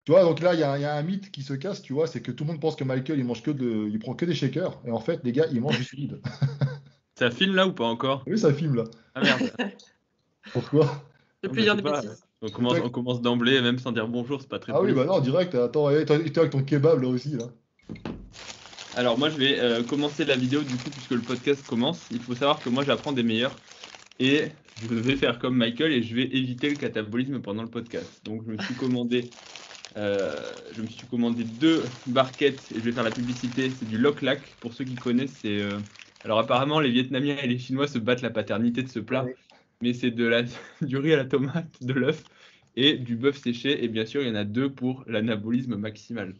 Tu vois, donc là, il y a un mythe qui se casse, tu vois, c'est que tout le monde pense que Michael, il prend que des shakers. Et en fait, les gars, il mange du solide. Ça filme là ou pas encore? Oui, ça filme là. Ah merde. Pourquoi? Je Non, plus mais je dire sais de pas. bêtises. On commence d'emblée, même sans dire bonjour, c'est pas très Ah oui, poli. bah non, direct. Attends, toi avec ton kebab là aussi, là. Alors moi je vais commencer la vidéo du coup puisque le podcast commence. Il faut savoir que moi j'apprends des meilleurs et je vais faire comme Michael et je vais éviter le catabolisme pendant le podcast. Donc euh, je me suis commandé deux barquettes et je vais faire la publicité. C'est du Loc Lac pour ceux qui connaissent. Alors apparemment les Vietnamiens et les Chinois se battent la paternité de ce Ah plat, ouais. mais c'est du riz à la tomate, de l'œuf et du bœuf séché et bien sûr il y en a deux pour l'anabolisme maximal.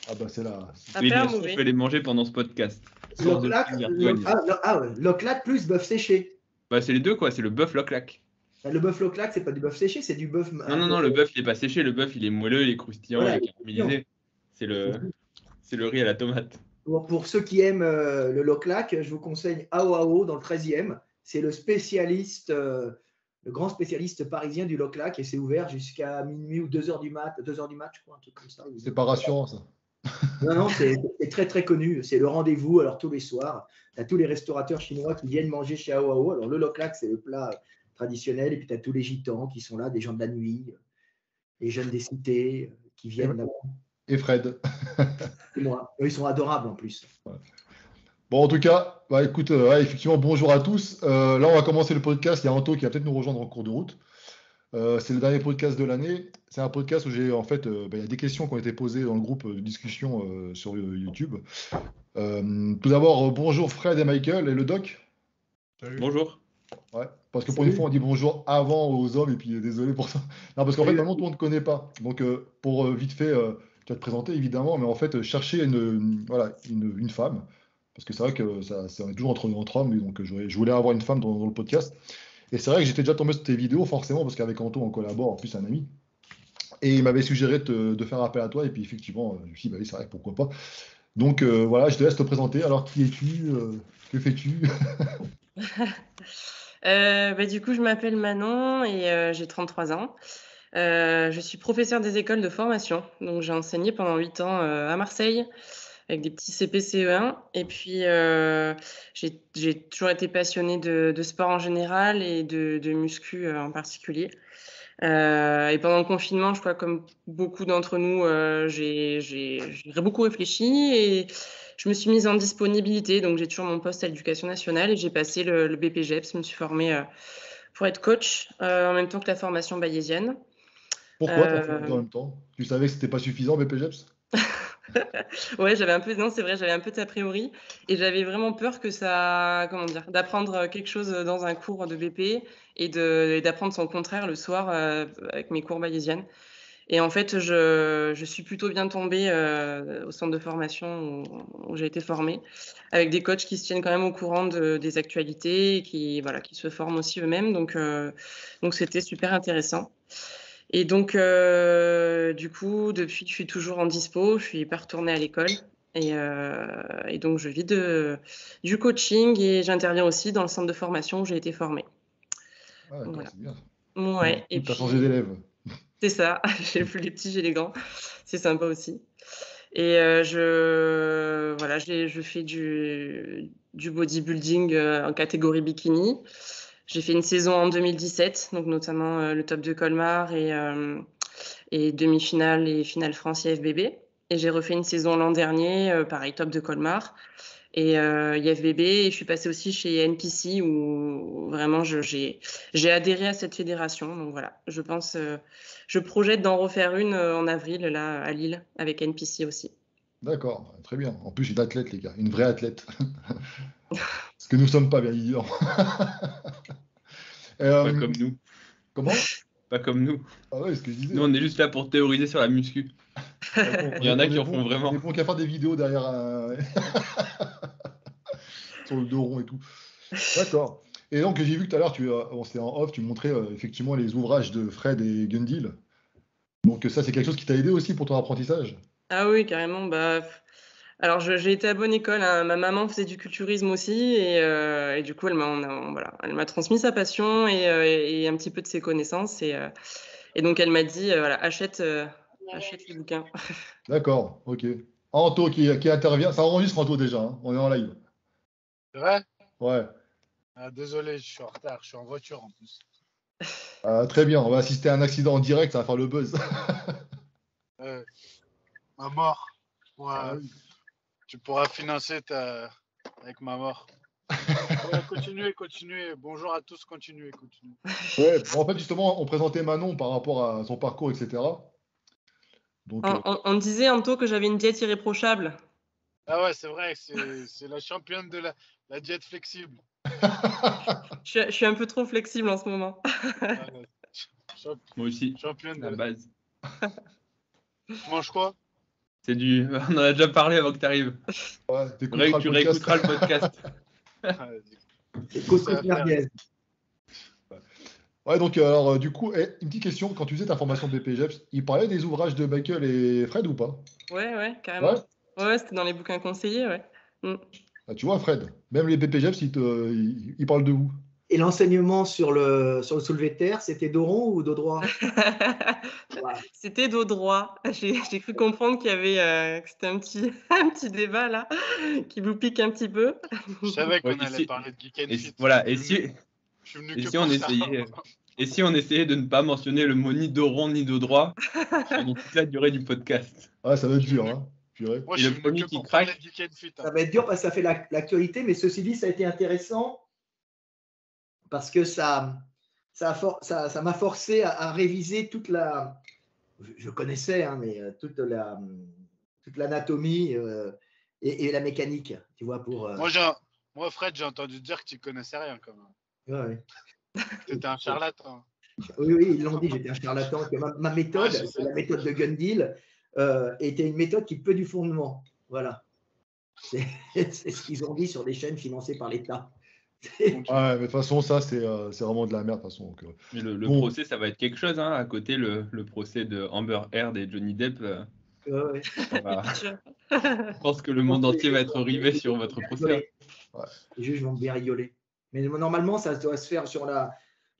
Ah bah c'est là. À Et faire bien sûr, mourir. je vais les manger pendant ce podcast. Sans Loclac, aucune vergogne. ouais. Loclac plus bœuf séché. Bah, c'est les deux, quoi. C'est le bœuf Loc-Lac. Bah, le bœuf Loclac, c'est pas du bœuf séché, c'est du bœuf Non, non, non, le bœuf, il est pas séché. Le bœuf, il est moelleux, il est croustillant, Voilà, il est caramélisé. C'est le riz à la tomate. Pour ceux qui aiment le Loclac, je vous conseille Ao Ao dans le 13e. C'est le spécialiste, le grand spécialiste parisien du Loclac et c'est ouvert jusqu'à minuit ou 2h du mat, 2h du mat, je crois, un truc comme ça. C'est pas rassurant, ça. Non, c'est très très connu. C'est le rendez-vous. Alors tous les soirs, tu as tous les restaurateurs chinois qui viennent manger chez Ao Ao. Alors le Loclac, c'est le plat traditionnel. Et puis tu as tous les gitans qui sont là, des gens de la nuit, les jeunes des cités qui viennent là. Et Fred. Et moi. Eux, ils sont adorables en plus. Ouais. Bon, en tout cas, bah, écoute, ouais, effectivement, bonjour à tous. Là, on va commencer le podcast. Il y a Anto qui va peut-être nous rejoindre en cours de route. C'est le dernier podcast de l'année. C'est un podcast où j'ai, en fait, bah, il y a des questions qui ont été posées dans le groupe de discussion sur YouTube. Tout d'abord, bonjour Fred et Michael et le doc. Salut. Bonjour. Ouais, parce que pour une fois, on dit bonjour avant aux hommes et puis désolé pour ça. Non, parce qu'en fait, maintenant, tout le monde ne connaît pas. Donc, pour vite fait, tu vas te présenter évidemment, mais en fait, chercher voilà, une femme. Parce que c'est vrai que ça est toujours entre hommes, et donc je voulais avoir une femme dans le podcast. Et c'est vrai que j'étais déjà tombé sur tes vidéos, forcément, parce qu'avec Anto, on collabore, en plus, c'est un ami. Et il m'avait suggéré de faire appel à toi, et puis effectivement, je me suis dit, bah oui, c'est vrai, pourquoi pas. Donc voilà, je te laisse te présenter. Alors, qui es-tu? Que fais-tu? Du coup, je m'appelle Manon et j'ai 33 ans. Je suis professeure des écoles de formation. Donc, j'ai enseigné pendant 8 ans à Marseille avec des petits CP CE1. Et puis, j'ai toujours été passionnée de sport en général et de muscu en particulier. Et pendant le confinement, je crois comme beaucoup d'entre nous, j'ai beaucoup réfléchi et je me suis mise en disponibilité. Donc, j'ai toujours mon poste à l'Éducation nationale et j'ai passé le BPGEPS. Je me suis formée pour être coach en même temps que la formation bayésienne. Pourquoi t'as fait les deux en même temps? Tu savais que c'était pas suffisant, BPGEPS? Ouais, non, c'est vrai, j'avais un peu d'a priori et j'avais vraiment peur que ça, comment dire, d'apprendre quelque chose dans un cours de BP et d'apprendre son contraire le soir avec mes cours bayésiennes. Et en fait, je suis plutôt bien tombée au centre de formation où j'ai été formée, avec des coachs qui se tiennent quand même au courant des actualités et qui se forment aussi eux-mêmes. Donc c'était super intéressant. Et donc, du coup, depuis, je suis toujours en dispo, je suis pas retournée à l'école. Et donc, je vis du coaching et j'interviens aussi dans le centre de formation où j'ai été formée. Ah, d'accord, Voilà. c'est bien. Ouais, et Tu as puis, changé d'élève. c'est ça, j'ai plus les petits, j'ai les grands. C'est sympa aussi. Et je fais du bodybuilding en catégorie bikini. J'ai fait une saison en 2017, donc notamment le top de Colmar et demi-finale et finale France IFBB. Et j'ai refait une saison l'an dernier, pareil, top de Colmar et IFBB. Et je suis passée aussi chez NPC où vraiment j'ai adhéré à cette fédération. Donc voilà, je projette d'en refaire une en avril là à Lille avec NPC aussi. D'accord, très bien. En plus, j'ai une athlète, les gars, une vraie athlète. Ce que nous sommes pas, bien évidemment. Pas comme nous. Comment? Pas comme nous. Ah ouais, ce que je disais. Nous, on est juste là pour théoriser sur la muscu. Il y en a qui en font vraiment. On est bon qu'à faire des vidéos derrière sur le dos rond et tout. D'accord. Et donc, j'ai vu que tout à l'heure, c'était en off, tu montrais effectivement les ouvrages de Fred et Gundil. Donc, ça, c'est quelque chose qui t'a aidé aussi pour ton apprentissage? Ah oui, carrément. Alors, j'ai été à bonne école, hein. Ma maman faisait du culturisme aussi et du coup, elle m'a transmis sa passion et un petit peu de ses connaissances. Et donc, elle m'a dit, achète achète les bouquins. D'accord, ok. Anto qui intervient. Ça enregistre Anto déjà, hein. On est en live. C'est vrai? Ouais. Ah, désolé, je suis en retard, je suis en voiture en plus. Très bien, on va assister à un accident en direct, ça va faire le buzz. Ma mort. Ah Ouais, oui. tu pourras financer avec ma mort. Ouais, continuez. Bonjour à tous, continuez. Ouais, bon, en fait, justement, on présentait Manon par rapport à son parcours, etc. Donc, On disait, Anto, que j'avais une diète irréprochable. Ah ouais, c'est vrai, c'est la championne de la diète flexible. Je suis un peu trop flexible en ce moment. Ouais, Moi aussi, championne la de. base. Tu manges quoi? C'est du. On en a déjà parlé avant que tu arrives. ouais, t'écouteras Tu le podcast. réécouteras le podcast. C'est couscous merguez. Ouais, donc, alors, du coup, une petite question. Quand tu faisais ta formation de BPGEPS, il parlait des ouvrages de Michael et Fred ou pas? Ouais, carrément. Ouais. Ouais, c'était dans les bouquins conseillés, ouais. Ah, tu vois, Fred, même les BPGEPS, ils parlent de vous. Et l'enseignement sur le soulevé de terre, c'était dos rond ou dos droit? Ouais. C'était dos droit. J'ai cru comprendre qu'il y avait que c'était un petit débat là qui vous pique un petit peu. Je savais qu'on Ouais, allait parler de Geek and Fit. Voilà, Je suis venu que on pour ça. essayait. Et si on essayait de ne pas mentionner le mot ni dos rond ni dos droit pendant toute la durée du podcast? Ah, ça va être dur, hein. Purée. Moi, Et je le suis venu premier que qui pour parler craque. de Geek and Fit. Ça va être dur parce que ça fait l'actualité, mais ceci dit, ça a été intéressant parce que ça m'a forcé à réviser toute la. Je connaissais, hein, mais toute l'anatomie et la mécanique, tu vois, pour. Moi, Fred, j'ai entendu dire que tu connaissais rien quand même. Ouais. Tu étais un charlatan. Oui, ils l'ont dit, j'étais un charlatan. Que ma méthode, Ouais, je sais. la méthode de Gundil, était une méthode qui peut du fondement. Voilà. C'est ce qu'ils ont dit sur des chaînes financées par l'État. Ouais, mais de toute façon, ça, c'est vraiment de la merde, de toute façon. Donc, Mais le bon. procès, ça va être quelque chose, hein. À côté, le procès de Amber Heard et Johnny Depp. Ouais. Je pense que le monde entier va être rivé sur votre procès. Ouais. Les juges vont bien rigoler. Mais normalement, ça doit se faire sur la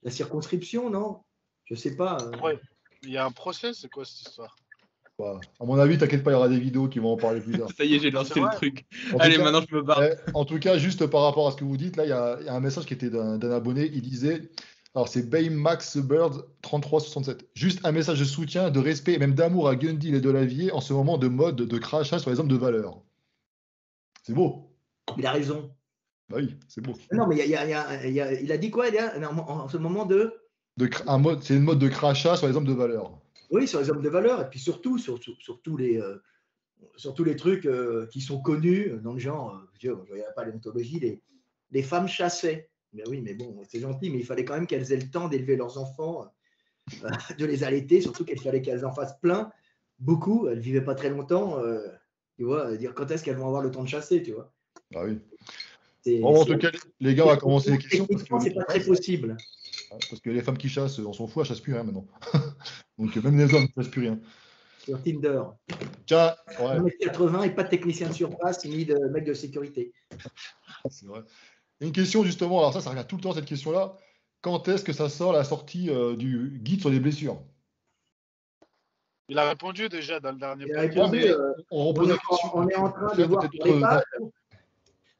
circonscription, non? Je sais pas. Ouais. Il y a un procès, c'est quoi cette histoire? À mon avis, t'inquiète pas, il y aura des vidéos qui vont en parler plus tard. Ça y est, j'ai lancé le truc. Allez, maintenant je me barre. En tout cas, juste par rapport à ce que vous dites, là, il y a un message qui était d'un abonné. Il disait, alors c'est Baymaxbird 3367. Juste un message de soutien, de respect et même d'amour à Gundil et Delavier en ce moment de mode de crachat sur les hommes de valeur. C'est beau. Il a raison. Bah oui, c'est beau. Non, mais il a dit quoi en ce moment de. C'est une mode de crachat sur les hommes de valeur. Oui, sur les hommes de valeur, et puis surtout sur tous les trucs qui sont connus dans le genre, je ne regarde pas l'ontologie, les femmes chassaient. Ben oui, mais bon, c'est gentil, mais il fallait quand même qu'elles aient le temps d'élever leurs enfants, de les allaiter, surtout qu'il fallait qu'elles en fassent plein, beaucoup, elles ne vivaient pas très longtemps, tu vois, dire quand est-ce qu'elles vont avoir le temps de chasser, tu vois. Ah oui. Bon, en tout cas, les gars, on va commencer les questions. C'est pas très possible. Parce que les femmes qui chassent, on s'en fout, elles ne chassent plus rien maintenant. Donc même les hommes ne chassent plus rien. Sur Tinder. Tiens, ouais. 1m80 et pas de technicien de surface ni de mec de sécurité. C'est vrai. Une question justement, alors ça revient tout le temps cette question-là. Quand est-ce que ça sort la sortie du guide sur les blessures? Il a répondu déjà dans le dernier podcast. On est en train de voir pour les pages.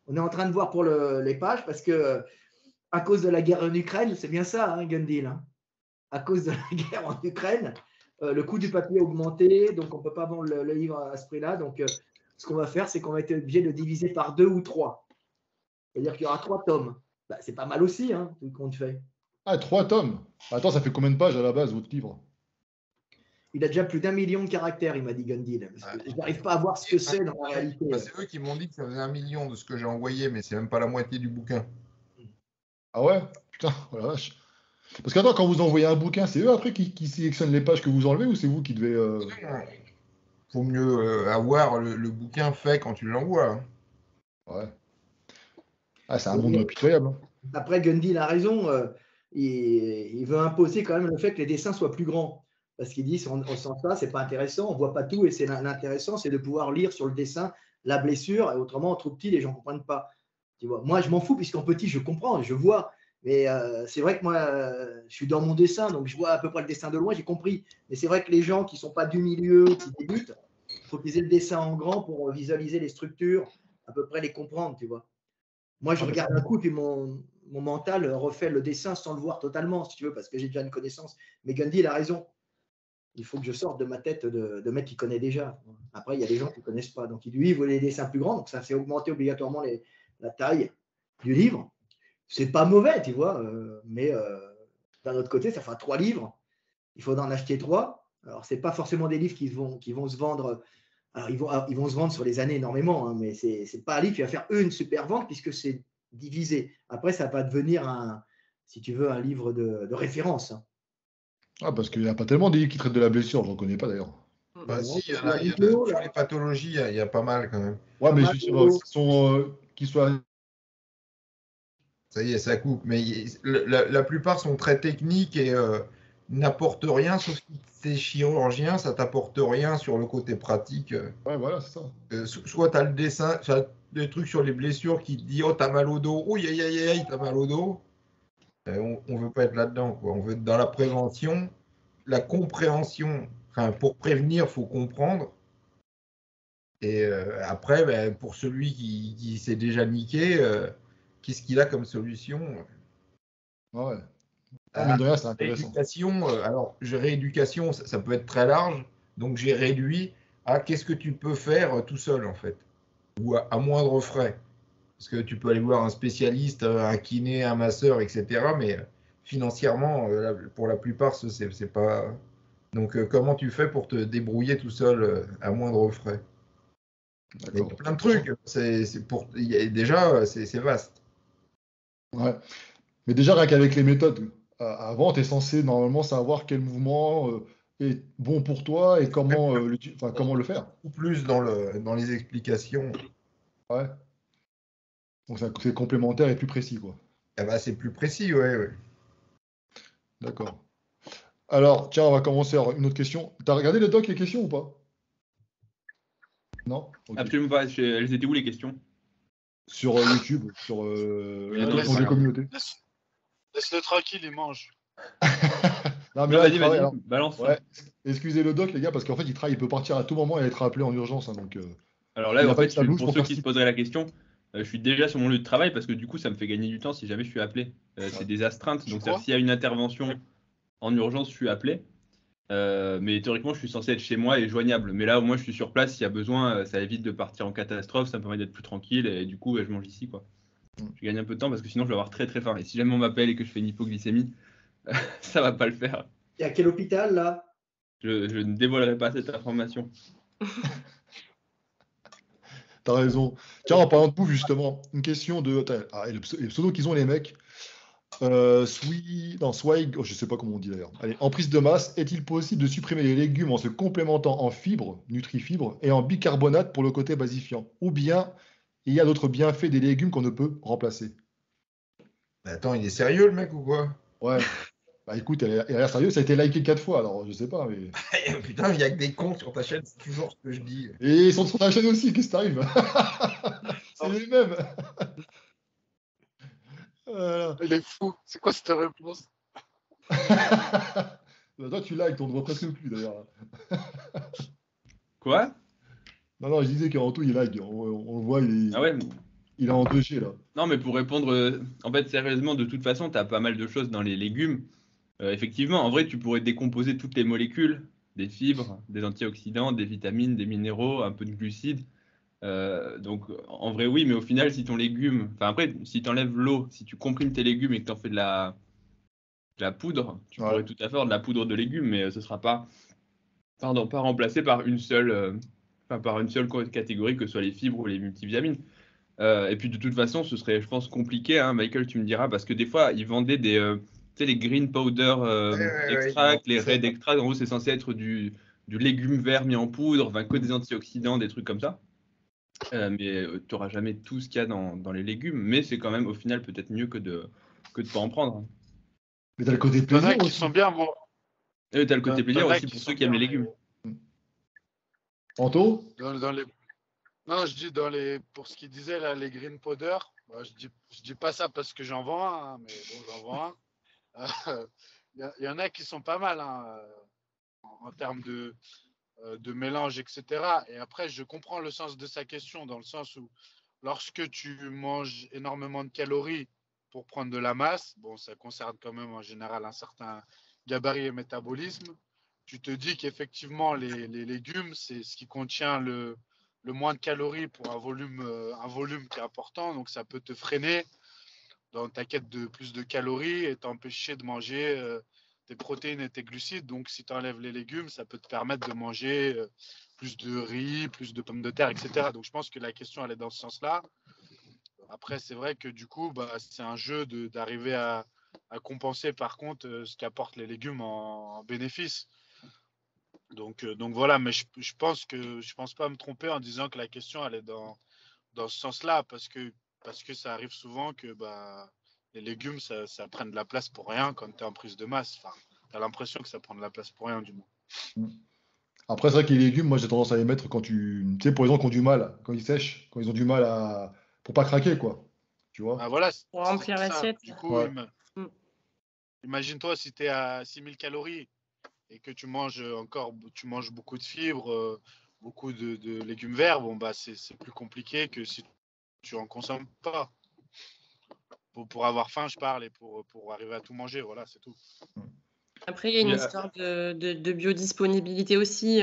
On est en train de voir pour les pages parce que à cause de la guerre en Ukraine, c'est bien ça, hein, Gundil. Hein. À cause de la guerre en Ukraine, le coût du papier a augmenté, donc on ne peut pas vendre le livre à ce prix-là. Donc, ce qu'on va faire, c'est qu'on va être obligé de diviser par 2 ou 3. C'est-à-dire qu'il y aura 3 tomes. Bah, c'est pas mal aussi, hein, tout compte fait. Ah, 3 tomes. Attends, ça fait combien de pages à la base, votre livre? Il a déjà plus d'1 million de caractères, il m'a dit Gundil. Je n'arrive pas à voir ce que c'est dans la réalité. Bah, c'est eux qui m'ont dit que ça faisait 1 million de ce que j'ai envoyé, mais c'est même pas la moitié du bouquin. Ah ouais? Putain, oh la vache. Parce qu'attends, quand vous envoyez un bouquin, c'est eux après qui sélectionnent les pages que vous enlevez ou c'est vous qui devez. Faut mieux avoir le bouquin fait quand tu l'envoies. Hein. Ouais. Ah, c'est un monde pitoyable. Hein. Après, Gundil a raison. Il veut imposer quand même le fait que les dessins soient plus grands. Parce qu'il dit, sans ça, c'est pas intéressant, on voit pas tout. Et c'est l'intéressant, c'est de pouvoir lire sur le dessin la blessure. Et autrement, en trop petit, les gens ne comprennent pas. Tu vois. Moi, je m'en fous, puisqu'en petit, je comprends, je vois. Mais c'est vrai que moi, je suis dans mon dessin, donc je vois à peu près le dessin de loin, j'ai compris. Mais c'est vrai que les gens qui ne sont pas du milieu, qui débutent, il faut qu'ils aient le dessin en grand pour visualiser les structures, à peu près les comprendre, tu vois. Moi, je regarde un coup, puis mon mental refait le dessin sans le voir totalement, si tu veux, parce que j'ai déjà une connaissance. Mais Gandhi, il a raison. Il faut que je sorte de ma tête de mec qui connaît déjà. Après, il y a des gens qui ne connaissent pas. Donc, lui, il voulait des dessins plus grands, donc ça fait augmenter obligatoirement la taille du livre. C'est pas mauvais, tu vois, mais d'un autre côté, ça fera 3 livres. Il faudra en acheter 3. Alors, ce n'est pas forcément des livres qui vont se vendre. Alors, ils vont se vendre sur les années énormément, hein, mais ce n'est pas un livre qui va faire une super vente puisque c'est divisé. Après, ça va devenir, si tu veux, un livre de référence. Hein. Ah, parce qu'il n'y a pas tellement des livres qui traitent de la blessure, j'en connais pas d'ailleurs. Bah, si, il y en a sur les pathologies, il y a pas mal quand même. Ouais, mais je suis sûr qu'ils soient. Ça y est, ça coupe. Mais la plupart sont très techniques et n'apportent rien, sauf si tu es chirurgien, ça t'apporte rien sur le côté pratique. Ouais, voilà, c'est ça. Soit tu as le dessin, tu as des trucs sur les blessures qui te disent oh, t'as mal au dos, oh, aïe, aïe, aïe, t'as mal au dos. On veut pas être là-dedans, quoi. On veut être dans la prévention, la compréhension. Enfin, pour prévenir, il faut comprendre. Et après, ben, pour celui qui s'est déjà niqué, qu'est-ce qu'il a comme solution? Ouais. Mine de rien, c'est intéressant. Rééducation, alors, rééducation, ça peut être très large. Donc, j'ai réduit à qu'est-ce que tu peux faire tout seul, en fait, ou à moindre frais. Parce que tu peux aller voir un spécialiste, un kiné, un masseur, etc. Mais financièrement, pour la plupart, c'est pas. Donc, comment tu fais pour te débrouiller tout seul à moindre frais? Il y a plein de trucs. Déjà, c'est vaste. Ouais. Mais déjà, rien qu'avec les méthodes, avant, tu es censé normalement savoir quel mouvement est bon pour toi et comment, comment le faire. Ou plus dans les explications. Ouais. Donc, c'est complémentaire et plus précis, quoi. Ah bah, c'est plus précis, ouais. D'accord. Alors, tiens, on va commencer. Alors, une autre question. Tu as regardé le doc, les questions ou pas? Non? Okay. Absolument pas. Elles étaient où les questions? Sur YouTube, sur la communauté. Laisse-le tranquille, il mange. Non, mais vas-y, balance. Ouais. Excusez le doc, les gars, parce qu'en fait, il peut partir à tout moment et être appelé en urgence. Hein, donc, alors là, en fait, pour ceux qui se poseraient la question, je suis déjà sur mon lieu de travail parce que du coup, ça me fait gagner du temps si jamais je suis appelé. C'est des astreintes. Donc, s'il y a une intervention en urgence, je suis appelé. Mais théoriquement, je suis censé être chez moi et joignable. Mais là, au moins, je suis sur place. S'il y a besoin, ça évite de partir en catastrophe. Ça me permet d'être plus tranquille. Et du coup, je mange ici, quoi. Je gagne un peu de temps parce que sinon, je vais avoir très très faim. Et si jamais on m'appelle et que je fais une hypoglycémie, ça va pas le faire. Et à quel hôpital, là? Je ne dévoilerai pas cette information. T'as raison. Tiens, en parlant de bouffe, justement, une question de. Les pseudos qu'ils ont, les mecs. Swag, je sais pas comment on dit d'ailleurs. Allez, en prise de masse, est-il possible de supprimer les légumes en se complémentant en fibres, nutri-fibres, et en bicarbonate pour le côté basifiant? Ou bien il y a d'autres bienfaits des légumes qu'on ne peut remplacer? Mais attends, il est sérieux le mec ou quoi? Ouais. Bah écoute, elle a l'air sérieux, ça a été liké 4 fois, alors je sais pas, mais. Putain, il y a que des cons sur ta chaîne, c'est toujours ce que je dis. Et ils sont sur ta chaîne aussi, qu'est-ce qui t'arrive? C'est les mêmes. Voilà. Il est fou. C'est quoi cette réponse? Toi, tu likes, on ne voit presque plus d'ailleurs. Quoi? Non, je disais qu'Anto, il like. On le voit, Ah ouais. Il est en 2G là. Non, mais pour répondre, en fait, sérieusement, de toute façon, tu as pas mal de choses dans les légumes. Effectivement, en vrai, tu pourrais décomposer toutes les molécules, des fibres, des antioxydants, des vitamines, des minéraux, un peu de glucides. Donc, en vrai, oui, mais au final, si ton légume. Enfin, après, si tu enlèves l'eau, si tu comprimes tes légumes et que tu en fais de la poudre, tu pourrais tout à fait avoir de la poudre de légumes, mais ce ne sera pas remplacé par une seule catégorie, que ce soit les fibres ou les multivitamines. Et puis de toute façon, ce serait, je pense, compliqué, hein, Michael, tu me diras, parce que des fois, ils vendaient les green powder extract, les red extract. En gros, c'est censé être du légume vert mis en poudre, enfin, que des antioxydants, des trucs comme ça. Mais tu n'auras jamais tout ce qu'il y a dans les légumes, mais c'est quand même, au final, peut-être mieux que de pas en prendre. Hein. Mais t'as le côté plaisir qui sont bien, bon. Et t'as le côté plaisir aussi pour ceux qui aiment les légumes. Anto? Non, je dis pour ce qu'il disait là, les green powder, Je dis pas ça parce que j'en vends un, hein, mais bon, j'en vends un. Il y en a qui sont pas mal hein, en termes de mélange, etc. Et après, je comprends le sens de sa question, dans le sens où lorsque tu manges énormément de calories pour prendre de la masse, bon, ça concerne quand même en général un certain gabarit et métabolisme, tu te dis qu'effectivement, les légumes, c'est ce qui contient le moins de calories pour un volume qui est important, donc ça peut te freiner dans ta quête de plus de calories et t'empêcher de manger tes protéines et tes glucides. Donc, si tu enlèves les légumes, ça peut te permettre de manger plus de riz, plus de pommes de terre, etc. Donc, je pense que la question, elle est dans ce sens-là. Après, c'est vrai que du coup, c'est un jeu d'arriver à compenser, par contre, ce qu'apportent les légumes en bénéfice. Donc voilà, mais je pense pas me tromper en disant que la question, elle est dans ce sens-là, parce que ça arrive souvent que les légumes, ça prenne de la place pour rien quand tu es en prise de masse. Enfin, tu as l'impression que ça prend de la place pour rien, du moins. Après, c'est vrai que les légumes, moi j'ai tendance à les mettre quand tu sais, pour les gens qui ont du mal, quand ils sèchent, quand ils ont du mal à. Pour pas craquer, quoi. Tu vois? Voilà, Pour c'est remplir ça. l'assiette. Du coup, Ouais. Mm. imagine-toi si tu es à 6000 calories et que tu manges beaucoup de fibres, beaucoup de légumes verts, bon, c'est plus compliqué que si tu en consommes pas. Pour avoir faim, je parle, et pour arriver à tout manger, voilà, c'est tout. Après, il y a une histoire de biodisponibilité aussi.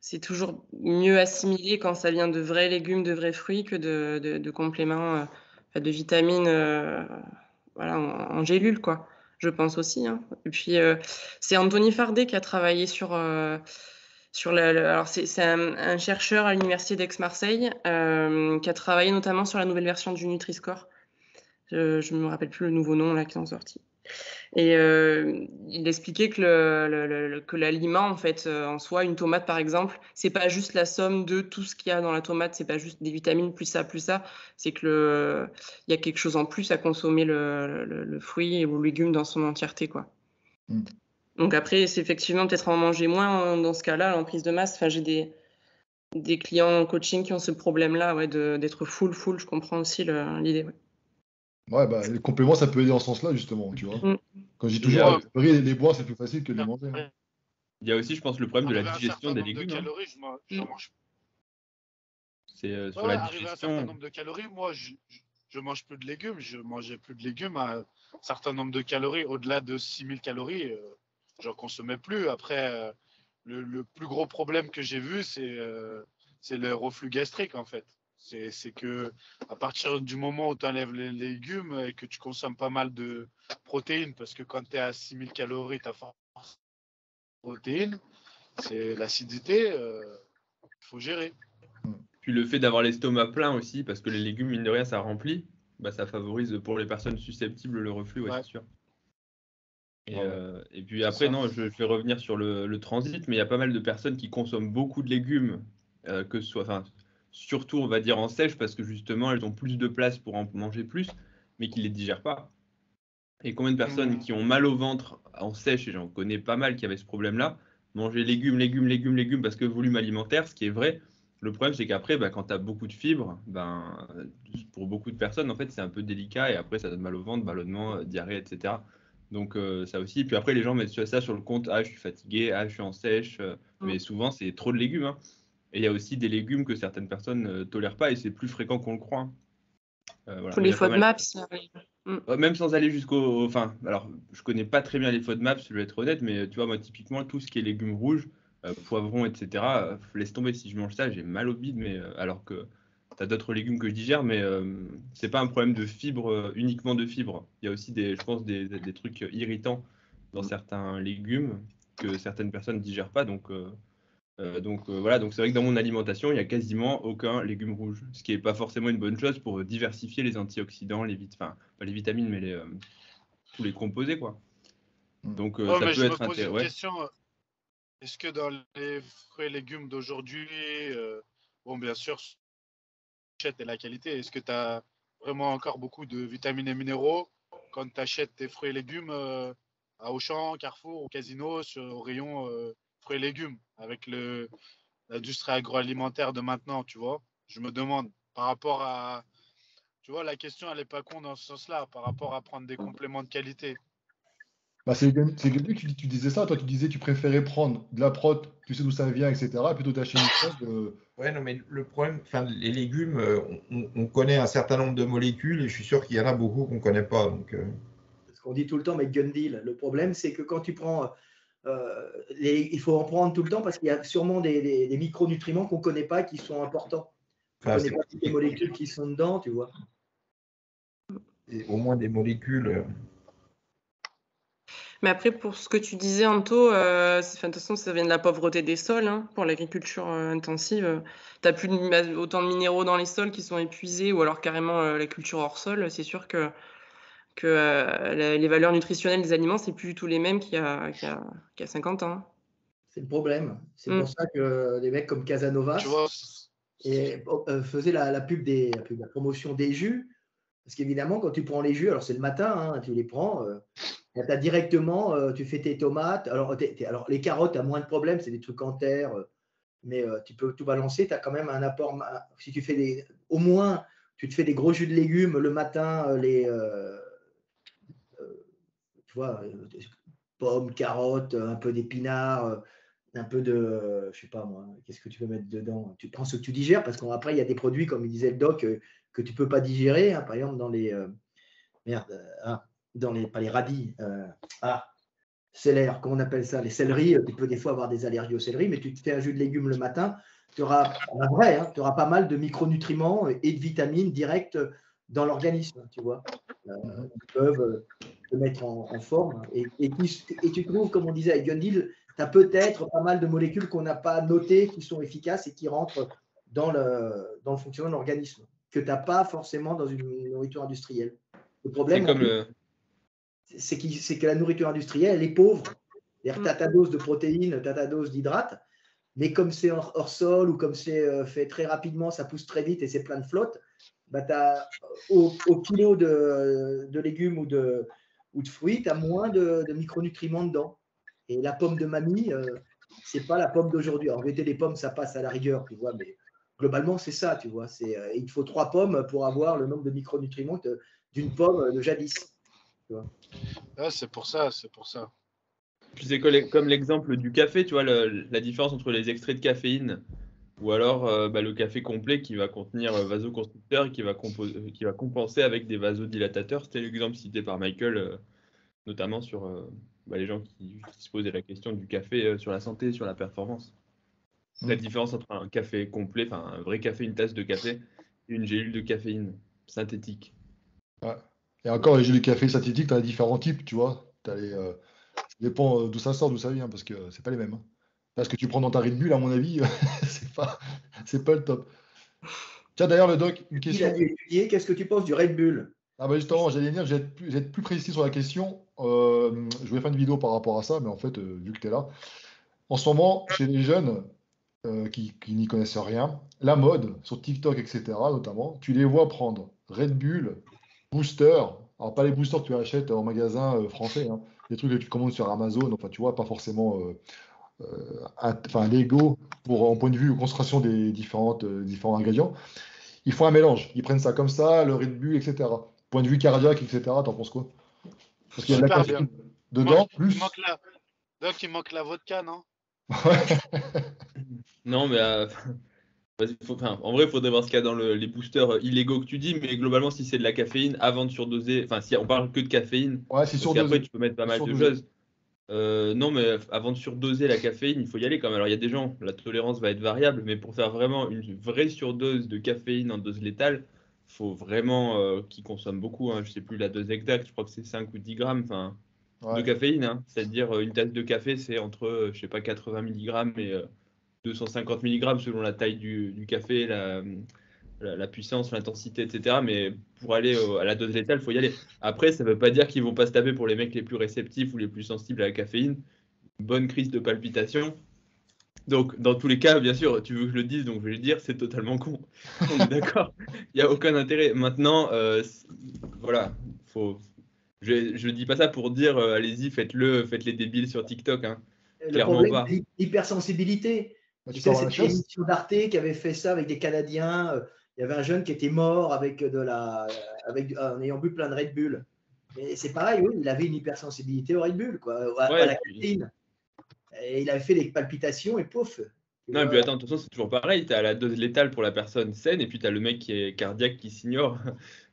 C'est toujours mieux assimilé quand ça vient de vrais légumes, de vrais fruits que de compléments, de vitamines voilà, en gélules, quoi. Je pense aussi. Hein. Et puis, c'est Anthony Fardet qui a travaillé sur alors, c'est un chercheur à l'université d'Aix-Marseille qui a travaillé notamment sur la nouvelle version du Nutri-Score. Je ne me rappelle plus le nouveau nom là qui est sorti. Et il expliquait que l'aliment, en fait, en soi, une tomate par exemple, c'est pas juste la somme de tout ce qu'il y a dans la tomate, c'est pas juste des vitamines plus ça, c'est que il y a quelque chose en plus à consommer le fruit ou le légume dans son entièreté, quoi. Mm. Donc après, c'est effectivement peut-être en manger moins dans ce cas-là, en prise de masse. Enfin, j'ai des clients en coaching qui ont ce problème-là, ouais, d'être full. Je comprends aussi l'idée. Ouais. Ouais, les compléments, ça peut aider dans ce sens-là, justement, tu vois. Mm. Quand je dis Et il y toujours, a, les boire, c'est plus facile que de les manger. Hein. il y a aussi, je pense, le problème de la Arrivé à un digestion certain des nombre de légumes. Hein. calories, j'en mange. C'est sur Ouais, la arrivé à un certain digestion. nombre de calories, moi, je mange plus de légumes. Je mangeais plus de légumes à un certain nombre de calories. Au-delà de 6000 calories, j'en consommais plus. Après, le plus gros problème que j'ai vu, c'est le reflux gastrique, en fait. C'est que à partir du moment où tu enlèves les légumes et que tu consommes pas mal de protéines, parce que quand tu es à 6000 calories, tu as forcément protéines, c'est l'acidité, il faut gérer. Puis le fait d'avoir l'estomac plein aussi, parce que les légumes, mine de rien, ça remplit, ça favorise pour les personnes susceptibles le reflux, ouais, Ouais. c'est sûr. Ouais. Et puis après, non, je vais revenir sur le transit, mais il y a pas mal de personnes qui consomment beaucoup de légumes, que ce soit, enfin, surtout, on va dire, en sèche, parce que justement, elles ont plus de place pour en manger plus, mais qui ne les digèrent pas. Et combien de personnes qui ont mal au ventre en sèche, et j'en connais pas mal qui avaient ce problème-là, manger légumes, parce que volume alimentaire, ce qui est vrai. Le problème, c'est qu'après, quand tu as beaucoup de fibres, pour beaucoup de personnes, en fait, c'est un peu délicat et après, ça donne mal au ventre, ballonnement, diarrhée, etc. Donc, ça aussi. Et puis après, les gens mettent ça sur le compte, ah, je suis fatigué, ah, je suis en sèche. Mais souvent, c'est trop de légumes. Hein. Et il y a aussi des légumes que certaines personnes ne tolèrent pas et c'est plus fréquent qu'on le croit. Hein. Voilà. Tous Mais il les y a pas mal. FODMAPs. Même sans aller jusqu'au. Enfin, alors, je connais pas très bien les FODMAPs, je vais être honnête, mais tu vois, moi, typiquement, tout ce qui est légumes rouges, poivrons, etc., laisse tomber. Si je mange ça, j'ai mal au bide, mais alors que tu as d'autres légumes que je digère, mais c'est pas un problème de fibres, uniquement de fibres. Il y a aussi, je pense, des trucs irritants dans certains légumes que certaines personnes ne digèrent pas. Donc voilà, donc c'est vrai que dans mon alimentation, il n'y a quasiment aucun légume rouge, ce qui n'est pas forcément une bonne chose pour diversifier les antioxydants, enfin pas les vitamines, mais tous les composés, quoi. Donc ça Mais peut je me être pose une intéressant. Ouais. question. Est-ce que dans les fruits et légumes d'aujourd'hui, bon, bien sûr, et la qualité, est-ce que tu as vraiment encore beaucoup de vitamines et minéraux quand tu achètes tes fruits et légumes à Auchan, Carrefour, au Casino, au rayon fruits et légumes, avec l'industrie agroalimentaire de maintenant, tu vois? Je me demande, par rapport à Tu vois, la question, elle n'est pas con dans ce sens-là, par rapport à prendre des compléments de qualité. Bah, c'est que tu disais ça, toi tu disais tu préférais prendre de la prot, tu sais d'où ça vient, etc. plutôt d'acheter une chose. Ouais, non, mais le problème, enfin, les légumes, on connaît un certain nombre de molécules et je suis sûr qu'il y en a beaucoup qu'on ne connaît pas. Donc, Ce qu'on dit tout le temps, mais gun deal. Le problème, c'est que quand tu prends, il faut en prendre tout le temps parce qu'il y a sûrement des micronutriments qu'on ne connaît pas qui sont importants. On ne enfin, connaît pas toutes les molécules qui sont dedans, tu vois. c'est au moins des molécules. Mais après, pour ce que tu disais, Anto, de toute façon, ça vient de la pauvreté des sols. Hein, pour l'agriculture intensive, tu n'as plus autant de minéraux dans les sols qui sont épuisés, ou alors carrément la culture hors sol. C'est sûr que les valeurs nutritionnelles des aliments, c'est plus du tout les mêmes qu'il y a 50 ans. C'est le problème. C'est pour ça que des mecs comme Casanova faisaient la promotion des jus. Parce qu'évidemment, quand tu prends les jus, alors c'est le matin, hein, tu les prends, tu as directement, tu fais tes tomates. Alors les carottes, tu as moins de problèmes, c'est des trucs en terre, mais tu peux tout balancer. Tu as quand même un apport. Si tu fais au moins, tu te fais des gros jus de légumes le matin, tu vois, pommes, carottes, un peu d'épinards, un peu de, je sais pas moi, qu'est-ce que tu peux mettre dedans? Tu prends ce que tu digères, parce qu'après, il y a des produits, comme il disait le doc, que tu peux pas digérer, hein, par exemple dans les, pas les radis, céleri, comment on appelle ça? Les céleris, tu peux des fois avoir des allergies aux céleris, mais tu te fais un jus de légumes le matin, tu auras pas mal de micronutriments et de vitamines directes dans l'organisme, tu vois, qui peuvent te mettre en forme. Et tu trouves, comme on disait avec Gundil, tu as peut-être pas mal de molécules qu'on n'a pas notées qui sont efficaces et qui rentrent dans le fonctionnement de l'organisme, que tu n'as pas forcément dans une nourriture industrielle. Le problème, c'est que la nourriture industrielle, elle est pauvre. C'est-à-dire que tu as ta dose de protéines, tu as ta dose d'hydrates, mais comme c'est hors sol ou comme c'est fait très rapidement, ça pousse très vite et c'est plein de flotte, bah au kilo de légumes ou de fruits, tu as moins de micronutriments dedans. Et la pomme de mamie, c'est pas la pomme d'aujourd'hui. En vérité, les pommes, ça passe à la rigueur, tu vois, mais globalement, c'est ça, tu vois. Il faut 3 pommes pour avoir le nombre de micronutriments d'une pomme de jadis. Tu vois. Ouais, c'est pour ça. Puis c'est comme l'exemple du café, tu vois, la différence entre les extraits de caféine ou alors le café complet qui va contenir vasoconstricteurs et qui va compenser avec des vasodilatateurs. C'était l'exemple cité par Michael, notamment sur les gens qui se posaient la question du café sur la santé, sur la performance. La différence entre un café complet, enfin un vrai café, une tasse de café, et une gélule de caféine synthétique. Ouais. Et encore, les gélules de café synthétiques, tu as différents types, tu vois. Ça dépend d'où ça sort, d'où ça vient, parce que c'est pas les mêmes. Hein. Parce que tu prends dans ta Red Bull, à mon avis, c'est pas le top. Tiens, d'ailleurs, le doc, une question. Il a dû étudier. Qu'est-ce que tu penses du Red Bull? Ah bah justement, j'allais dire, je vais être plus précis sur la question. Je voulais faire une vidéo par rapport à ça, mais en fait, vu que tu es là, en ce moment, chez les jeunes qui n'y connaissent rien, la mode, sur TikTok, etc., notamment, tu les vois prendre Red Bull, Booster, alors pas les boosters que tu achètes en magasin français, hein, des trucs que tu commandes sur Amazon, enfin tu vois, pas forcément légaux en point de vue concentration des différents ingrédients. Ils font un mélange, ils prennent ça comme ça, le Red Bull, etc. Point de vue cardiaque, etc., t'en penses quoi? Parce qu'il y a de la caféine dedans, plus. Donc il manque la vodka, non? Non, mais en vrai, il faudrait voir ce qu'il y a dans les boosters illégaux que tu dis, mais globalement, si c'est de la caféine, avant de surdoser, enfin, si on parle que de caféine, ouais, c'est parce qu'après, tu peux mettre pas mal de choses. Non, mais avant de surdoser la caféine, il faut y aller quand même. Alors, il y a des gens, la tolérance va être variable, mais pour faire vraiment une vraie surdose de caféine en dose létale, il faut vraiment qu'ils consomment beaucoup. Hein. Je ne sais plus la dose exacte, je crois que c'est 5 ou 10 grammes de caféine. Hein. C'est-à-dire, une tasse de café, c'est entre, je sais pas, 80 mg et 250 mg selon la taille du café, la puissance, l'intensité, etc. Mais pour aller à la dose létale, il faut y aller. Après, ça ne veut pas dire qu'ils ne vont pas se taper pour les mecs les plus réceptifs ou les plus sensibles à la caféine. Une bonne crise de palpitation. Donc, dans tous les cas, bien sûr, tu veux que je le dise, donc je vais le dire, c'est totalement con. On est d'accord. Il n'y a aucun intérêt. Maintenant, voilà, je ne dis pas ça pour dire, allez-y, faites les débiles sur TikTok. Hein. Le problème, c'est l'hypersensibilité. Tu sais, c'était l'émission d'Arte qui avait fait ça avec des Canadiens il y avait un jeune qui était mort en ayant bu plein de Red Bull. Et c'est pareil, oui, il avait une hypersensibilité au Red Bull, quoi, à Ouais, la puis- caféine. Et il avait fait des palpitations et pouf. Tu Non, et vois. puis attends, de toute façon, c'est toujours pareil. Tu as la dose létale pour la personne saine, et puis tu as le mec qui est cardiaque qui s'ignore.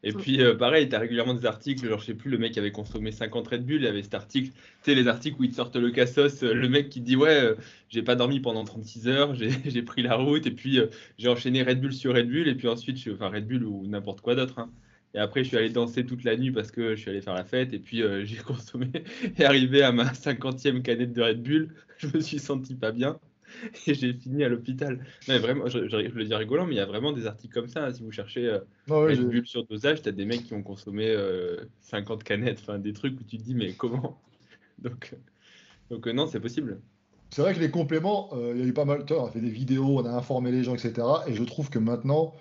Et puis pareil, tu as régulièrement des articles, genre je sais plus, le mec avait consommé 50 Red Bull, il y avait cet article, tu sais, les articles où ils te sortent le cassos, le mec qui dit ouais, j'ai pas dormi pendant 36 heures, j'ai pris la route, et puis j'ai enchaîné Red Bull sur Red Bull, et puis ensuite, enfin Red Bull ou n'importe quoi d'autre, hein. Et après, je suis allé danser toute la nuit parce que je suis allé faire la fête, et puis j'ai consommé, et arrivé à ma 50e canette de Red Bull, je me suis senti pas bien. Et j'ai fini à l'hôpital. Non, mais vraiment, je le dis rigolant, mais il y a vraiment des articles comme ça, hein. Si vous cherchez Non, ouais, Red Bull sur dosage, tu as des mecs qui ont consommé 50 canettes, enfin des trucs où tu te dis, mais comment? Donc non, c'est possible. c'est vrai que les compléments, il y a eu pas mal. Tu vois, on a fait des vidéos, on a informé les gens, etc. Et je trouve que maintenant,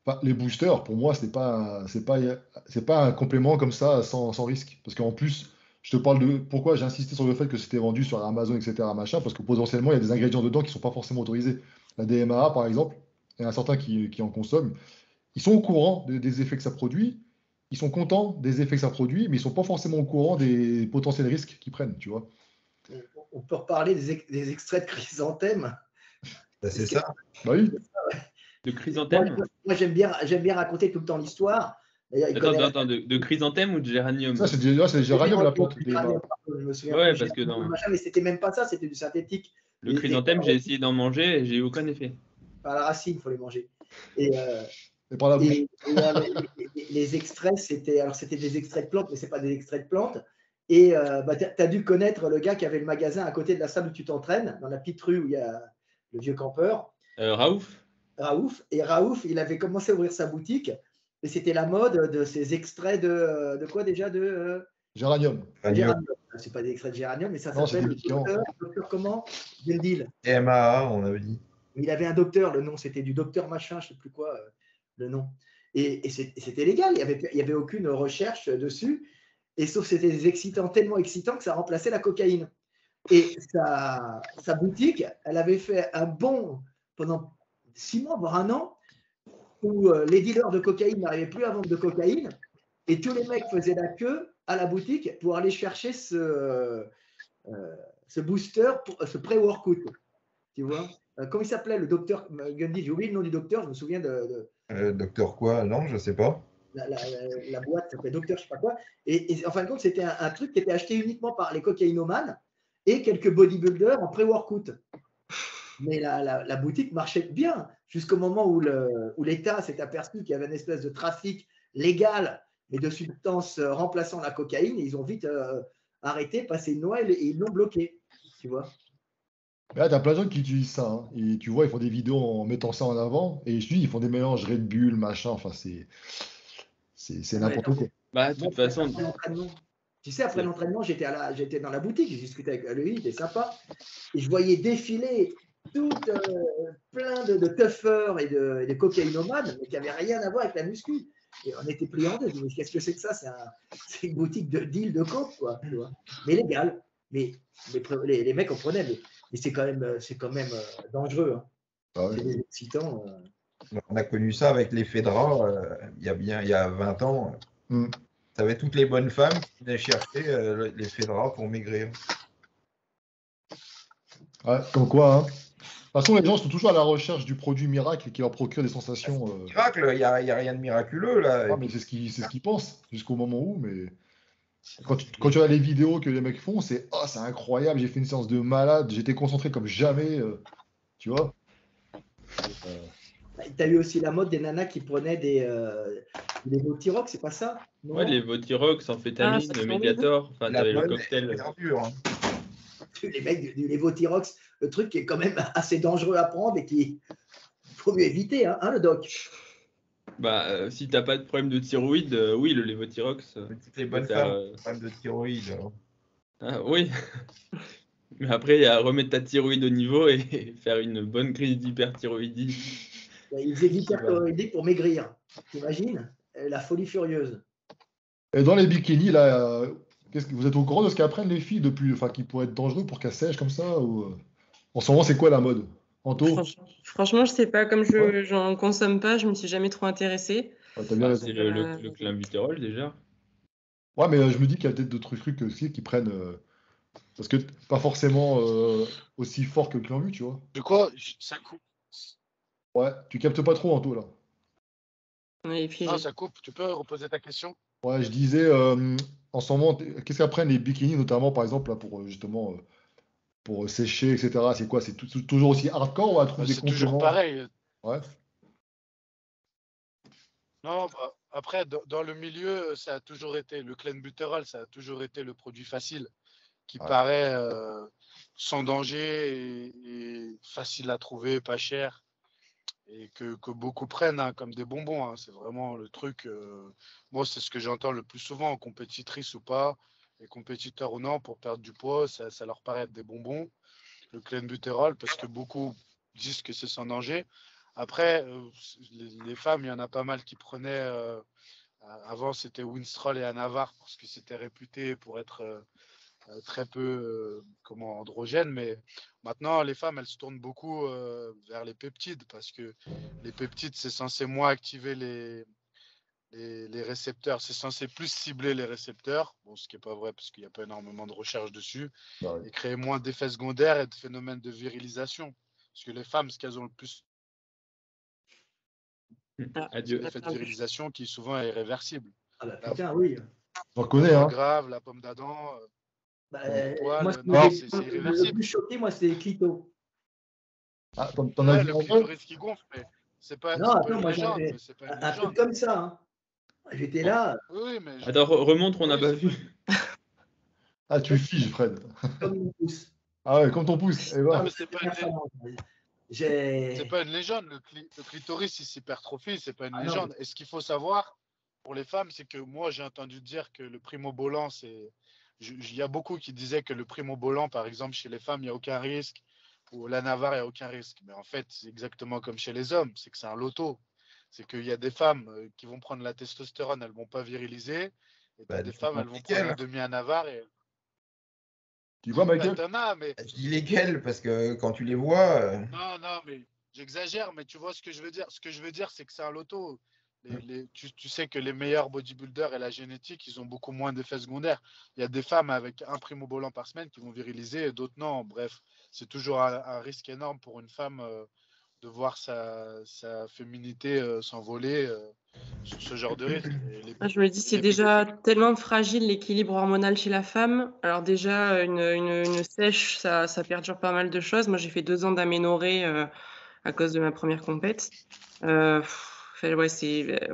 enfin, les boosters, pour moi, c'est pas un complément comme ça sans risque. Parce qu'en plus, je te parle de pourquoi j'ai insisté sur le fait que c'était vendu sur Amazon, etc. Machin, parce que potentiellement, il y a des ingrédients dedans qui sont pas forcément autorisés. La DMAA, par exemple, il y en a certains qui en consomment. Ils sont au courant des effets que ça produit. Ils sont contents des effets que ça produit, mais ils sont pas forcément au courant des potentiels risques qu'ils prennent, tu vois. On peut reparler des extraits de chrysanthème. Bah, c'est ça. Bah oui. De Moi, chrysanthème? moi, j'aime bien raconter tout le temps l'histoire. D'ailleurs, il connaît Attends, de chrysanthème ou de géranium? Ça, c'est des géranium, la plante des Géranium, pardon, je me souviens Ouais, plus, parce que géranium, non. machin, mais c'était même pas ça, c'était du synthétique. Le chrysanthème, j'ai essayé d'en manger et j'ai eu aucun effet. Par la racine, il faut les manger. Et, Et par la bouche. les extraits, c'était des extraits de plantes, mais c'est pas des extraits de plantes. Et tu as dû connaître le gars qui avait le magasin à côté de la salle où tu t'entraînes, dans la petite rue où il y a le vieux campeur, Raouf? Raouf. Et Raouf, il avait commencé à ouvrir sa boutique. Et c'était la mode de ces extraits de quoi déjà Géranium. géranium. C'est pas des extraits de géranium, mais ça Non, s'appelle c'est des docteur comment Gendil. MAA, on avait dit. Il avait un docteur, le nom c'était du docteur machin, je sais plus quoi, le nom. Et c'était légal, il y avait aucune recherche dessus. Et sauf que c'était des excitants tellement excitants que ça remplaçait la cocaïne. Et sa boutique, elle avait fait un bond pendant 6 mois, voire un an, où les dealers de cocaïne n'arrivaient plus à vendre de cocaïne. Et tous les mecs faisaient la queue à la boutique pour aller chercher ce booster, ce pré-workout. Tu vois, comment il s'appelait, le docteur Gundy? J'ai oublié le nom du docteur, je me souviens de Docteur quoi? Non, je sais pas. la boîte s'appelait docteur, je sais pas quoi. Et en fin de compte, c'était un truc qui était acheté uniquement par les cocaïnomanes et quelques bodybuilders en pré-workout. Mais la boutique marchait bien jusqu'au moment où l'État s'est aperçu qu'il y avait une espèce de trafic légal, mais de substances remplaçant la cocaïne. Et ils ont vite arrêté, passé une loi et ils l'ont bloqué. Tu vois. Là, t'as plein de gens qui utilisent ça, hein. Et tu vois, ils font des vidéos en mettant ça en avant. Et je te dis, ils font des mélanges Red Bull, machin. Enfin, c'est n'importe quoi. Bah, de toute façon, Après l'entraînement. Tu sais, après l'entraînement, j'étais dans la boutique, j'ai discuté avec lui, il était sympa. Et je voyais défiler plein de tuffeurs et de cocaïnomanes, mais qui n'avaient rien à voir avec la muscu. Et on était pliés en deux. Mais qu'est-ce que c'est que ça? C'est une boutique de deal de coke, quoi. Tu vois, mais légal. Mais les mecs en prenaient. Mais c'est quand même dangereux. Hein. Ah ouais. C'est des excitants. On a connu ça avec les Fedra il y a 20 ans. Mm. Tu avais toutes les bonnes femmes qui venaient chercher les Fedra pour maigrir. Ouais, comme quoi, hein. De toute façon, les gens sont toujours à la recherche du produit miracle qui leur procure des sensations. Miracle, il n'y a rien de miraculeux là. Ah, mais c'est ce qu'ils pensent jusqu'au moment où. Mais quand tu as les vidéos que les mecs font, c'est incroyable, j'ai fait une séance de malade, j'étais concentré comme jamais. Tu vois. Tu as eu aussi la mode des nanas qui prenaient des Votirox, c'est pas ça? Non. ouais, les Votirox, amphétamine, Ah, ça Mediator, enfin, La t'avais le bonne cocktail. verdure, hein. Les mecs du Votirox, le truc qui est quand même assez dangereux à prendre et qu'il faut mieux éviter, hein, le doc. Bah, si t'as pas de problème de thyroïde, oui, le Levothyrox. Toutes les bonnes faire, femmes, problème de thyroïde. Alors. Ah, oui. Mais après, il y a remettre ta thyroïde au niveau et faire une bonne crise d'hyperthyroïdie. Ils faisaient l'hyperthyroïdie pour maigrir. T'imagines? La folie furieuse. Et dans les bikinis, là, vous êtes au courant de ce qu'apprennent les filles qui pourrait être dangereux pour qu'elles sèchent comme ça ou, En ce moment, c'est quoi la mode? Anto, Franchement, je sais pas, comme j'en consomme pas, je me suis jamais trop intéressée. ouais, t'as bien raison. C'est le clenbuterol déjà. Ouais, mais je me dis qu'il y a peut-être d'autres trucs aussi qui prennent. Parce que pas forcément aussi fort que le Clenbu, tu vois. De quoi ça coupe? Ouais, tu captes pas trop, Anto, là. Et puis, Non, ça coupe. Tu peux reposer ta question? Ouais, je disais, en ce moment, qu'est-ce qu'apprennent les bikinis, notamment, par exemple, là, pour justement pour sécher, etc. C'est quoi? C'est toujours aussi hardcore ou à trouver des C'est toujours compléments? pareil. Ouais. Non, bah, après, dans le milieu, ça a toujours été, le clenbuterol, ça a toujours été le produit facile, qui Ouais. paraît sans danger et facile à trouver, pas cher, et que beaucoup prennent hein, comme des bonbons. Hein. C'est vraiment le truc. Moi, c'est ce que j'entends le plus souvent, compétitrices ou pas, et compétiteurs ou non, pour perdre du poids, ça leur paraît être des bonbons, le clenbuterol, parce que beaucoup disent que c'est sans danger. Après, les femmes, il y en a pas mal qui prenaient. Avant, c'était Winstrol et Anavar parce que c'était réputé pour être très peu androgène. Mais maintenant, les femmes, elles se tournent beaucoup vers les peptides parce que les peptides, c'est censé moins activer les récepteurs. C'est censé plus cibler les récepteurs. Bon, ce qui n'est pas vrai parce qu'il n'y a pas énormément de recherche dessus. Bah ouais. Et créer moins d'effets secondaires et de phénomènes de virilisation. Parce que les femmes, ce qu'elles ont le plus, c'est Adieu. l'effet de virilisation qui souvent est irréversible. Ah bah putain, oui. J'en connais, La hein. grave, la pomme d'Adam, Bah, le poil, moi, ce qui non, me c'est le irréversible. plus choqué, moi, c'est Clito. Ah, t'en as Ouais, vu le en vrai? clitoris qui gonfle, mais c'est pas, Non, c'est pas attends, une moi, légende. j'avais Mais c'est pas une un truc légende. comme ça. Hein. J'étais là, Oui, oui, mais Attends, remontre, on n'a oui, pas c'est vu. Ah, tu figes, Fred. comme une pouce. Ah ouais, comme ton pouce. Eh non, ben, mais c'est pas une, J'ai. c'est pas une légende. Le clitoris, il s'hypertrophie, c'est pas une Ah non, légende. Et ce qu'il faut savoir pour les femmes, c'est que moi, j'ai entendu dire que le primobolan, c'est. Il y a beaucoup qui disaient que le primobolan, par exemple, chez les femmes, il n'y a aucun risque. Ou la Navarre, il n'y a aucun risque. Mais en fait, c'est exactement comme chez les hommes, c'est que c'est un loto. C'est qu'il y a des femmes qui vont prendre la testostérone, elles ne vont pas viriliser. Et tu as Bah, des du femmes, coup, elles vont prendre lesquelles? un demi-anavar. Et... tu vois, Bah, Michael? t'en as, mais Je dis lesquelles parce que quand tu les vois, non, non, mais j'exagère, mais tu vois ce que je veux dire. Ce que je veux dire, c'est que c'est un loto. Tu sais que les meilleurs bodybuilders et la génétique, ils ont beaucoup moins d'effets secondaires. Il y a des femmes avec un primobolan par semaine qui vont viriliser et d'autres non. Bref, c'est toujours un risque énorme pour une femme de voir sa féminité s'envoler sur ce genre de risque. Et je me dis, c'est déjà tellement fragile l'équilibre hormonal chez la femme. Alors déjà, une sèche, ça perdure pas mal de choses. Moi, j'ai fait 2 ans d'aménorrhée à cause de ma première compète. Ouais,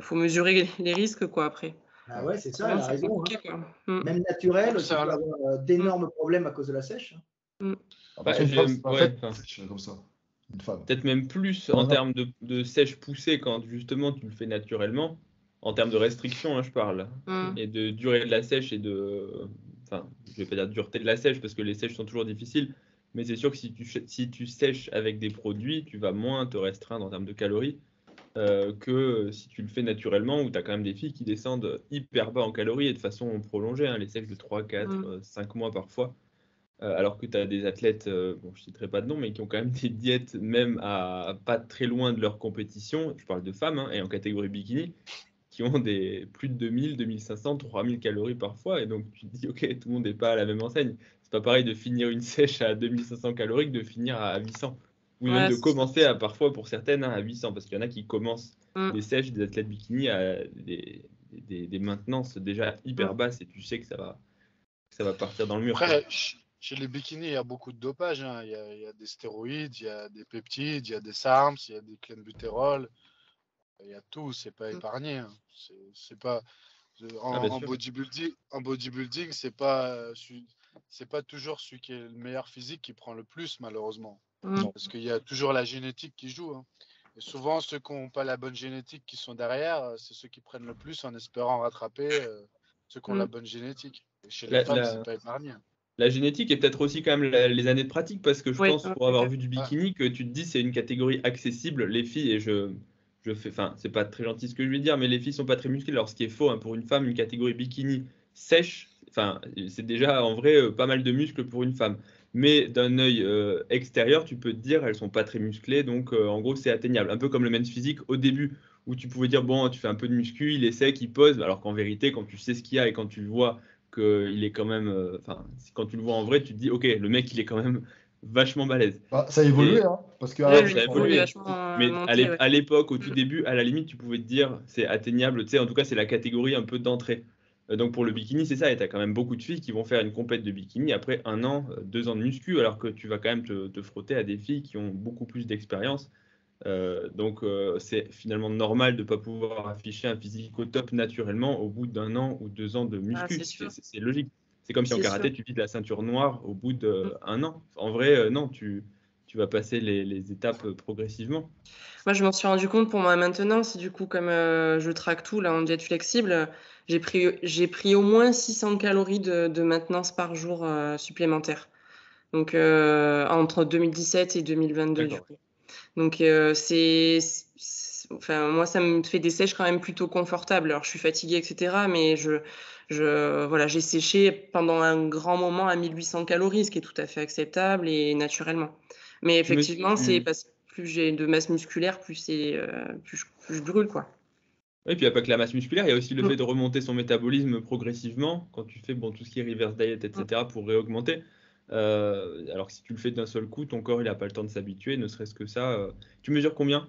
faut mesurer les risques, quoi, après. Ah ouais, c'est ça, Vraiment, elle a c'est raison. compliqué, quoi. Même naturel, Donc, tu peux avoir d'énormes problèmes à cause de la sèche. Ah, Bah, parce qu'une femme, c'est pas ouais, fait enfin, sèche comme ça. Une femme. peut-être même plus Non, en non. termes de sèche poussée quand justement tu le fais naturellement, en termes de restriction, hein, je parle, Mm. et de durée de la sèche et de. Enfin, je vais pas dire dureté de la sèche parce que les sèches sont toujours difficiles, mais c'est sûr que si tu sèches avec des produits, tu vas moins te restreindre en termes de calories que si tu le fais naturellement où tu as quand même des filles qui descendent hyper bas en calories et de façon prolongée, hein, les sèches de 3, 4, 5 mois parfois. Alors que tu as des athlètes, bon, je ne citerai pas de nom, mais qui ont quand même des diètes même à pas très loin de leur compétition, je parle de femmes, hein, et en catégorie bikini, qui ont des plus de 2000, 2500, 3000 calories parfois. Et donc tu te dis, ok, tout le monde n'est pas à la même enseigne. C'est pas pareil de finir une sèche à 2500 calories que de finir à 800. Ou même Ouais, de c'est commencer à parfois pour certaines hein, à 800, parce qu'il y en a qui commencent Mm. des sèches, des athlètes bikini à des maintenances déjà hyper basses et tu sais que ça va partir dans le mur. après, chez les bikinis, il y a beaucoup de dopage. Hein. Il y a des stéroïdes, il y a des peptides, il y a des SARMs, il y a des clenbuterol. Il y a tout, c'est pas épargné. Hein. C'est pas en bodybuilding, c'est pas toujours celui qui est le meilleur physique qui prend le plus malheureusement. Mm. Parce qu'il y a toujours la génétique qui joue. Hein. Et souvent ceux qui n'ont pas la bonne génétique qui sont derrière, c'est ceux qui prennent le plus en espérant rattraper ceux qui ont la bonne génétique. Et chez les femmes, c'est pas épargné. Hein. La génétique est peut-être aussi quand même les années de pratique parce que je pense pour avoir vu du bikini que tu te dis c'est une catégorie accessible. Les filles, et je fais, enfin c'est pas très gentil ce que je vais dire, mais les filles sont pas très musclées. Alors ce qui est faux hein, pour une femme, une catégorie bikini sèche, enfin c'est déjà en vrai pas mal de muscles pour une femme. Mais d'un œil extérieur, tu peux te dire elles sont pas très musclées, donc en gros c'est atteignable. Un peu comme le men's physique au début, où tu pouvais dire bon, tu fais un peu de muscu, il est sec, il pose, alors qu'en vérité, quand tu sais ce qu'il y a et quand tu le vois qu'il est quand même, quand tu le vois en vrai, tu te dis ok, le mec il est quand même vachement balèze. Bah, ça a évolué, hein, parce que Ouais, Ça a le niveau est évolué. vachement Mais monté, ouais. à l'époque, au tout début, à la limite, tu pouvais te dire c'est atteignable. Tu sais, en tout cas, c'est la catégorie un peu d'entrée. Donc pour le bikini, c'est ça. Et tu as quand même beaucoup de filles qui vont faire une compète de bikini après 1 an, 2 ans de muscu, alors que tu vas quand même te frotter à des filles qui ont beaucoup plus d'expérience. Donc c'est finalement normal de ne pas pouvoir afficher un physique au top naturellement au bout d'1 an ou 2 ans de Ah, muscu. c'est sûr. C'est logique. C'est comme si en C'est karaté, sûr. tu vises la ceinture noire au bout d'1 an. En vrai, non, tu vas passer les étapes progressivement. Moi, je m'en suis rendu compte pour ma maintenance. Du coup, comme je traque tout là en diète flexible, j'ai pris au moins 600 calories de maintenance par jour supplémentaire. Donc, entre 2017 et 2022, du D'accord. coup. Donc, enfin, moi, ça me fait des sèches quand même plutôt confortables. Alors, je suis fatiguée, etc. Mais voilà, j'ai séché pendant un grand moment à 1800 calories, ce qui est tout à fait acceptable et naturellement. Mais Tu me- effectivement, c'est tu- parce que plus j'ai de masse musculaire, plus je brûle, quoi. Oui, puis il n'y a pas que la masse musculaire, il y a aussi le Mm. fait de remonter son métabolisme progressivement quand tu fais bon, tout ce qui est reverse diet, etc. pour réaugmenter. Alors que si tu le fais d'un seul coup, ton corps il n'a pas le temps de s'habituer, ne serait-ce que ça. Tu mesures combien?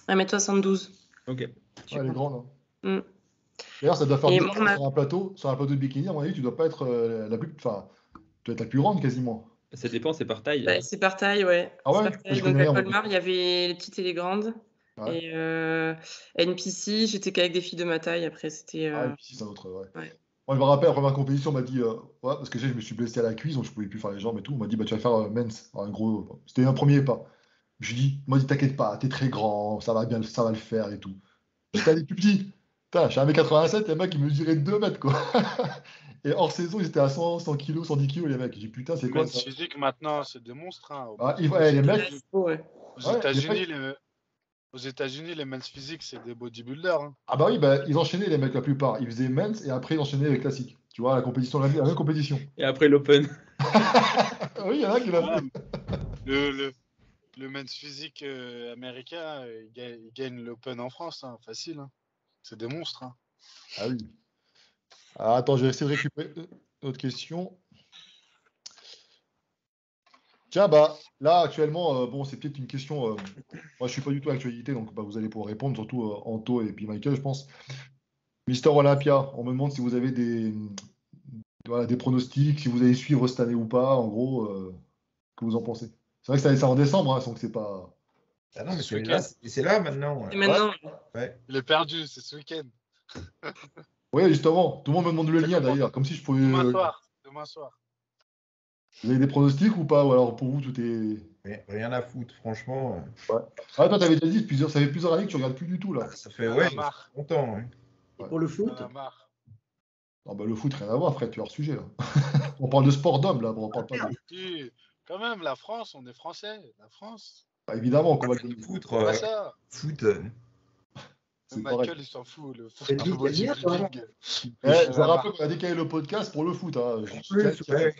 1m72. Ok. Ouais, Tu elle est comptes. grande. Hein. Mm. D'ailleurs, ça doit faire Et bizarre moi, parce que sur un plateau de bikini, à mon avis, tu dois pas être la plus, enfin, tu dois être la plus grande quasiment. Ça dépend, c'est par taille. bah, c'est par taille, ouais. Ah C'est ouais? par Je taille. Donc connais à rien, moi. Colmar, il y avait les petites et les grandes. Ouais. Et NPC, j'étais qu'avec des filles de ma taille. Après, c'était. Ah, et puis si, c'est un autre, ouais. Ouais. Moi, je me rappelle, la première compétition, on m'a dit, ouais, parce que je me suis blessé à la cuisse, donc je pouvais plus faire les jambes et tout. On m'a dit, bah, tu vas faire men's. Alors, en gros, c'était un premier pas. Je dis, moi, dit, t'inquiète pas, t'es très grand, ça va bien, ça va le faire et tout. J'étais allé plus petit. Putain, je suis 1m87, les mecs, ils mesuraient 2 mètres, quoi. Et hors saison, ils étaient à 100 kilos, 110 kilos, les mecs. J'ai dit, putain, c'est Le quoi men's ça? physique maintenant, c'est des monstres. Hein. Ah, Aux ouais, les mecs, Ouais, États-Unis, c'est beau, ouais. aux ouais, les États-Unis, mecs. les men's physiques, c'est des bodybuilders. Hein. Ah bah oui, bah, ils enchaînaient, les mecs, la plupart. Ils faisaient men's et après, ils enchaînaient les classiques. Tu vois, la compétition, la même compétition. Et après l'open. Oui, il y en a qui l'a Ouais, fait. le men's physique américain, il gagne l'Open en France, hein, facile. Hein. C'est des monstres. Hein. Ah oui. Ah, attends, je vais essayer de récupérer notre question. Tiens, bah là actuellement, bon, c'est peut-être une question. Moi, je suis pas du tout à l'actualité, donc bah, vous allez pouvoir répondre, surtout Anto et puis Michael, je pense. Mister Olympia, on me demande si vous avez voilà, des pronostics, si vous allez suivre cette année ou pas, en gros, que vous en pensez. C'est vrai que ça en décembre, hein, donc c'est pas. Ah non, mais Ce c'est là maintenant. Et Ouais. maintenant, Ouais. Il est perdu, c'est ce week-end. Oui, justement, tout le monde me demande le Ça lien commence d'ailleurs, comme si je pouvais. demain soir. Demain soir. Vous avez des pronostics ou pas? Ou alors pour vous, tout est. Rien à foutre, franchement. Ouais. Ah, toi, t'avais déjà dit, ça fait plusieurs années que tu regardes plus du tout là. Ça fait On en ouais, a ça fait marre. longtemps. Ouais. Et pour le On foot, en a marre. Ah bah, le foot, rien à voir, frère, tu es hors sujet là. On parle de sport d'homme là, on parle pas de. Si, quand même, la France, on est français. La France. Bah, évidemment qu'on va Le le. foot, C'est pas ça. foot, C'est Michael, pareil. il s'en fout. Le C'est le but, t'aimes bien, toi, hein. bodybuilding. Eh, je On vous a rappelle marre. qu'on a décalé le podcast pour le foot. Hein. en Je tiens plus, à dire ça. ouais.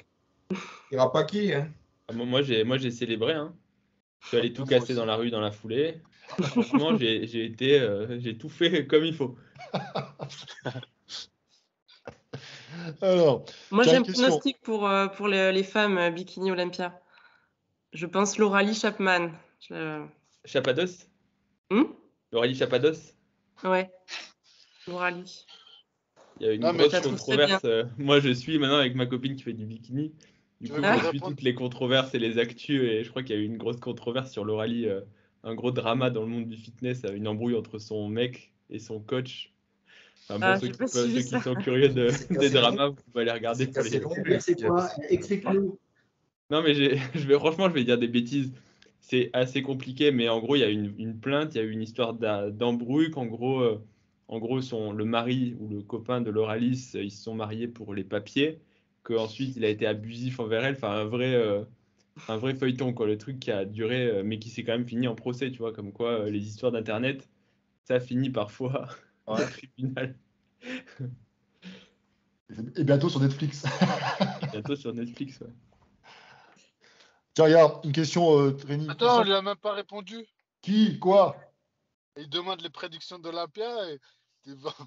Il ira pas qui, hein. Ah, moi j'ai célébré. Hein. Je suis allé tout Moi casser aussi. dans la rue dans la foulée. Franchement, j'ai tout fait comme il faut. Alors, moi, tiens, j'ai une un question. pronostic pour les femmes Bikini Olympia. Je pense Lauralie Chapman. Chapados? Hmm Aurélie Chapados? Ouais, Lauralie. Il y a une Non, mais grosse Je la trouve très bien. controverse. Moi, je suis maintenant avec ma copine qui fait du bikini. Du tu coup, veux que Ah je je suis réponde? toutes les controverses et les actus. Et je crois qu'il y a eu une grosse controverse sur l'Oralie. Un gros drama dans le monde du fitness. Une embrouille entre son mec et son coach. Enfin bon, Ah, j'ai pas suivi ceux qui ça. sont curieux C'est des cassé dramas, vous pouvez aller regarder C'est pour cassé les. l'onglet. c'est-à-dire, c'est quoi? Explique-nous. Non, mais franchement, je vais dire des bêtises. C'est assez compliqué, mais en gros, il y a une plainte, il y a eu une histoire d'embrouille, en gros le mari ou le copain de Lauralis, ils se sont mariés pour les papiers, qu'ensuite il a été abusif envers elle, enfin un vrai feuilleton, quoi, le truc qui a duré, mais qui s'est quand même fini en procès, tu vois, comme quoi les histoires d'Internet, ça finit parfois au Ouais. tribunal, Et bientôt sur Netflix. bientôt sur Netflix. Ouais. Tiens, regarde, une question, Rémi. Attends, on lui a même pas répondu. Qui? Quoi? Il demande les prédictions d'Olympia et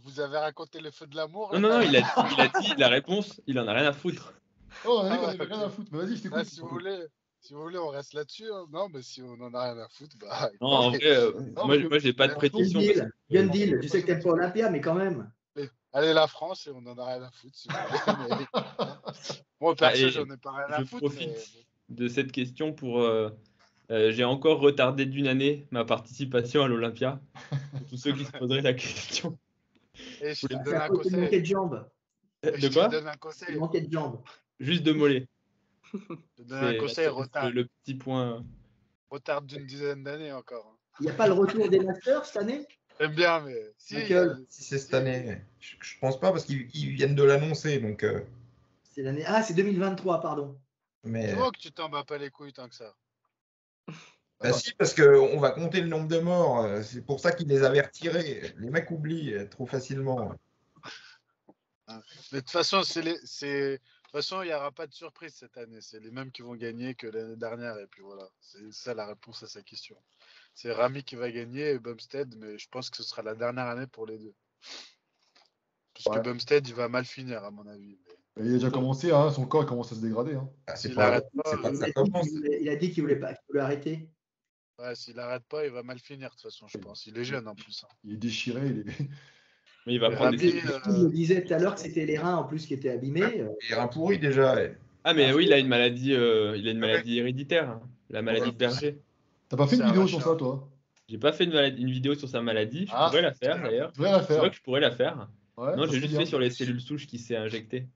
vous avez raconté les feux de l'amour. Non, là. non, non, il a dit la réponse, il en a rien à foutre. Oh, on a dit Ah qu'on ouais, avait rien ok. à foutre. Mais vas-y, je t'écoute. Ah, si vous voulez, on reste là-dessus. Hein. Non, mais si on en a rien à foutre, bah. Non, en vrai, Non, moi, mais- moi j'ai pas de Bien prédiction. Bien parce deal, que, bien deal. Je sais que t'aimes pas Olympia, mais quand même. Allez, la France, et on en a rien à foutre. Si vous voulez, mais- Moi, Ah, perso, et j'en ai pas rien je à foutre. Mais... profite de cette question pour. J'ai encore retardé d'une année ma participation à l'Olympia. Pour tous ceux qui se poseraient la question. Et je te Vous donne C'est à un cause de manquer conseil. de jambes. De Je te quoi? donne un Il conseil. manquait de jambes. Juste de mollets. Je te donne un conseil, retard. Le petit point. Retard d'une dizaine d'années encore. Hein. Il n'y a pas le retour des Masters cette année? J'aime bien, mais si. Michael. Si c'est cette année, je pense pas parce qu'ils viennent de l'annoncer. Donc, C'est l'année. Ah, c'est 2023, pardon. mais Tu vois que tu t'en bats pas les couilles tant que ça. bah si, parce qu'on va compter le nombre de morts. C'est pour ça qu'ils les avaient retirés. Les mecs oublient trop facilement. Mais de toute façon, de toute façon, il n'y aura pas de surprise cette année. C'est les mêmes qui vont gagner que l'année dernière. Et puis voilà, c'est ça la réponse à sa question. C'est Rami qui va gagner et Bumstead, mais je pense que ce sera la dernière année pour les deux. Parce Ouais. que Bumstead, il va mal finir, à mon avis. Mais Il a déjà commencé, hein, son corps commence à se dégrader. Hein. Ah, c'est s'il pas, arrête pas, c'est pas que Il ça a dit commence. il a dit qu'il voulait pas, qu'il voulait arrêter. ouais, s'il arrête pas, il va mal finir, de toute façon, je pense. Il est jeune en plus. Hein. Il est déchiré. Mais il va Mais prendre Rami, des. Il me disait tout à l'heure que c'était les reins en plus qui étaient abîmés. Il est un pourri déjà. Ah, mais oui, il a une maladie héréditaire. Hein. La maladie de Berger. T'as pas fait une C'est un vidéo sur machin. ça, toi? J'ai pas fait une vidéo sur sa maladie. Je Ah. pourrais la faire d'ailleurs. Tu devrais la C'est faire. vrai que je pourrais la faire. Ouais, Non, ça j'ai serait juste bien. fait sur les cellules souches qui s'est injectées.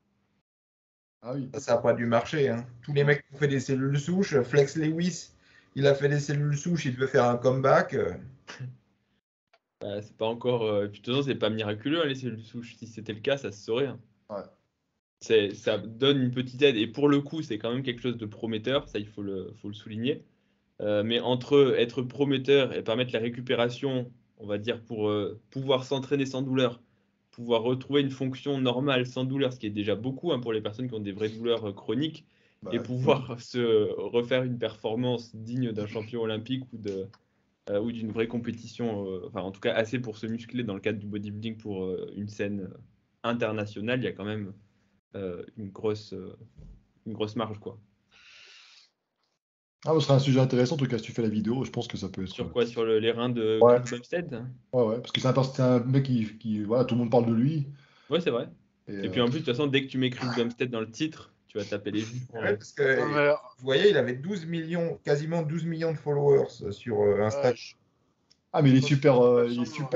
Ah oui. Ça n'a pas dû marcher. Hein. Tous les mecs qui ont fait des cellules souches, Flex Lewis, il a fait des cellules souches, il devait faire un comeback. Bah, c'est pas encore. Puis de toute façon, c'est pas miraculeux, hein, les cellules souches. Si c'était le cas, ça se saurait. Hein. Ouais. Ça donne une petite aide. Et pour le coup, c'est quand même quelque chose de prometteur. Ça, il faut le souligner. Mais entre être prometteur et permettre la récupération, on va dire, pour pouvoir s'entraîner sans douleur, pouvoir retrouver une fonction normale sans douleur, ce qui est déjà beaucoup hein, pour les personnes qui ont des vraies douleurs chroniques, Bah, et pouvoir se refaire une performance digne d'un champion olympique ou d'une vraie compétition, enfin en tout cas assez pour se muscler dans le cadre du bodybuilding pour une scène internationale, il y a quand même une grosse marge, quoi. Ah, ce sera un sujet intéressant, en tout cas, si tu fais la vidéo, je pense que ça peut être. Sur quoi? Sur les reins de Ouais. Bumstead? Ouais, parce que c'est un mec qui, voilà, tout le monde parle de lui. Ouais, c'est vrai. Et, Et puis en plus, de toute façon, dès que tu m'écris Bumstead dans le titre, tu vas taper les vues. Ouais, parce que, Non, mais, vous voyez, il avait 12 millions, quasiment 12 millions de followers sur Instagram. Ah, mais il est super, Ouais, c'est fou,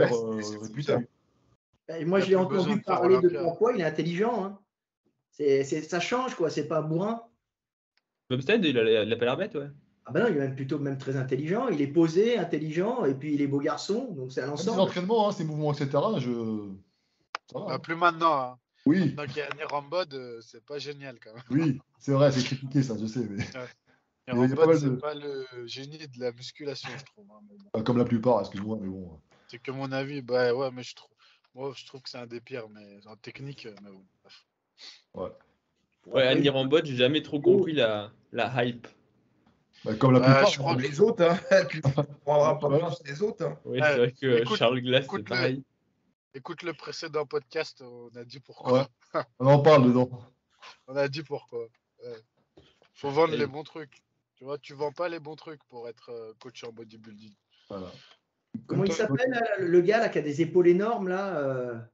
réputé. ça. Et moi, Il a je l'ai plus besoin entendu de faire parler de Olympia. pourquoi il est intelligent. Hein. Ça change, quoi. C'est pas bourrin. Bumstead, il a pas l'air bête, ouais. Ah ben non, il est même plutôt même très intelligent. Il est posé, intelligent, et puis il est beau garçon. Donc c'est un Même ses ensemble. entraînements, hein, ses mouvements, etc. Ça va. Bah, Hein. plus maintenant. Hein. Oui, Maintenant qu'il y a Nirambod, c'est pas génial quand même. oui, c'est vrai, c'est critiqué ça, je sais. Mais... Il y a pas Nirambod, mal c'est de- pas le génie de la musculation, je trouve. Hein, mais bon. Comme la plupart, excuse-moi, mais bon. C'est que mon avis, bah ouais, mais je trouve que c'est un des pires, mais en technique, mais bon. Bref. Ouais, Annie Rambod, j'ai jamais trop compris la hype. Bah, comme la Ouais, plupart. je crois Comme que- les autres, hein. Tu ne prendras pas Voilà. plus les autres. Hein. Oui, Ouais, c'est vrai que écoute- Charles Glass, c'est écoute-le. pareil. Écoute le précédent podcast, on a dit pourquoi. Ouais. On en parle dedans. On a dit pourquoi. Ouais. Faut vendre Et- les bons trucs. Tu vois, tu vends pas les bons trucs pour être coach en bodybuilding. Voilà. Comment il s'appelle, là, le gars là, qui a des épaules énormes, là,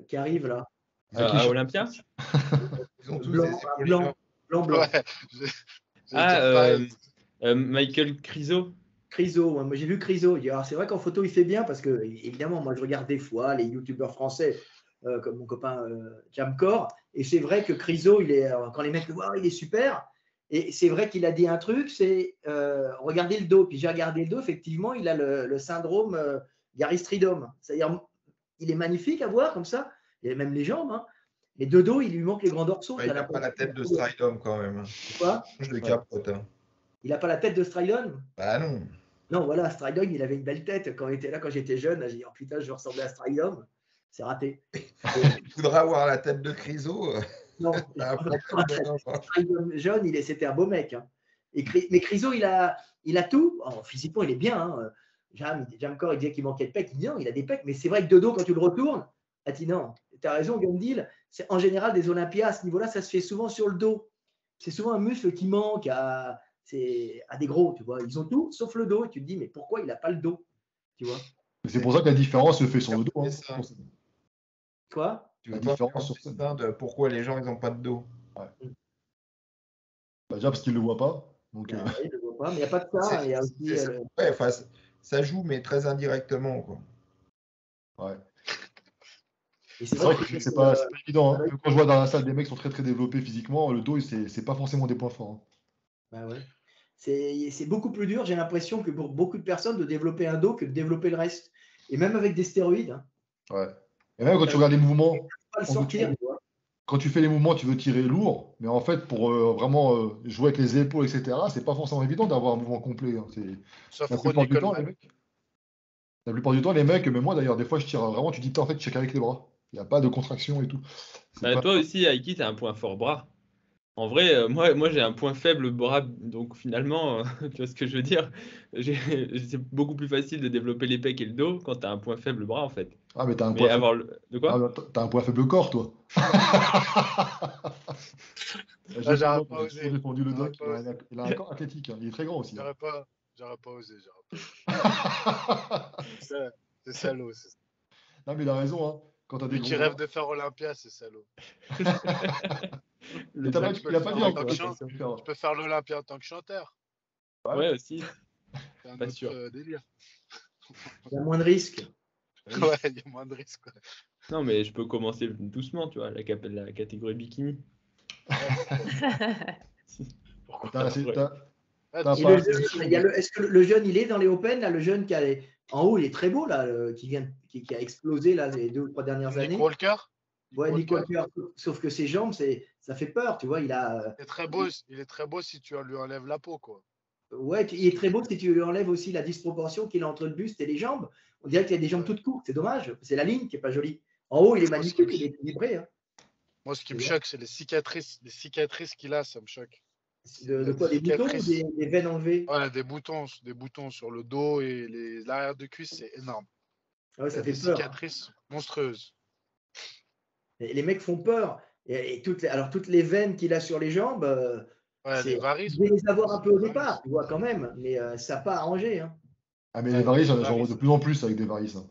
qui arrive là? À Olympia? Ils ont tous Blanc, des épaules blanc, énormes. blanc. Ouais. J'allais Ah, dire pareil. Michael Criso. Criso, ouais, moi j'ai vu Criso. Alors c'est vrai qu'en photo il fait bien parce que évidemment moi je regarde des fois les youtubeurs français comme mon copain Jamcor et c'est vrai que Criso il est quand les mecs le voient il est super et c'est vrai qu'il a dit un truc c'est regardez le dos puis j'ai regardé le dos effectivement il a le syndrome Gary Stridham, c'est-à-dire il est magnifique à voir comme ça il a même les jambes hein. Mais de dos il lui manque les grands dorsaux. Ouais, il n'a pas la tête de Stridham quand même. Quoi Change de capote. Hein. il n'a pas la tête de Stridham. Bah non. Non, voilà, Stridham, il avait une belle tête. Quand il était là, quand j'étais jeune, j'ai dit, oh putain, je ressemblais à Stridham. C'est raté. Il faudra avoir la tête de Criso. Non, T'as un problème de- Stridham jeune, c'était un beau mec. Hein. Mais Chryso, il a tout. Alors, physiquement, il est bien. Hein. Jam Core, il disait qu'il manquait de pecs. Il dit non, il a des pecs. Mais c'est vrai que de dos, quand tu le retournes, ah, dis non, tu as raison, Gundil. C'est en général des Olympias à ce niveau-là, ça se fait souvent sur le dos. C'est souvent un muscle qui manque à des gros, tu vois. Ils ont tout sauf le dos. Et tu te dis, mais pourquoi il n'a pas le dos, tu vois. C'est pour ça que la différence se fait sur le dos. Hein. Ça. Quoi? Tu La veux pas différence faire sur un dessin de pourquoi les gens ils n'ont pas de dos. Bah, déjà parce qu'ils ne le voient pas. Donc, Ouais, je ne vois pas, mais il n'y a pas de ça. Il y a aussi, Ouais, enfin, ça joue, mais très indirectement, quoi. ouais. et C'est vrai que c'est pas évident. Hein. Quand je vois dans la salle des mecs qui sont très très développés physiquement, le dos, c'est pas forcément des points forts. Hein. bah ouais. C'est beaucoup plus dur, j'ai l'impression, que pour beaucoup de personnes de développer un dos que de développer le reste. Et même avec des stéroïdes. Hein. Ouais. Et même quand tu regardes les mouvements, Pas le sortir, tu vois. quand tu fais les mouvements, tu veux tirer lourd, mais en fait, pour vraiment jouer avec les épaules, etc., c'est pas forcément évident d'avoir un mouvement complet. Hein. Sauf La plupart du temps, Nicole. les mecs, mais moi d'ailleurs, des fois, je tire vraiment, tu dis, en fait, je check avec les bras. Il n'y a pas de contraction et tout. Bah, pas... toi aussi, Aiki, tu as un point fort bras. En vrai, moi j'ai un point faible bras, donc finalement, tu vois ce que je veux dire? C'est beaucoup plus facile de développer les pecs et le dos quand tu as un point faible bras, en fait. Ah, mais t'as un Mais point avoir le... De quoi? t'as un point faible corps, toi. J'ai J'aurais pas osé. toujours défendu le J'aurais doc. pas osé. Il a un corps athlétique. Hein. Il est très grand aussi. Hein. J'aurais pas osé. C'est salaud. Non, mais il a raison. Hein. Quand t'as des Lui gros qui rêve bras. de faire Olympia, c'est salaud. Mais t'as pas, Jack, il a pas dit en encore. tant que Faire. Tu peux faire l'Olympia en tant que chanteur. ouais, aussi. C'est un Pas autre sûr. délire. Il y a moins de risques. Ouais, il y a moins de risques. Quoi. Non, mais je peux commencer doucement, tu vois, la catégorie bikini. Pourquoi T'as- pas, ouais. t'as Et pas- le jeune, est-ce que le jeune, il est dans les Open, là, le jeune qui a en haut, il est très beau, là, qui a explosé là, les 2 ou 3 dernières années. Nick Walker. Ouais, Nick Walker, sauf que ses jambes, ça fait peur, tu vois. Il est très beau si tu lui enlèves la peau, quoi. Ouais, il est très beau si tu lui enlèves aussi la disproportion qu'il a entre le buste et les jambes. On dirait qu'il a des jambes toutes courtes, c'est dommage. C'est la ligne qui n'est pas jolie. En haut, il est magnifique, il est équilibré. Hein. Moi, ce qui me choque, c'est les cicatrices qu'il a, ça me choque. De quoi, des boutons ou des veines enlevées? Ouais, des boutons sur le dos et l'arrière de cuisse, c'est énorme. Ouais, ça fait des peur. Cicatrices monstrueuses. Et les mecs font peur. Et toutes les veines qu'il a sur les jambes, les varices. il devait les avoir un peu au départ, tu vois, quand même. Mais ça n'a pas arrangé. Hein. Ah, mais les varices, j'en vois de plus en plus avec des varices. Hein.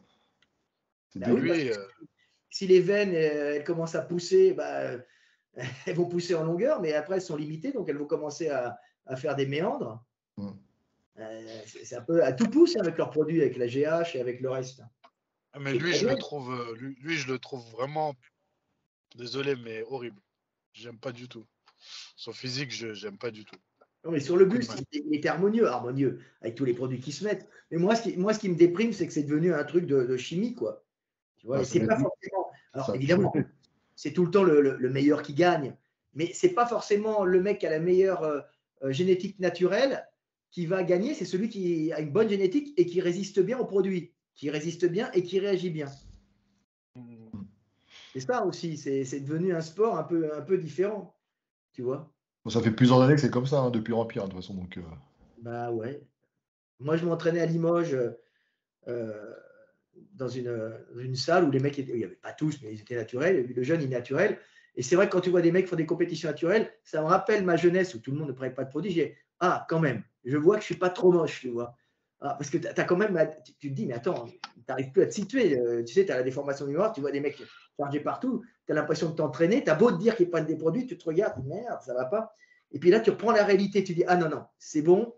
Bah oui, si les veines elles commencent à pousser, bah, elles vont pousser en longueur, mais après elles sont limitées, donc elles vont commencer à faire des méandres. C'est un peu à tout pouce avec leurs produits, avec la GH et avec le reste. Mais lui, je le trouve vraiment, désolé, mais horrible. J'aime pas du tout. Son physique, j'aime pas du tout. Non, mais sur le buste, il était harmonieux, avec tous les produits qui se mettent. Mais moi, ce qui me déprime, c'est que c'est devenu un truc de chimie, quoi. Tu vois, c'est pas forcément. Alors, évidemment, c'est tout le temps le meilleur qui gagne, mais c'est pas forcément le mec qui a la meilleure génétique naturelle qui va gagner. C'est celui qui a une bonne génétique et qui résiste bien aux produits, qui résiste bien et qui réagit bien. C'est ça aussi. C'est devenu un sport un peu différent, tu vois. Bon, ça fait plusieurs années que c'est comme ça, hein, depuis Empire, de toute façon. Donc, Bah ouais. Moi, je m'entraînais à Limoges dans une salle où les mecs, il n'y avait pas tous, mais ils étaient naturels. Le jeune, il est naturel. Et c'est vrai que quand tu vois des mecs qui font des compétitions naturelles, ça me rappelle ma jeunesse où tout le monde ne prenait pas de produits. J'ai quand même, je vois que je ne suis pas trop moche, tu vois. Parce que tu as quand même, tu te dis, mais attends, tu n'arrives plus à te situer. Tu sais, tu as la déformation mémoire, tu vois des mecs chargés partout, tu as l'impression de t'entraîner, tu as beau te dire qu'ils prennent des produits, tu te regardes, merde, ça ne va pas. Et puis là, tu reprends la réalité, tu dis, ah non, c'est bon,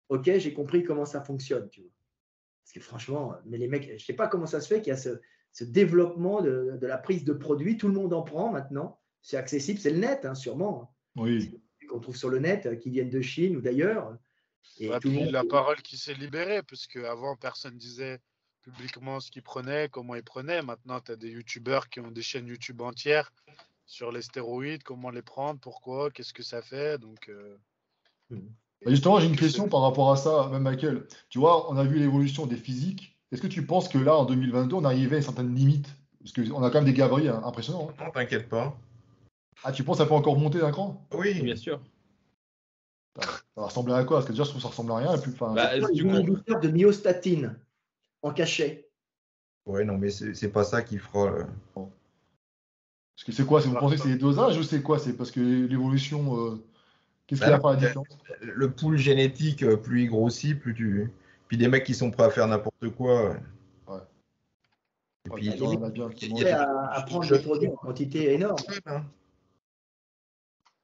ok, j'ai compris comment ça fonctionne, tu vois. Parce que franchement, mais les mecs, je ne sais pas comment ça se fait qu'il y a ce développement de la prise de produits, tout le monde en prend maintenant, c'est accessible, c'est le net, hein, sûrement. oui. Qu'on trouve sur le net, qui viennent de Chine ou d'ailleurs. Et puis la parole qui s'est libérée, parce qu'avant, personne disait publiquement ce qu'ils prenaient, comment ils prenaient. Maintenant, tu as des youtubeurs qui ont des chaînes YouTube entières sur les stéroïdes, comment les prendre, pourquoi, qu'est-ce que ça fait. Donc, Justement, j'ai une question par rapport à ça, même Michael. Tu vois, on a vu l'évolution des physiques. Est-ce que tu penses que là, en 2022, on arrivait à une certaine limite? Parce qu'on a quand même des gabarits impressionnants. Hein. Non, t'inquiète pas. Ah, tu penses que ça peut encore monter d'un cran? Oui. Bien sûr. Ça va ressembler à quoi? Parce que déjà, je trouve que ça ressemble à rien. Et puis, enfin, Bah, Les du coup, inhibiteurs de myostatine en cachet. Ouais, non, mais c'est pas ça qui fera. parce que c'est quoi? Vous Alors, pensez que c'est les dosages ou c'est quoi? C'est parce que l'évolution. Qu'est-ce Bah qu'il y a non, par la différence? le pool génétique, plus il grossit, plus tu. Puis des mecs qui sont prêts à faire n'importe quoi. Ouais. Et Ouais, puis, puis, il y en a bien qui il mangent. y a À prendre des produits en quantité énorme. hein.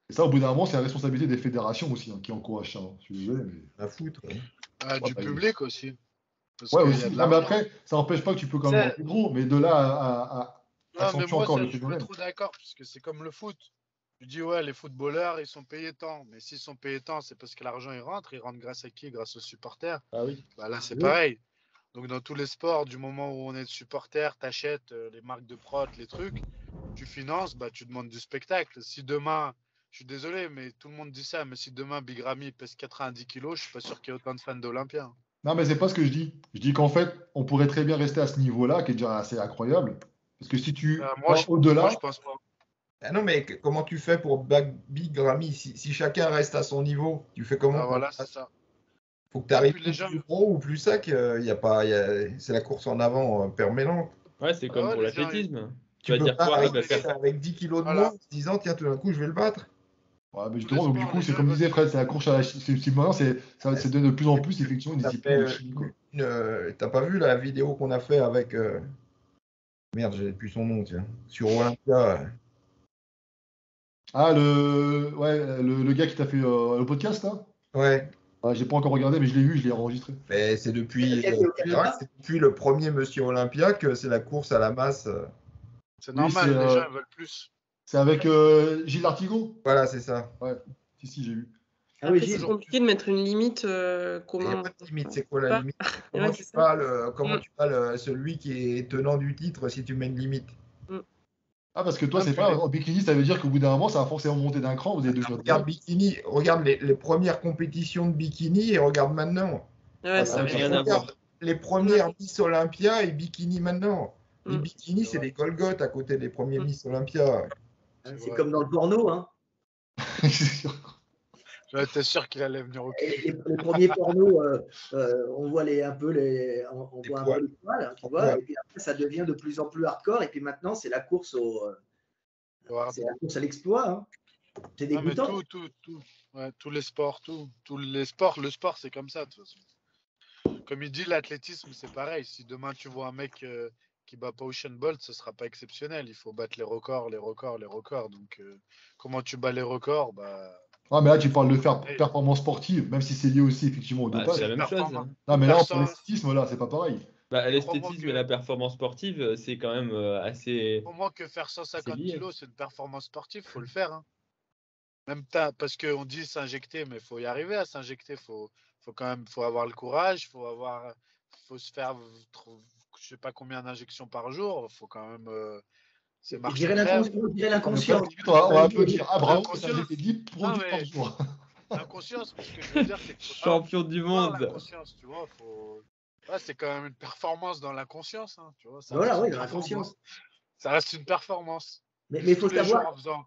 Et ça, au bout d'un moment, c'est la responsabilité des fédérations aussi qui encouragent ça. hein. Je suis désolé, mais. À foutre. Ouais. Du bah, public aussi. Parce Ouais, qu'il y aussi. a de Non, mais l'argent. après, ça n'empêche pas que tu peux quand même C'est- manger gros, mais de là à Non, mais accentuer moi, encore ça, le je suis pas phénomène. trop d'accord, parce que c'est comme le foot. Tu dis, ouais, les footballeurs, ils sont payés tant. Mais s'ils sont payés tant, c'est parce que l'argent, il rentre. Ils rentrent grâce à qui? Grâce aux supporters. ah oui. Bah, là, c'est Oui. pareil. Donc, dans tous les sports, du moment où on est supporter, t'achètes les marques de prod, les trucs, tu finances, bah, tu demandes du spectacle. Si demain, je suis désolé, mais tout le monde dit ça, mais si demain Big Ramy pèse 90 kilos, je suis pas sûr qu'il y ait autant de fans d'Olympia. Non, mais c'est pas ce que je dis. Je dis qu'en fait, on pourrait très bien rester à ce niveau-là, qui est déjà assez incroyable. Parce que si tu Moi, vas je au-delà, pense pas. Ah non, mais comment tu fais pour Big Grammy si chacun reste à son niveau, tu fais comment? Ah, voilà, c'est ça. Faut que tu arrives puis les gens- plus gros ou plus sec. C'est la course en avant permanente. Ouais, c'est comme ouais, pour les gens, l'athlétisme. Tu Tu vas peux dire pas quoi? Ah, arriver bah, faire. avec 10 kilos de Voilà. moins en se disant, tiens, tout d'un coup, je vais le battre. ouais, mais Tous justement, les donc du sports, coup, les c'est gens comme veulent disait se- Fred, c'est la course à la maintenant, ça devient de plus en plus effectivement une T'as discipline de fait, chimie, quoi. T'as pas vu la vidéo qu'on a fait avec. Merde, j'ai plus son nom, tiens. Sur Olympia. Ah, le gars qui t'a fait le podcast, là? Ouais, Ah, j'ai pas encore regardé, mais je l'ai vu, je l'ai enregistré. mais c'est depuis, Le gars qui est au Canada. c'est depuis le premier Monsieur Olympia que c'est la course à la masse. C'est Oui, normal, les gens ils veulent plus. c'est avec Gilles Artigot? Voilà, c'est ça. Ouais, si, j'ai vu. Ah oui, Après, c'est Gilles. compliqué de mettre une limite. Il n'y a Comment pas de limite. C'est quoi la pas. limite? Ouais, Comment c'est tu ça. parles, comment Mm. tu parles celui qui est tenant du titre si tu mets une limite? Ah, parce que toi, Ah, c'est puis pas les- en bikini, ça veut dire qu'au bout d'un moment, ça va forcément monter d'un cran, vous avez deux Regarde bikini, regarde les premières compétitions de bikini et regarde maintenant. Ouais, ça n'a c'est rien à voir. Regarde les premières Miss Olympia et bikini maintenant. Les Mm. bikinis, c'est des Golgoth à côté des premiers Miss Olympia. C'est vrai. comme dans le porno. Hein. J'étais sûr qu'il allait venir au Et cul. les premiers pornos, on voit un peu Des poils. les poils, hein, tu En vois, poil. et puis après ça devient de plus en plus hardcore, et puis maintenant c'est la course Ouais. c'est la course à l'exploit. Hein. C'est Non, mais dégoûtant. Ouais, tous les sports, tous les sports, le sport c'est comme ça de toute façon. Comme il dit, l'athlétisme c'est pareil. Si demain tu vois un mec qui bat pas Usain Bolt, ce sera pas exceptionnel. Il faut battre les records. Donc comment tu bats les records? Bah, Ah, mais là, tu parles de faire performance sportive, même si c'est lié aussi effectivement au Bah, dopage. c'est la même chose. performance. Non, mais là, pour Personne- l'esthétisme, là, c'est pas pareil. Bah, Crois-moi l'esthétisme que- et la performance sportive, c'est quand même assez. Pour moi que faire 150 lié. kilos c'est une performance sportive, faut le faire. Hein. Même parce qu'on dit s'injecter, mais il faut y arriver à s'injecter. Faut quand même, faut avoir le courage, faut se faire, je sais pas combien d'injections par jour. Faut quand même, c'est Je marche dirais crève. l'inconscient. On va applaudir. Ah, bravo, ça L'inconscience. fait 10 produits Non, par mais- jour. L'inconscience, mais ce que je veux dire, c'est qu'il faut Champion du avoir monde. l'inconscience, tu vois. Ouais, c'est quand même une performance dans l'inconscience, hein, tu vois. Ça Voilà, reste oui, une dans l'inconscience. Ça reste une performance. Mais il faut Tous les jours savoir, en faisant.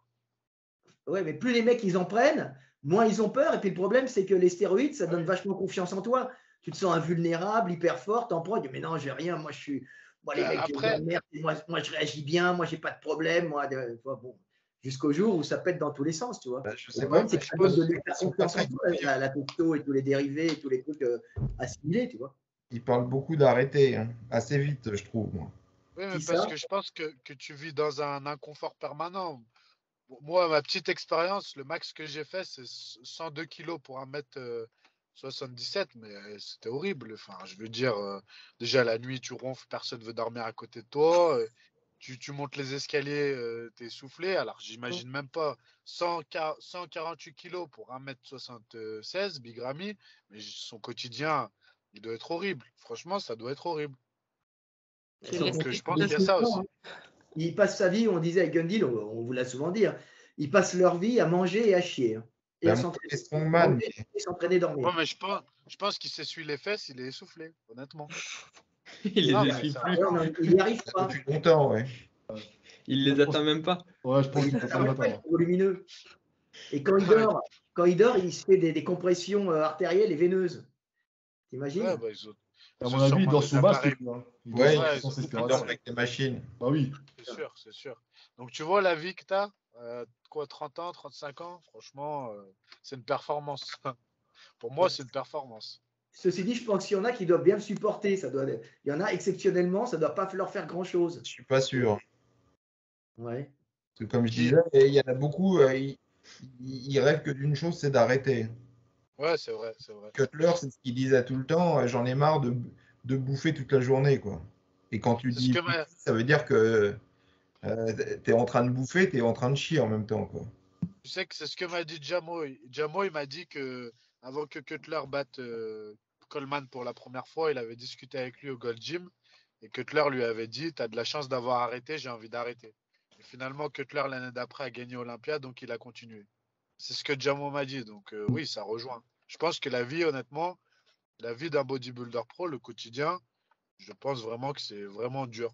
ouais, mais plus les mecs ils en prennent, moins ils ont peur. Et puis le problème, c'est que les stéroïdes, ça donne Ouais. vachement confiance en toi. Tu te sens invulnérable, hyper fort, t'en prends, tu dis, mais non, j'ai rien, moi je suis. Moi, les mecs, Après- merde, moi je réagis bien, moi j'ai pas de problème, bon, jusqu'au jour où ça pète dans tous les sens, tu vois. Bah, je Le sais problème, pas, c'est que je ça pense donne de qu'ils la sont confiance pas en toi, la testo et tous les dérivés et tous les trucs assimilés, tu vois. Ils parlent beaucoup d'arrêter, hein, assez vite, je trouve. Moi. Oui, mais Qui parce ça que je pense que tu vis dans un inconfort permanent. Bon, moi, ma petite expérience, le max que j'ai fait, c'est 102 kilos pour 1m77, mais c'était horrible. Enfin, je veux dire, déjà la nuit, tu ronfles, personne veut dormir à côté de toi. Tu montes les escaliers, t'es essoufflé. Alors, j'imagine même pas 148 kilos pour 1m76, Big Ramy, mais son quotidien, il doit être horrible. Franchement, ça doit être horrible. C'est Donc, l'esthétique je pense qu'il y a ça aussi. Ils passent sa vie, on disait avec Gundil, on vous l'a souvent dit, hein, ils passent leur vie à manger et à chier. Hein, et à Bah, s'entraîner. c'est Strongman. Et s'entraîner, dormir. Ouais, mais je pense qu'il s'essuie les fesses, il est essoufflé, honnêtement. Il Non, les mais essuie ça- plus. Ouais, non, il n'y arrive pas. Depuis longtemps, ouais. Il les atteint même pas. Ouais, je pense Il qu'il ne faut pas le pas, matin. il est volumineux. Et quand il Ouais. dort, quand il dort, il se fait des compressions artérielles et veineuses. T'imagines? Ouais, bah, ils ont À mon avis, il sûrement dort des sous masque. appareils. lui, hein. Il Ouais, dort Ouais, sans surtout qu'il respiration. dort avec des machines. Bah oui. c'est sûr. Donc, tu vois la vie que tu as, 30 ans, 35 ans, franchement, c'est une performance. Pour moi, c'est une performance. Ceci dit, je pense qu'il y en a qui doivent bien le supporter. Il y en a exceptionnellement, ça ne doit pas leur faire grand-chose. Je suis pas sûr. Ouais. Parce que comme je disais, il y en a beaucoup, ils rêvent que d'une chose, c'est d'arrêter. Ouais, c'est vrai. Cutler, c'est ce qu'il disait tout le temps, j'en ai marre de bouffer toute la journée, quoi. Et quand tu C'est ce dis que bouffer, ça veut dire que tu es en train de bouffer, tu es en train de chier en même temps, quoi. Tu sais que c'est ce que m'a dit Jamo. Jamo, il m'a dit que avant que Cutler batte Coleman pour la première fois, il avait discuté avec lui au Gold Gym. Et Cutler lui avait dit, tu as de la chance d'avoir arrêté, j'ai envie d'arrêter. Et finalement, Cutler, l'année d'après, a gagné Olympia, donc il a continué. C'est ce que Jamo m'a dit. Donc oui, ça rejoint. Je pense que la vie, honnêtement, la vie d'un bodybuilder pro, le quotidien, je pense vraiment que c'est vraiment dur.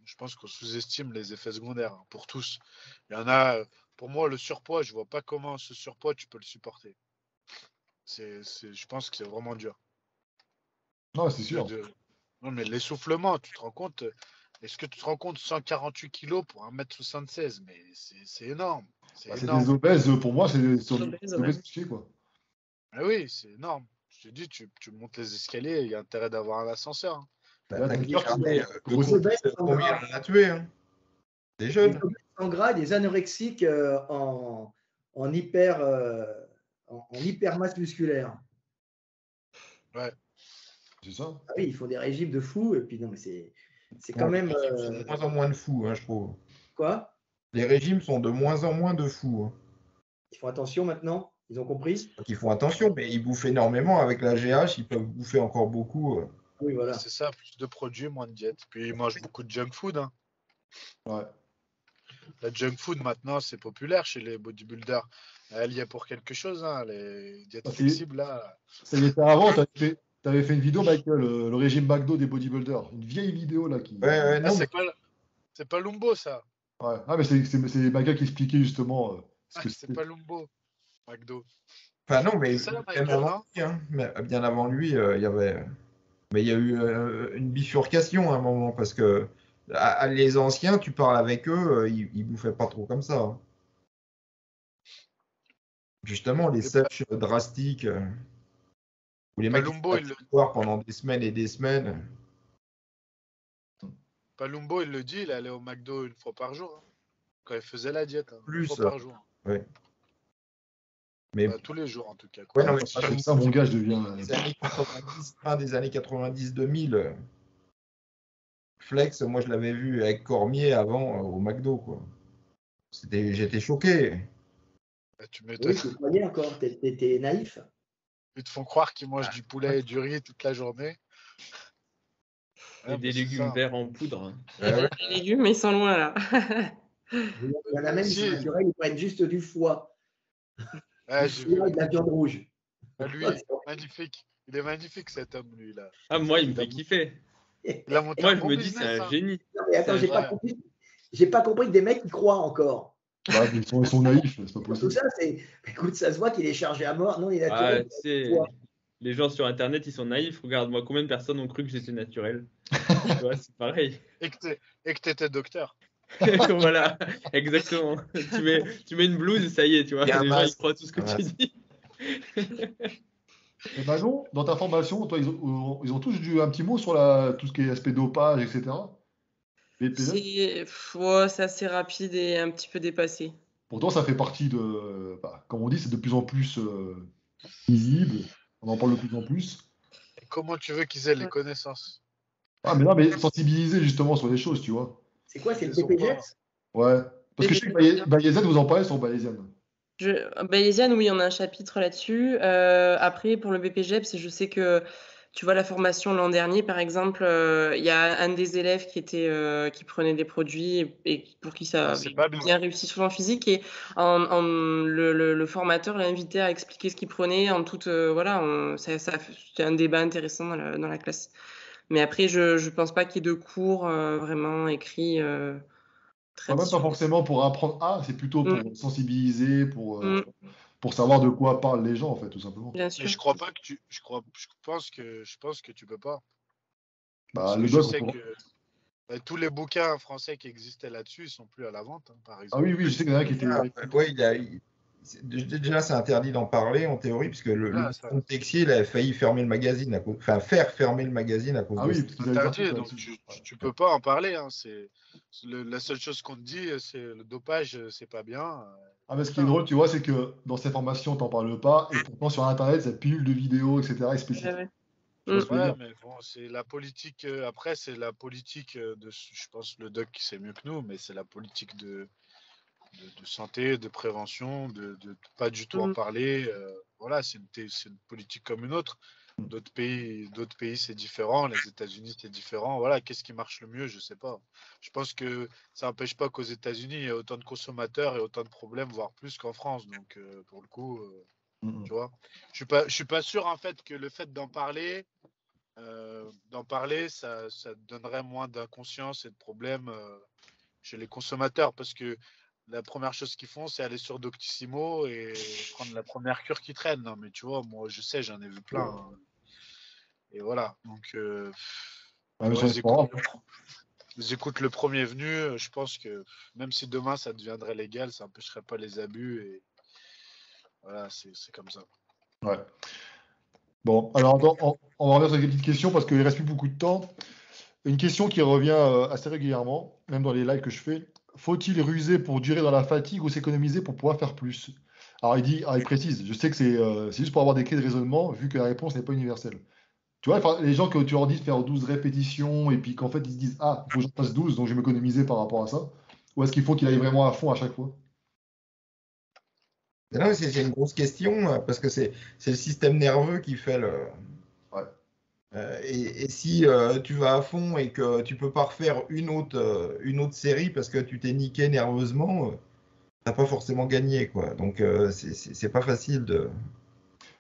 Je pense qu'on sous-estime les effets secondaires hein, pour tous. Il y en a, pour moi, le surpoids, je vois pas comment ce surpoids, tu peux le supporter. Je pense que c'est vraiment dur. Non, c'est sûr. Non, mais l'essoufflement, tu te rends compte, est-ce que tu te rends compte 148 kilos pour 1m76? Mais c'est énorme. C'est Bah, c'est énorme. des obèses, pour moi, c'est des Obèses, obèses ouais. clichés, quoi. Ah oui, c'est énorme. Je te dis, tu montes les escaliers, il y a intérêt d'avoir un ascenseur. Hein. Et là, T'as t'as qu'à une peur regarder, que- le faut- Covid, combien on en a tué, hein. Des Des jeunes. obèses en gras, des anorexiques en hyper masse musculaire. C'est ça. Ah oui, ils font des régimes de fous. Et puis non, mais c'est quand Bon, les même régimes sont de moins en moins de fous, hein, je trouve. quoi? Les régimes sont de moins en moins de fous, hein. Ils font attention maintenant. Ils ont compris? Donc ils font attention, mais ils bouffent énormément. Avec la GH, ils peuvent bouffer encore beaucoup. Oui, voilà. C'est ça, plus de produits, moins de diète. Puis ils mangent beaucoup de junk food. Hein. Ouais. La junk food, maintenant, c'est populaire chez les bodybuilders. Elle y est pour quelque chose, hein, les diètes Parce que- flexibles, là. Ça y était avant, t'avais fait une vidéo, Michael, le régime McDo des bodybuilders. Une vieille vidéo, là, qui... Ouais, Ah, non, mais c'est pas Lumbo, ça. Ouais. Ah, mais c'est Michael qui expliquait, justement, ce Ah, que c'est c'était. pas Lumbo, McDo. enfin, non, mais C'est ça, bien Michael, avant non? lui, hein. Bien avant lui, il y avait. Mais il y a eu une bifurcation à un moment parce que les anciens, tu parles avec eux, ils bouffaient pas trop comme ça, hein. Justement, les sèches drastiques où les mecs Palumbo, ils se boire pendant des semaines et des semaines. Palumbo, il le dit, il allait au McDo une fois par jour. Hein, quand il faisait la diète. Hein, Plus, une fois par jour. Ouais. Mais Bah, tous les jours, en tout cas. Quoi. ouais, non, mais Ah, comme ça, mon gars, je deviens... des années 90, fin des années 90-2000, Flex, moi je l'avais vu avec Cormier avant au McDo, quoi. J'étais choqué. Bah, tu m'étonnes. Oui, tu croyais encore. T'étais naïf. Ils te font croire qu'ils mangent du poulet et du riz toute la journée. Et Ouais, des bah, c'est légumes ça. verts en poudre. Ouais, ouais. Les légumes, ils sont loin là. Il y en a même qui Si. sont naturels, ils prennent juste du foie. Ouais, Du j'ai foie vu. et de la viande rouge. Ah, lui, magnifique. Il est magnifique cet homme, lui, là. Ah, moi, il me fait kiffer. Il a monté Moi, un je bon me dis, c'est business. un Hein. génie. Non, mais attends, C'est j'ai pas vrai. compris. J'ai pas compris que des mecs y croient encore. Bah, ils sont naïfs, c'est pas Tout possible. ça, c'est. Écoute, ça se voit qu'il est chargé à mort. Non, il est Ah, naturel. tu sais, les gens sur Internet, ils sont naïfs. Regarde-moi, combien de personnes ont cru que j'étais naturel. Tu vois, c'est pareil. Et que t'étais docteur. Voilà, exactement. Tu mets une blouse et ça y est, tu vois. Il y a un Les gens, ils masque. croient tout ce que Un tu masque. dis. Et Manon, dans ta formation, toi, ils ont tous un petit mot sur tout ce qui est aspect dopage, etc. BPZ. C'est assez rapide et un petit peu dépassé. Pourtant, ça fait partie de... Bah, comme on dit, c'est de plus en plus visible. On en parle de plus en plus. Et comment tu veux qu'ils aient les Ouais. connaissances? Ah, mais non, mais sensibiliser justement sur les choses, tu vois. C'est quoi, c'est le Ils ont pas. PPGEPS? Ouais. Parce que je sais que Bayezid, vous en parlez sur Bayesian. Bayesian, oui, on a un chapitre là-dessus. Après, pour le BPGEPS, je sais que, tu vois, la formation l'an dernier, par exemple, il y a un des élèves qui prenait des produits et pour qui ça C'est avait pas bien. bien réussi sur son physique. Et le formateur l'a invité à expliquer ce qu'il prenait en toute... voilà, c'était un débat intéressant dans la classe. Mais après, je pense pas qu'il y ait de cours vraiment écrits très Même pas dessus. forcément pour apprendre à, c'est plutôt pour sensibiliser, pour pour savoir de quoi parlent les gens, en fait, tout simplement. Bien Mais sûr. je crois pas que je pense que tu peux pas. Bah, Parce que le je doc, sais que tous les bouquins français qui existaient là-dessus, ils sont plus à la vente, hein, par ah exemple. oui, je sais qu'il y en a qui étaient. Ouais, déjà, c'est interdit d'en parler en théorie, puisque le Voilà, ça, patron de Texier, il a failli fermer le magazine, faire fermer le magazine à cause Ah de oui, ça. parce c'est qu'ils avaient interdit, parti donc là-dessus. Ouais. tu peux pas en parler. Hein, la seule chose qu'on te dit, c'est le dopage, c'est pas bien. Ah, mais ce qui est drôle, tu vois, c'est que dans ces formations, t'en parles pas, et pourtant sur Internet, cette pilule de vidéos, etc., est spécifique. Ouais. Tu vois ce que je veux Ouais, dire? mais bon, c'est la politique. Après, c'est la politique je pense, le doc qui sait mieux que nous, mais c'est la politique de santé, de prévention, de pas du tout en Mm. parler. Voilà, c'est une politique comme une autre. D'autres pays, c'est différent. Les États-Unis, c'est différent. Voilà, qu'est-ce qui marche le mieux? Je sais pas. Je pense que ça n'empêche pas qu'aux États-Unis, il y a autant de consommateurs et autant de problèmes, voire plus qu'en France. Donc, pour le coup, Mhm. tu vois, je suis pas sûr en fait que le fait d'en parler, ça donnerait moins d'inconscience et de problèmes chez les consommateurs, parce que la première chose qu'ils font, c'est aller sur Doctissimo et prendre la première cure qui traîne. Non, mais tu vois, moi, je sais, j'en ai vu plein. Hein. Et voilà. Donc, Ouais, mais tu vois, c'est pas grave. ils écoutent le premier venu. Je pense que même si demain ça deviendrait légal, ça n'empêcherait pas les abus. Et voilà, c'est comme ça. Ouais. Bon, alors on va revenir sur quelques petites questions parce qu'il ne reste plus beaucoup de temps. Une question qui revient assez régulièrement, même dans les lives que je fais. Faut-il ruser pour durer dans la fatigue ou s'économiser pour pouvoir faire plus? Alors il précise, je sais que c'est juste pour avoir des clés de raisonnement, vu que la réponse n'est pas universelle. Tu vois, enfin, les gens que tu leur dis de faire 12 répétitions et puis qu'en fait ils se disent, ah, il faut que j'en fasse 12, donc je vais m'économiser par rapport à ça. Ou est-ce qu'il faut qu'il aille vraiment à fond à chaque fois? Non, c'est une grosse question, parce que c'est le système nerveux qui fait le. Ouais. Et si tu vas à fond et que tu peux pas refaire une autre série parce que tu t'es niqué nerveusement, t'as pas forcément gagné, quoi. Donc c'est pas facile de.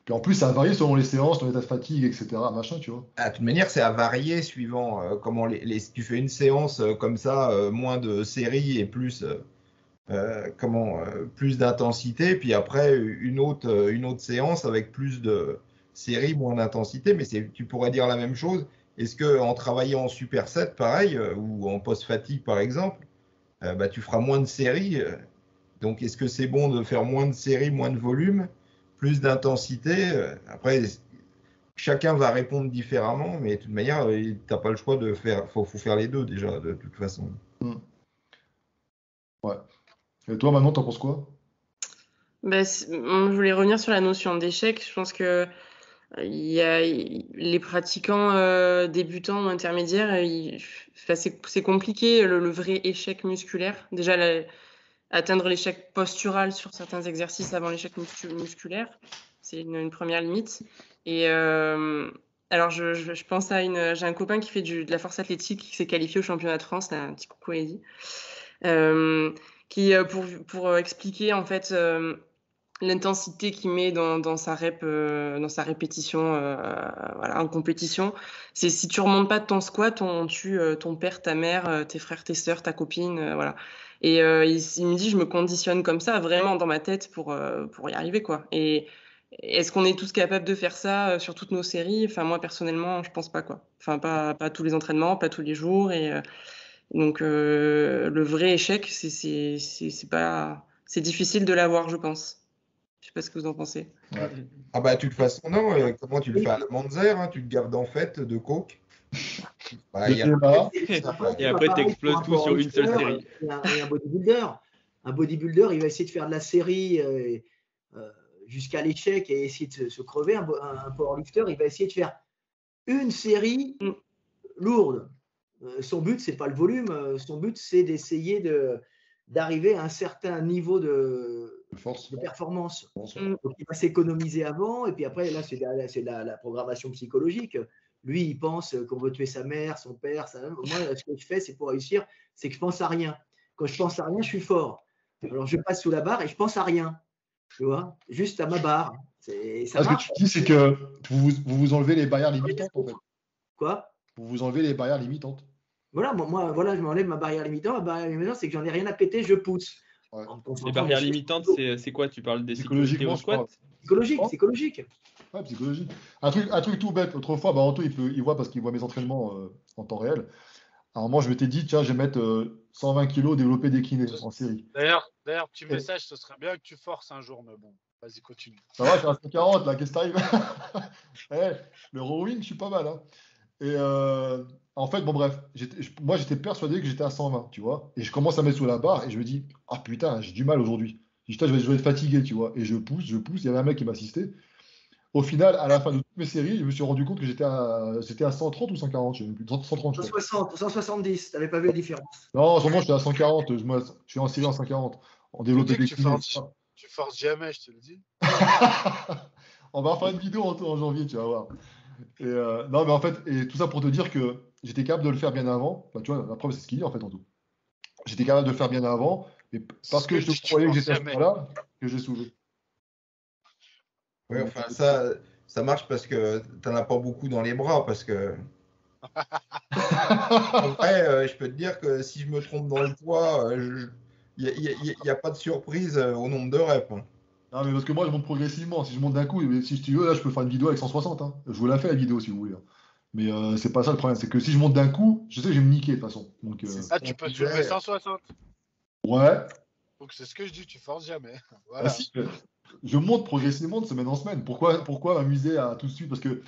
Puis en plus, ça varie selon les séances, ton état de fatigue, etc. Machin, tu vois. Ah, de toute manière, c'est à varier suivant comment tu fais une séance comme ça, moins de séries et plus plus d'intensité, puis après une autre séance avec plus de séries, moins d'intensité, mais tu pourrais dire la même chose. Est-ce que en travaillant en superset, pareil, ou en post-fatigue par exemple, bah, tu feras moins de séries, donc est-ce que c'est bon de faire moins de séries, moins de volume, plus d'intensité? Après, chacun va répondre différemment, mais de toute manière, tu n'as pas le choix de faire, faut faire les deux déjà, de toute façon. Hmm. Ouais. Et toi, maintenant, t'en penses quoi? Bah, je voulais revenir sur la notion d'échec. Je pense que les pratiquants débutants ou intermédiaires, c'est compliqué le vrai échec musculaire. Déjà, atteindre l'échec postural sur certains exercices avant l'échec musculaire, c'est une première limite. Et alors, je pense à j'ai un copain qui fait de la force athlétique, qui s'est qualifié au championnat de France, là, un petit coucou à Eddie, qui, pour expliquer en fait l'intensité qu'il met dans sa répétition voilà, en compétition, c'est si tu remontes pas de ton squat, on tue ton père, ta mère, tes frères, tes sœurs, ta copine, voilà. Et il me dit, je me conditionne comme ça vraiment dans ma tête pour y arriver, quoi. Et est-ce qu'on est tous capables de faire ça sur toutes nos séries? Enfin, moi personnellement, je pense pas, quoi. Enfin, pas tous les entraînements, pas tous les jours. Et donc le vrai échec, c'est difficile de l'avoir, je pense. Je sais pas ce que vous en pensez. Ouais. Ah bah, de toute façon, non, comment tu le fais à la Manzer, hein, tu te gaves d'enfête de coke. Bah, De il y a- TMA. Et après, t'exploses tout sur une seule série. Et un bodybuilder. Un bodybuilder, il va essayer de faire de la série jusqu'à l'échec et essayer de se crever. Un powerlifter, il va essayer de faire une série lourde. Son but, c'est pas le volume. Son but, c'est d'essayer d'arriver à un certain niveau de performance. Donc, il va s'économiser avant. Et puis après, là, c'est la programmation psychologique. Lui, il pense qu'on veut tuer sa mère, son père. Moi, ce que je fais, c'est pour réussir, c'est que je pense à rien. Quand je pense à rien, je suis fort. Alors, je passe sous la barre et je pense à rien. Tu vois, juste à ma barre. Ça Ce que tu dis, c'est que vous enlevez les barrières limitantes, en fait. Quoi? Vous vous enlevez les barrières limitantes. Voilà, moi, voilà, je m'enlève ma barrière limitante. Ma barrière limitante, c'est que j'en ai rien à péter, je pousse. Ouais. En te Les concentrant barrières dessus. limitantes, c'est quoi? Tu parles des sécurités Psychologiquement, au je parle. squat? Psychologique, psychologique. Ouais, psychologique. Un truc tout bête. Autrefois, bah, Anto, il voit parce qu'il voit mes entraînements en temps réel. À un moment, je m'étais dit, tiens, je vais mettre 120 kilos développé décliné en série. D'ailleurs, petit Et message, ce serait bien que tu forces un jour, mais bon, vas-y, continue. ça va, je suis à 140 là, qu'est-ce qui t'arrive? Eh, le rowing, je suis pas mal, hein. Et en fait, bon, bref, moi, j'étais persuadé que j'étais à 120, tu vois. Et je commence à mettre sous la barre et je me dis, ah putain, j'ai du mal aujourd'hui. Je dis, putain, je vais être fatigué, tu vois. Et je pousse, je pousse. Il y avait un mec qui m'assistait. Au final, à la fin de toutes mes séries, je me suis rendu compte que c'était à 130 ou 140, je sais même plus. 130, je crois. 160, 170, tu n'avais pas vu la différence. Non, en ce moment, j'étais à 140. Je suis en série en 140. En Je te développé dis que décliné. tu forces jamais, je te le dis. On va refaire une vidéo en janvier, tu vas voir. Et, non, mais en fait, et tout ça pour te dire que j'étais capable de le faire bien avant. Enfin, tu vois, la preuve, c'est ce qu'il dit en fait en tout. J'étais capable de le faire bien avant, mais parce Ce que que je je dis, tu croyais que forces j'étais à ce jamais. point-là, que j'ai soulevé. Ouais, enfin, ça marche parce que tu n'en as pas beaucoup dans les bras. Parce que, en vrai, je peux te dire que si je me trompe dans le poids, il n'y a pas de surprise au nombre de reps, hein. Non, mais parce que moi, je monte progressivement. Si je monte d'un coup, si tu veux, là, je peux faire une vidéo avec 160, hein. Je vous la fais, la vidéo, si vous voulez, hein. Mais c'est pas ça le problème. C'est que si je monte d'un coup, je sais que je vais me niquer, de toute façon. Donc, C'est ce Ah, qu'on tu peux disait. soulever 160. ouais. Donc c'est ce que je dis, tu forces jamais. Bah, Voilà. si, je monte progressivement de semaine en semaine. Pourquoi m'amuser à tout de suite? Parce que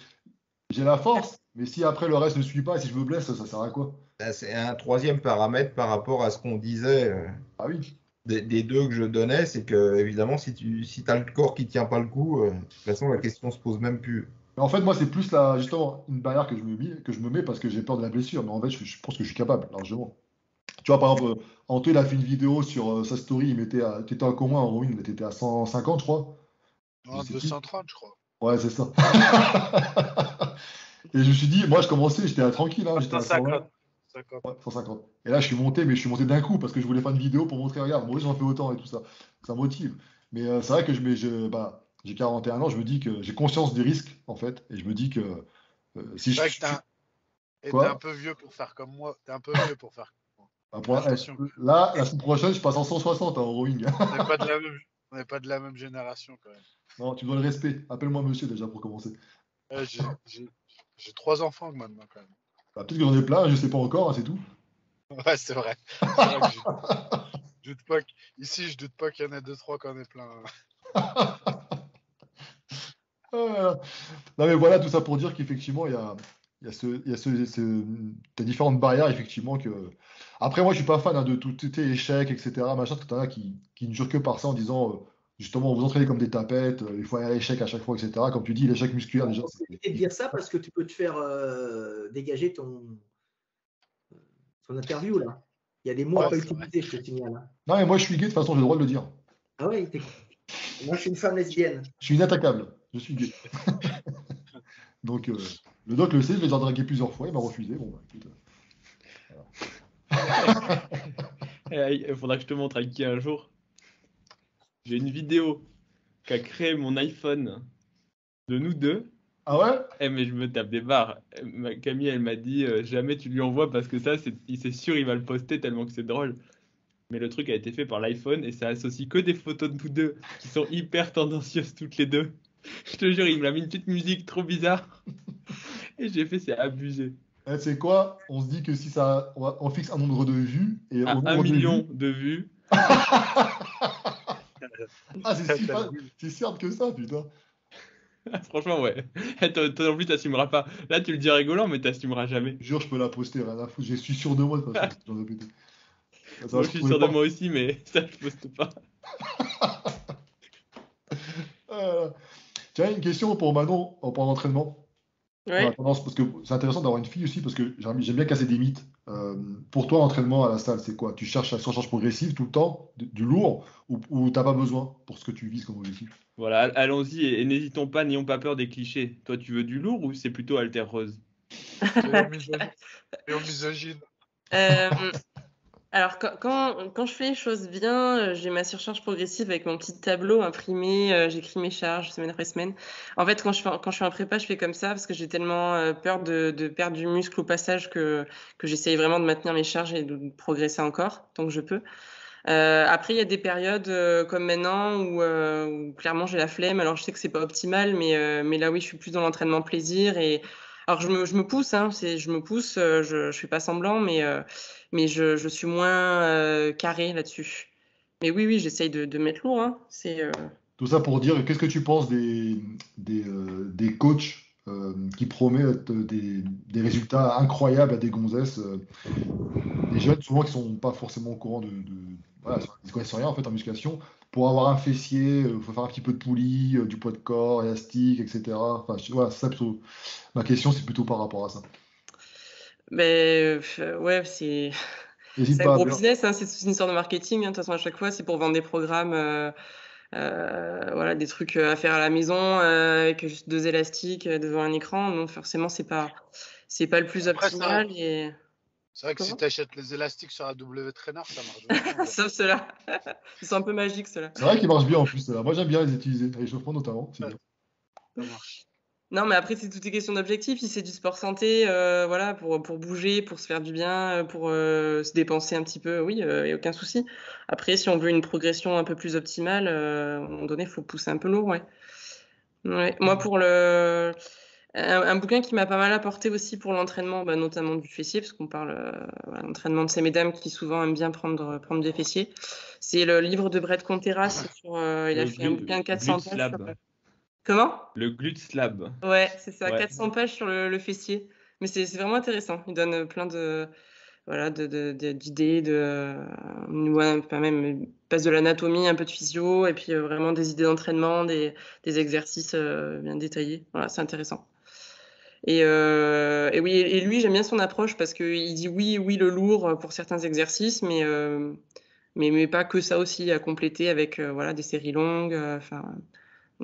j'ai la force, mais si après le reste ne suit pas, si je me blesse, ça sert à quoi? C'est un troisième paramètre par rapport à ce qu'on disait Ah oui. des deux que je donnais. C'est que, évidemment, si tu as le corps qui ne tient pas le coup, de toute façon, la question se pose même plus. Mais en fait, moi, c'est plus justement une barrière que je me mets parce que j'ai peur de la blessure. Mais en fait, je pense que je suis capable, largement. Tu vois, par exemple, Anto, il a fait une vidéo sur sa story. T'étais à combien en rowing? T'étais à 150, je crois. Je Non, sais plus. 230, je crois. Ouais, c'est ça. Et je me suis dit, moi, je commençais, j'étais tranquille, hein, j'étais à 120, 150. 50. ouais, 150. Et là, je suis monté, mais je suis monté d'un coup parce que je voulais faire une vidéo pour montrer, regarde, moi, j'en fais autant et tout ça. Ça motive. Mais c'est vrai que j'ai 41 ans, je me dis que j'ai conscience des risques, en fait. Et je me dis que si C'est vrai que t'es un Quoi? peu vieux pour faire comme moi. T'es un peu vieux pour faire comme Bah, moi. pour- Attention. là, la semaine prochaine, je passe en 160 en rowing. On n'est pas de la même, on n'est pas de la même génération quand même. Non, tu dois le respect. Appelle-moi monsieur déjà pour commencer. Ouais, j'ai 3 enfants maintenant quand même. Bah, peut-être que j'en ai plein, je sais pas encore, hein, c'est tout. Ouais, c'est vrai. C'est vrai que je doute pas ici, je doute pas qu'il y en ait 2-3 qui en ait plein. Non, mais voilà, tout ça pour dire qu'effectivement, t'as différentes barrières, effectivement. Après, moi, je suis pas fan, hein, de tout tes échecs, etc. Machin, parce que t'en as qui ne jurent que par ça en disant, justement, vous entraînez comme des tapettes, il faut un échec à chaque fois, etc. Comme tu dis, l'échec musculaire, déjà. On peut éviter de dire ça parce que tu peux te faire dégager ton interview là. Il y a des mots à Ouais, pas c'est vrai. utiliser, je te signale, hein. Non, mais moi, je suis gay, de toute façon, j'ai le droit de le dire. Ah ouais, moi je suis une femme lesbienne. Je suis inattaquable, je suis gay. Donc, le doc le sait, je l'ai déjà dragué plusieurs fois, il m'a refusé. Bon, bah, écoute, Il faudra que je te montre avec qui un jour. J'ai une vidéo qu'a créé mon iPhone de nous deux. Ah ouais? Eh, mais je me tape des barres. Camille, elle m'a dit jamais tu lui envoies parce que ça, c'est sûr, il va le poster tellement que c'est drôle. Mais le truc a été fait par l'iPhone et ça associe que des photos de nous deux qui sont hyper tendancieuses toutes les deux. Je te jure, il me l'a mis une petite musique trop bizarre. Et j'ai fait, c'est abusé. Tu sais quoi? On se dit que si ça, on fixe un nombre de vues et À au 1 nombre de million vues. de vues. Ah, c'est si hard que ça, putain. Franchement, ouais. Toi non plus, t'assumeras pas. Là, tu le dis rigolant, mais t'assumeras jamais. Jure, je peux la poster, rien à foutre. Je suis sûr de moi, de toute façon. J'en ai pété. Ça va Moi, se je suis retrouver sûr de pas. moi aussi, mais ça, je poste pas. Tiens, une question pour Manon pendant l'entraînement. On a Ouais. tendance, parce que c'est intéressant d'avoir une fille aussi, parce que j'aime bien casser des mythes. Pour toi, l'entraînement à la salle, c'est quoi? Tu cherches la surcharge progressive tout le temps, du lourd, ou t'as pas besoin pour ce que tu vises comme objectif? Voilà, allons-y et n'hésitons pas, n'ayons pas peur des clichés. Toi, tu veux du lourd ou c'est plutôt Alter Rose? Et on misogyne. Euh, alors, quand je fais les choses bien, j'ai ma surcharge progressive avec mon petit tableau imprimé, j'écris mes charges semaine après semaine. En fait, quand je suis en prépa, je fais comme ça parce que j'ai tellement peur de perdre du muscle au passage que j'essaye vraiment de maintenir mes charges et de progresser encore tant que je peux. Après, il y a des périodes comme maintenant où clairement j'ai la flemme. Alors, je sais que c'est pas optimal, mais là, oui, je suis plus dans l'entraînement plaisir. Alors, je me pousse, hein, je me pousse, je fais pas semblant, mais je suis moins carré là-dessus. Mais oui, j'essaye de mettre lourd. Hein. Tout ça pour dire, qu'est-ce que tu penses des coachs qui promettent des résultats incroyables à des gonzesses, des jeunes souvent qui sont pas forcément au courant voilà, ils connaissent rien en fait en musculation. Pour avoir un fessier, il faut faire un petit peu de poulie, du poids de corps, élastique, etc. Enfin, voilà, c'est ça plutôt. Ma question, c'est plutôt par rapport à ça. Mais ouais, c'est N'hésite un pas à gros faire. business, hein, c'est une histoire de marketing. Hein, de toute façon, à chaque fois, c'est pour vendre des programmes, voilà, des trucs à faire à la maison avec juste 2 élastiques devant un écran. Donc forcément, c'est pas le plus Après, optimal. c'est vrai que si Comment tu achètes les élastiques sur un W Trainer, ça marche vachement bien. Sauf ceux-là. Ils sont un peu magiques, ceux-là. C'est vrai qu'ils marchent bien en plus. Moi, j'aime bien les utiliser, réchauffement notamment. C'est bien. Ça marche. Non, mais après, c'est toutes les questions d'objectifs. Si c'est du sport santé, voilà, pour bouger, pour se faire du bien, pour se dépenser un petit peu, oui, il n'y a aucun souci. Après, si on veut une progression un peu plus optimale, à un moment donné, il faut pousser un peu lourd, ouais. Ouais. Moi, pour un bouquin qui m'a pas mal apporté aussi pour l'entraînement, bah, notamment du fessier, parce qu'on parle voilà, l'entraînement de ces mesdames qui souvent aiment bien prendre des fessiers. C'est le livre de Brett Contreras. Il a fait un bouquin de 400 Glute pages. Slab. Comment? Le Glute Slab. Ouais, c'est ça, Ouais. 400 pages sur le fessier. Mais c'est vraiment intéressant. Il donne plein voilà, d'idées, ouais, enfin même, il passe de l'anatomie, un peu de physio, et puis vraiment des idées d'entraînement, des exercices bien détaillés. Voilà, c'est intéressant. Et oui, et lui, j'aime bien son approche parce qu'il dit oui, le lourd pour certains exercices, mais pas que ça aussi, à compléter avec voilà, des séries longues. Enfin,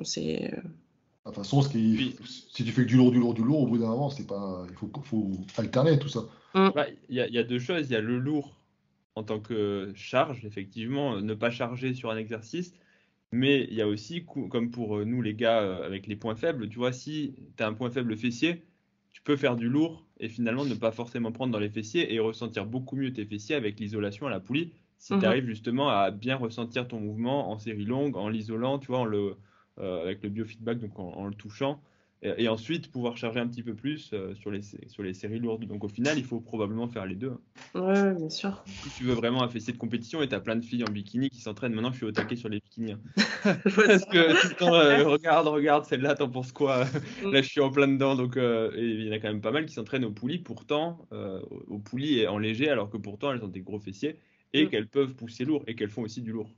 c'est. De toute façon, Puis, si tu fais que du lourd, au bout d'un moment, c'est pas, faut alterner tout ça. bah, il y a deux choses. Il y a le lourd en tant que charge, effectivement, ne pas charger sur un exercice. Mais il y a aussi, comme pour nous les gars avec les points faibles, tu vois, si tu as un point faible fessier, tu peux faire du lourd et finalement ne pas forcément prendre dans les fessiers et ressentir beaucoup mieux tes fessiers avec l'isolation à la poulie. Si tu arrives justement à bien ressentir ton mouvement en série longue, en l'isolant, tu vois, avec le biofeedback, donc en le touchant. Et ensuite pouvoir charger un petit peu plus sur les séries lourdes. Donc au final, il faut probablement faire les deux. Ouais, bien sûr. Si tu veux vraiment un fessier de compétition et tu as plein de filles en bikini qui s'entraînent, maintenant je suis au taquet sur les bikinis. Parce que tout le temps, regarde, celle-là, t'en penses quoi? Là, je suis en plein dedans, donc et il y en a quand même pas mal qui s'entraînent au poulie, pourtant, au poulie et en léger, alors que pourtant elles ont des gros fessiers et qu'elles peuvent pousser lourd et qu'elles font aussi du lourd.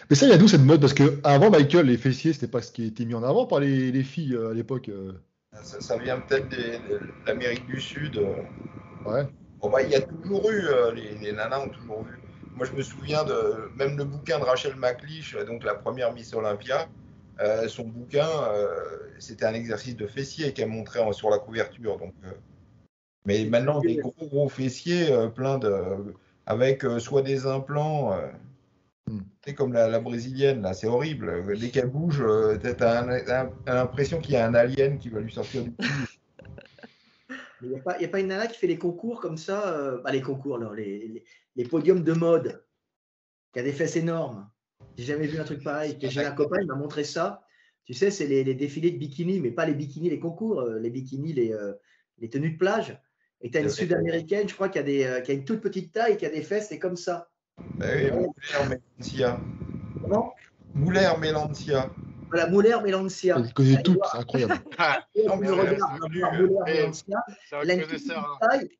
Mais ça, il y a d'où cette mode? Parce que avant Michael, les fessiers, c'était pas ce qui était mis en avant par les filles à l'époque. Ça vient peut-être de l'Amérique du Sud. Ouais. Bon, bah, il y a toujours eu, les nanas ont toujours vu. Moi, je me souviens de même le bouquin de Rachel McLeish, donc la première Miss Olympia. Son bouquin, c'était un exercice de fessier qu'elle montrait sur la couverture. Donc, mais maintenant, des gros fessiers, avec soit des implants, c'est comme la brésilienne, là, c'est horrible. Dès qu'elle bouge, t'as l'impression qu'il y a un alien qui va lui sortir du cul. Il n'y a pas une nana qui fait les concours comme ça, les concours, non, les podiums de mode, qui a des fesses énormes. J'ai jamais vu un truc pareil. J'ai un copain, il m'a montré ça. Tu sais, c'est les défilés de bikini, mais pas les bikinis, les concours, les bikinis, les tenues de plage. Et tu as une sud-américaine, je crois, qui a une toute petite taille, qui a des fesses, c'est comme ça. Oui, Moulaire-Mélancia. Comment? Moulaire-Mélancia. Voilà, Moulaire-Mélancia. Elle connaît toutes, c'est incroyable. Moulaire-Mélancia. Elle a une petite taille.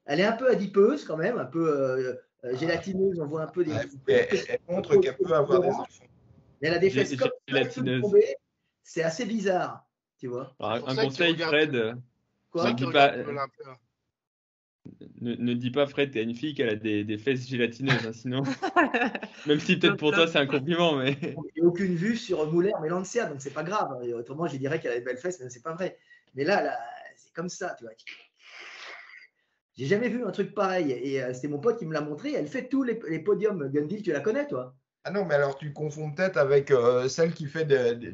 Elle est un peu adipeuse quand même, un peu gélatineuse. On voit un peu des. Elle montre qu'elle peut avoir des enfants. Mais elle a des fesses comme ça. C'est assez bizarre, tu vois. Alors, un conseil, Fred. Quoi? Ne dis pas, Fred, t'es une fille qui a des fesses gélatineuses, hein, sinon. Même si peut-être pour toi c'est un compliment, mais. Il n'y a aucune vue sur Moulaire-Mélancia, donc c'est pas grave. Autrement, je dirais qu'elle a des belles fesses, mais c'est pas vrai. Mais là, c'est comme ça, tu vois. J'ai jamais vu un truc pareil. Et c'était mon pote qui me l'a montré. Elle fait tous les podiums. Gundil, tu la connais, toi? Ah non, mais alors tu confonds peut-être avec celle qui fait de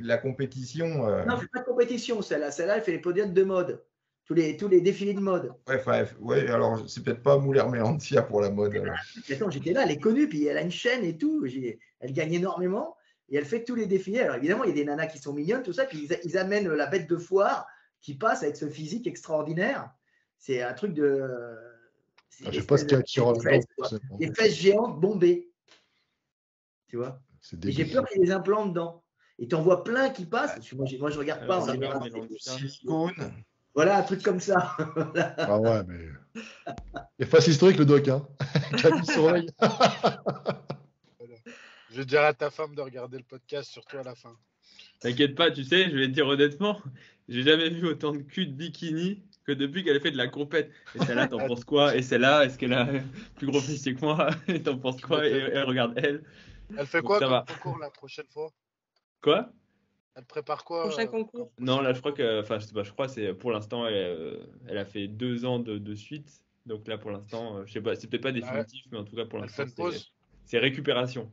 la compétition. Non, elle fait pas de compétition, celle-là. Celle-là, elle fait les podiums de mode. tous les défilés de mode. Ouais, alors c'est peut-être pas Moulin Mélantia pour la mode. Alors. Attends, j'étais là, elle est connue, puis elle a une chaîne et tout. Elle gagne énormément et elle fait tous les défilés. Alors évidemment, il y a des nanas qui sont mignonnes, tout ça, puis ils amènent la bête de foire qui passe avec ce physique extraordinaire. C'est un truc de. Je sais pas ce qu'il y a qui rentre dedans. Des fesses géantes bombées. Tu vois. Et j'ai peur qu'il y ait des implants dedans. Et tu en vois plein qui passent. Moi, je regarde pas en général. Silicone. Voilà, un truc comme ça. Ah ouais, mais. Il est face historique, le doc, hein. Camille surveille. Voilà. Je vais dire à ta femme de regarder le podcast, surtout à la fin. T'inquiète pas, tu sais, je vais te dire honnêtement, j'ai jamais vu autant de cul de bikini que depuis qu'elle a fait de la compète. Et celle-là, t'en penses quoi? Et celle-là, est-ce qu'elle a plus gros fessier que moi? Et t'en penses quoi? Et regarde elle. Elle fait quoi comme concours la prochaine fois? Quoi? Elle prépare quoi? Prochain concours. Non, là, je crois que, enfin, je sais pas, je crois c'est pour l'instant, elle a fait 2 ans de suite. Donc là, pour l'instant, je sais pas, c'est peut-être pas définitif, mais en tout cas, pour l'instant, c'est récupération.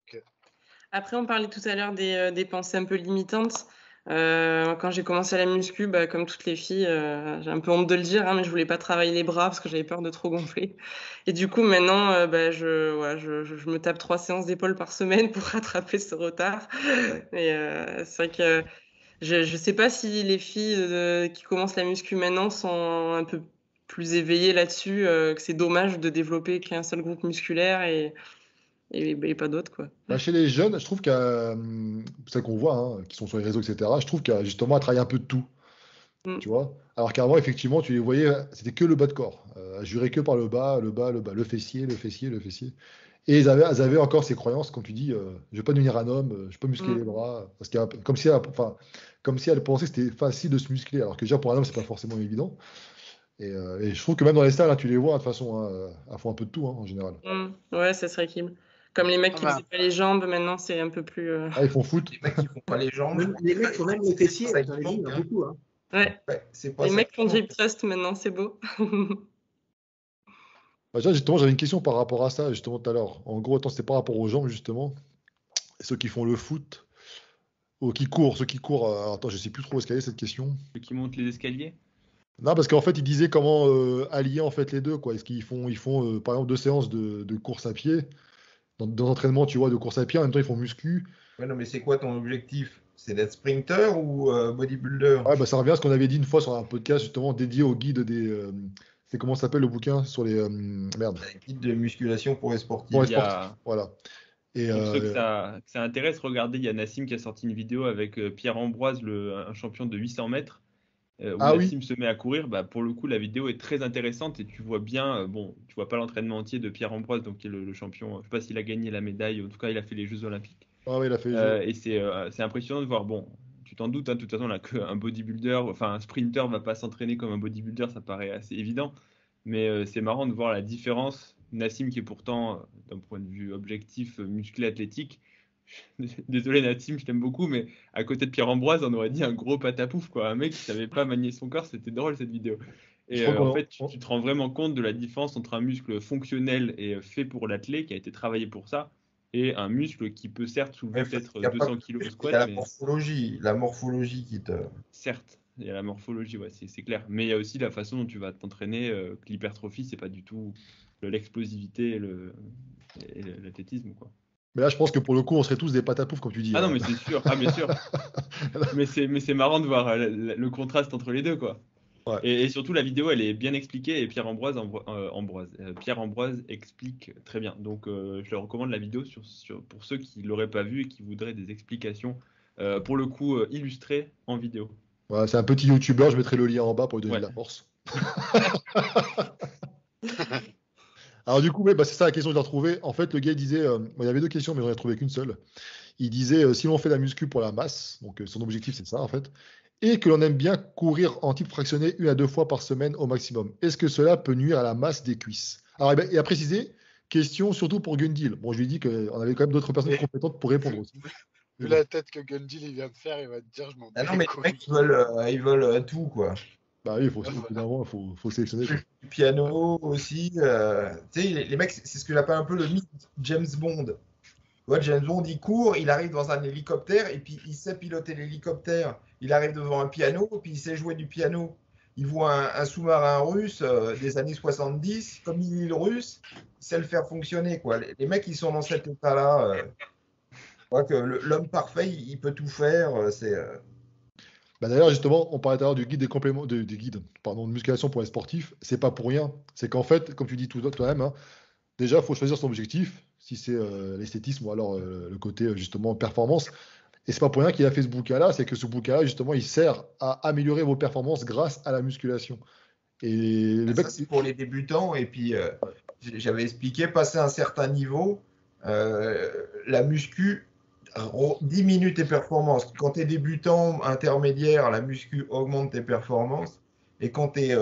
Okay. Après, on parlait tout à l'heure des pensées un peu limitantes. Quand j'ai commencé la muscu, comme toutes les filles, j'ai un peu honte de le dire, hein, mais je voulais pas travailler les bras parce que j'avais peur de trop gonfler. Et du coup, maintenant, je me tape 3 séances d'épaule par semaine pour rattraper ce retard. Et c'est vrai que je sais pas si les filles qui commencent la muscu maintenant sont un peu plus éveillées là-dessus, que c'est dommage de développer qu'un seul groupe musculaire et pas d'autres, quoi. Bah, chez les jeunes, je trouve qu'il y a, celles qu'on voit, hein, qui sont sur les réseaux, etc., je trouve qu'il y a justement à travailler un peu de tout. Tu vois? Alors qu'avant, effectivement, tu les voyais, c'était que le bas de corps, à jurer que par le bas, le fessier, le fessier, le fessier. Et elles avaient encore ces croyances, quand tu dis, je vais pas devenir un homme, je peux muscler les bras, parce qu'il y a, comme si elles pensaient que c'était facile de se muscler, alors que déjà pour un homme, c'est pas forcément évident. Et je trouve que même dans les salles, hein, tu les vois, de toute façon, hein, elles font un peu de tout, hein, en général. Ouais, ça serait cool. Comme les mecs qui faisaient pas les jambes, maintenant c'est un peu plus. Ah, ils font foot. Les mecs qui font pas les jambes. Les mecs font même les fessiers, Ça, j'en ai vu, il y en a beaucoup. Hein. Ouais. C'est pas Les ça mecs qui font manque. J Trust maintenant, c'est beau. Bah, justement, j'avais une question par rapport à ça, justement, tout à l'heure. En gros, attends, c'était par rapport aux jambes, justement. Ceux qui font le foot, ou ceux qui courent. Attends, je sais plus trop où est-ce qu'elle est cette question. Ceux qui montent les escaliers? Non, parce qu'en fait, il disait comment allier en fait les deux, quoi. Est-ce qu'ils font par exemple 2 séances de course à pied, dans l'entraînement, tu vois, de course à pied, en même temps ils font muscu. Ouais, non, mais c'est quoi ton objectif? C'est d'être sprinter ou bodybuilder? Ouais, bah ça revient à ce qu'on avait dit une fois sur un podcast justement dédié au guide des. C'est comment ça s'appelle le bouquin sur les. Merde. Un guide de musculation pour les sportifs. Pour les Il y a- sportifs, voilà. Et Pour ceux que ça intéresse, regardez, il y a Nassim qui a sorti une vidéo avec Pierre Ambroise, un champion de 800 mètres, où Ah oui. Nassim se met à courir. Bah, pour le coup, la vidéo est très intéressante et tu vois bien, bon, tu vois pas l'entraînement entier de Pierre Ambroise, donc qui est le champion. Je sais pas s'il a gagné la médaille, en tout cas, il a fait les Jeux Olympiques. Ah oui, il a fait les jeux. Et c'est impressionnant de voir. Bon, tu t'en doutes, hein, de toute façon, là, qu'un bodybuilder, enfin un sprinter va pas s'entraîner comme un bodybuilder, ça paraît assez évident. Mais c'est marrant de voir la différence. Nassim, qui est pourtant, d'un point de vue objectif, musclé athlétique. Désolé Nassim, je t'aime beaucoup, mais à côté de Pierre Ambroise, on aurait dit un gros patapouf, quoi. Un mec qui savait pas manier son corps, c'était drôle cette vidéo. Je Et crois qu'on- en fait, tu te rends vraiment compte de la différence entre un muscle fonctionnel et fait pour l'athlète, qui a été travaillé pour ça, et un muscle qui peut certes soulever Ouais, peut-être il y a pas 200 que- kg au Il y a squat, la mais morphologie qui te. certes, il y a la morphologie, ouais, c'est clair. Mais il y a aussi la façon dont tu vas t'entraîner, que l'hypertrophie, c'est pas du tout l'explosivité et l'athlétisme, quoi. Mais là, je pense que pour le coup, on serait tous des patapouf, comme tu dis. Ah non, hein. mais c'est sûr, ah bien sûr. Mais c'est marrant de voir le contraste entre les deux, quoi. Ouais. Et surtout, la vidéo, elle est bien expliquée et Pierre Ambroise explique très bien. Donc, je leur recommande la vidéo pour ceux qui l'auraient pas vue et qui voudraient des explications, pour le coup, illustrées en vidéo. Voilà, c'est un petit youtubeur, je mettrai le lien en bas pour lui donner Ouais. de la force. Alors du coup, ouais, bah, c'est ça la question que j'ai retrouvée. En fait, le gars il disait, il y avait 2 questions, mais j'en ai trouvé qu'une seule. Il disait, si l'on fait la muscu pour la masse, donc son objectif c'est ça en fait, et que l'on aime bien courir en type fractionné 1 à 2 fois par semaine au maximum, est-ce que cela peut nuire à la masse des cuisses? Alors, il a précisé, question surtout pour Gundil. Bon, je lui ai dit qu'on avait quand même d'autres personnes Oui. compétentes pour répondre aussi. Vu la tête que Gundil il vient de faire, il va te dire je m'en bats Ah non, les mais les couilles. mecs, ils veulent tout, quoi. Bah oui, évidemment, il faut sélectionner. quoi. Du piano aussi. Tu sais, les mecs, c'est ce que j'appelle un peu le mythe James Bond. Tu vois, James Bond, il court, il arrive dans un hélicoptère et puis il sait piloter l'hélicoptère. Il arrive devant un piano et puis il sait jouer du piano. il voit un sous-marin russe des années 70, comme il lit le russe, il sait le faire fonctionner, quoi. Les mecs, ils sont dans cet état-là. Je crois que l'homme parfait, il peut tout faire. Bah, d'ailleurs, justement, on parlait tout à l'heure du guide des compléments, des guides, pardon, de musculation pour les sportifs. C'est pas pour rien. C'est qu'en fait, comme tu dis toi-même, hein, déjà, il faut choisir son objectif, si c'est l'esthétisme ou alors le côté justement performance. Et c'est pas pour rien qu'il a fait ce bouquin-là, c'est que ce bouquin-là, justement, il sert à améliorer vos performances grâce à la musculation. Et les Ça, mecs, c'est pour les débutants. Et puis, j'avais expliqué, passer un certain niveau, la muscu diminue tes performances. Quand tu es débutant, intermédiaire, la muscu augmente tes performances. Et quand tu es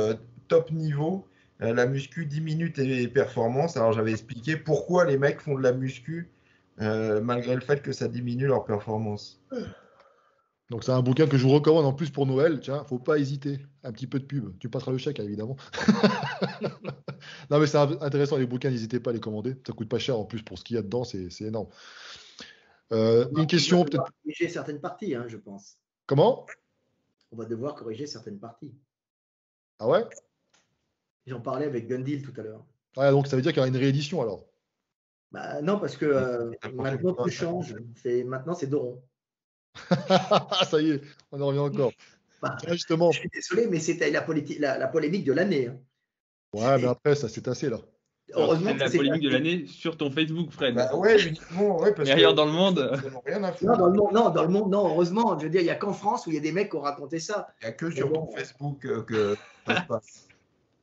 top niveau, la muscu diminue tes performances. Alors, j'avais expliqué pourquoi les mecs font de la muscu malgré le fait que ça diminue leurs performances. donc c'est un bouquin que je vous recommande en plus pour Noël. Tiens, faut pas hésiter. Un petit peu de pub. Tu passeras le chèque, hein, évidemment. Non, mais c'est intéressant, les bouquins, n'hésitez pas à les commander. Ça coûte pas cher en plus pour ce qu'il y a dedans, c'est énorme. Une question On va peut-être. devoir corriger certaines parties, hein, je pense. Comment? On va devoir corriger certaines parties. Ah ouais? J'en parlais avec Gundil tout à l'heure. Ouais, donc ça veut dire qu'il y aura une réédition alors. Bah, non, parce que maintenant tout change. Maintenant, c'est Doron. Ça y est, on en revient encore. Bah, Tiens, justement. je suis désolé, mais c'était la polémique de l'année. Hein. Ouais, mais après, ça s'est tassé là. Heureusement C'est que la c'est polémique de l'année sur ton Facebook, Fred. Bah ouais, uniquement, ouais, parce Mais que ailleurs dans le monde. ils n'ont rien à Non, foutre. dans le monde, non, heureusement. Je veux dire, il n'y a qu'en France où il y a des mecs qui ont raconté ça. Il n'y a que sur ton Facebook que ça se passe.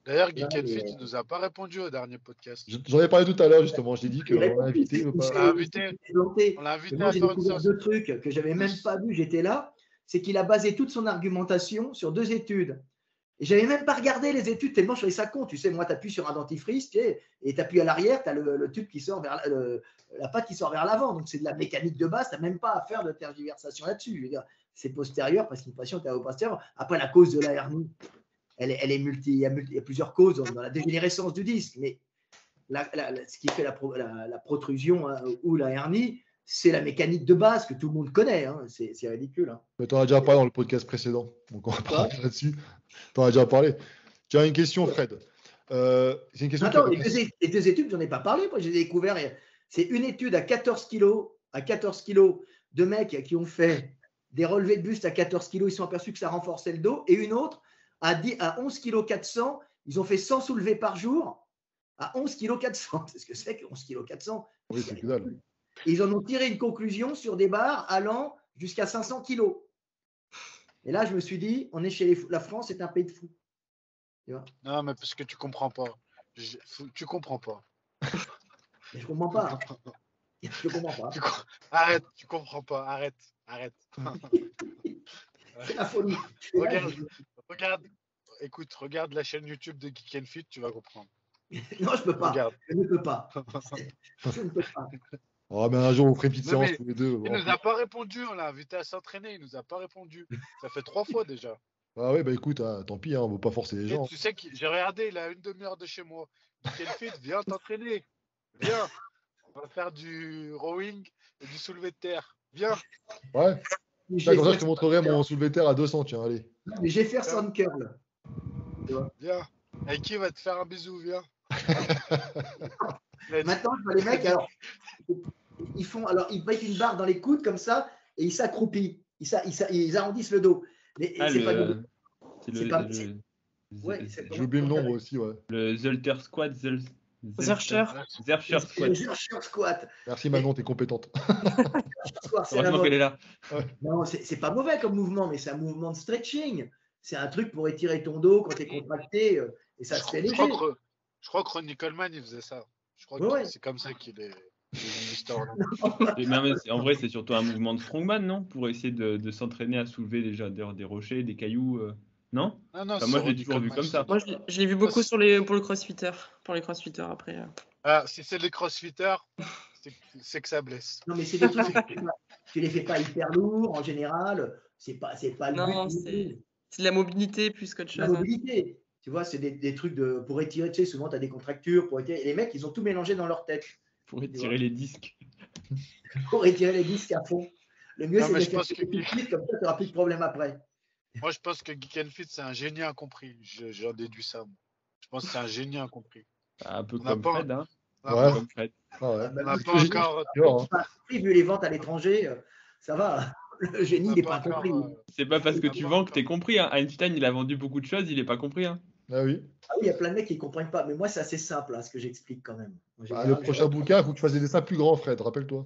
D'ailleurs, Geek and Fit, il nous a pas répondu au dernier podcast. J'en ai parlé tout à l'heure, justement. Je t'ai dit qu'on l'a invité. On l'a invité. On l'a invité Moi, à j'ai faire une découvert séance. deux trucs que j'avais même pas vu. J'étais là. C'est qu'il a basé toute son argumentation sur 2 études. Et j'avais même pas regardé les études tellement je trouvais ça con. Tu sais, moi, tu appuies sur un dentifrice et tu appuies à l'arrière, tu as le tube qui sort vers la patte qui sort vers l'avant. Donc, c'est de la mécanique de base. Tu n'as même pas à faire de tergiversation là-dessus. Je veux dire, c'est postérieur parce qu'une patient est au postérieur. Après, la cause de la hernie, elle est il y a plusieurs causes dans la dégénérescence du disque. Mais ce qui fait la protrusion, hein, ou la hernie, c'est la mécanique de base que tout le monde connaît. Hein. C'est ridicule. Hein. Mais tu en as déjà parlé dans le podcast précédent. Donc on va parler là-dessus. Tu en as déjà parlé. Tiens, une question, Fred. C'est une question. Attends, les 2 études, j'en ai pas parlé. Moi, j'ai découvert. C'est une étude à 14 kilos de mecs qui ont fait des relevés de buste à 14 kilos. Ils sont aperçus que ça renforçait le dos. Et une autre à 11 kg 400. Ils ont fait 100 soulevés par jour à 11 kg 400. C'est ce que c'est que 11 kg 400. Oui, c'est que dalle. Et ils en ont tiré une conclusion sur des barres allant jusqu'à 500 kilos. Et là, je me suis dit, on est chez la France, c'est un pays de fous. Tu vois? Non, mais parce que tu comprends pas. Tu comprends pas. Mais je comprends pas. Hein. Je comprends pas. Arrête, tu comprends pas. Arrête. C'est la folie. Regarde. Écoute, regarde la chaîne YouTube de Geek and Fit, tu vas comprendre. Non, je peux pas. Regarde. Je ne peux pas. Je ne peux pas. Oh, mais un jour, on ferait une petite Non, séance mais tous les deux. Il nous a pas répondu, on l'a invité à s'entraîner, il nous a pas répondu. Ça fait 3 fois déjà. Ah ouais, bah écoute, hein, tant pis, hein, on ne veut pas forcer les gens. Tu sais que j'ai regardé, il a 1 demi-heure de chez moi. Geek and Fit, viens t'entraîner. Viens. On va faire du rowing et du soulevé de terre. Viens. Ouais. Là, comme ça, je te montrerai mon soulevé de terre à 200, tiens, allez. Mais je vais faire sans curl. Viens. Et qui va te faire un bisou, viens. Maintenant, je vois les mecs, alors, ils mettent une barre dans les coudes comme ça et ils s'accroupissent. Ils arrondissent le dos. Mais c'est pas du J'ai oublié le nombre aussi, ouais. Le Zolter Squat. Zercher. Zercher Squat. Zercher squat. Merci Manon, t'es compétente. Heureusement qu'elle est là. Non, c'est pas mauvais comme mouvement, mais c'est un mouvement de stretching. C'est un truc pour étirer ton dos quand tu es contracté et ça se fait léger. Je crois que Ronnie Coleman, il faisait ça. Je crois que c'est comme ça qu'il est Mister En vrai, c'est surtout un mouvement de strongman, non? Pour essayer de s'entraîner à soulever déjà des rochers, des cailloux, non? Non, enfin, moi, je l'ai toujours vu comme ça. Moi, je l'ai vu beaucoup pour les crossfitters. Pour les crossfitters, après. Ah, si c'est les crossfitters, c'est que ça blesse. Non, mais c'est des trucs, tu les fais pas hyper lourds en général. C'est pas le non, but. C'est de la mobilité plus qu'autre chose. La mobilité. Tu vois, c'est des trucs pour étirer. Tu sais, souvent, tu as des contractures pour étirer. Et les mecs, ils ont tout mélangé dans leur tête. Pour étirer les disques. Pour étirer les disques à fond. Le mieux, Non, c'est mais de je faire pense tout de suite, comme ça, tu n'auras plus de problème après. Moi, je pense que Geek and Fit, c'est un génie incompris. J'en déduis ça. Moi. Je pense que c'est un génie incompris. Un peu On n'a comme pas, Fred, hein. on n'a Ouais. Un peu pas- comme Fred. Ah ouais. Bah, on n'a vu pas que encore, Dur, hein. pas compris, vu les ventes à l'étranger, ça va. Le génie, on il n'a n'est pas pas compris. encore, C'est pas parce que on n'a tu pas vends que encore. t'es compris, hein. Einstein, il a vendu beaucoup de choses, il est pas compris, hein. Ah oui. Ah oui, il y a plein de mecs qui ne comprennent pas. Mais moi, c'est assez simple, hein, ce que j'explique quand même. En Bah, général, le prochain bouquin, il faut que tu fasses des dessins plus grands, Fred, rappelle-toi.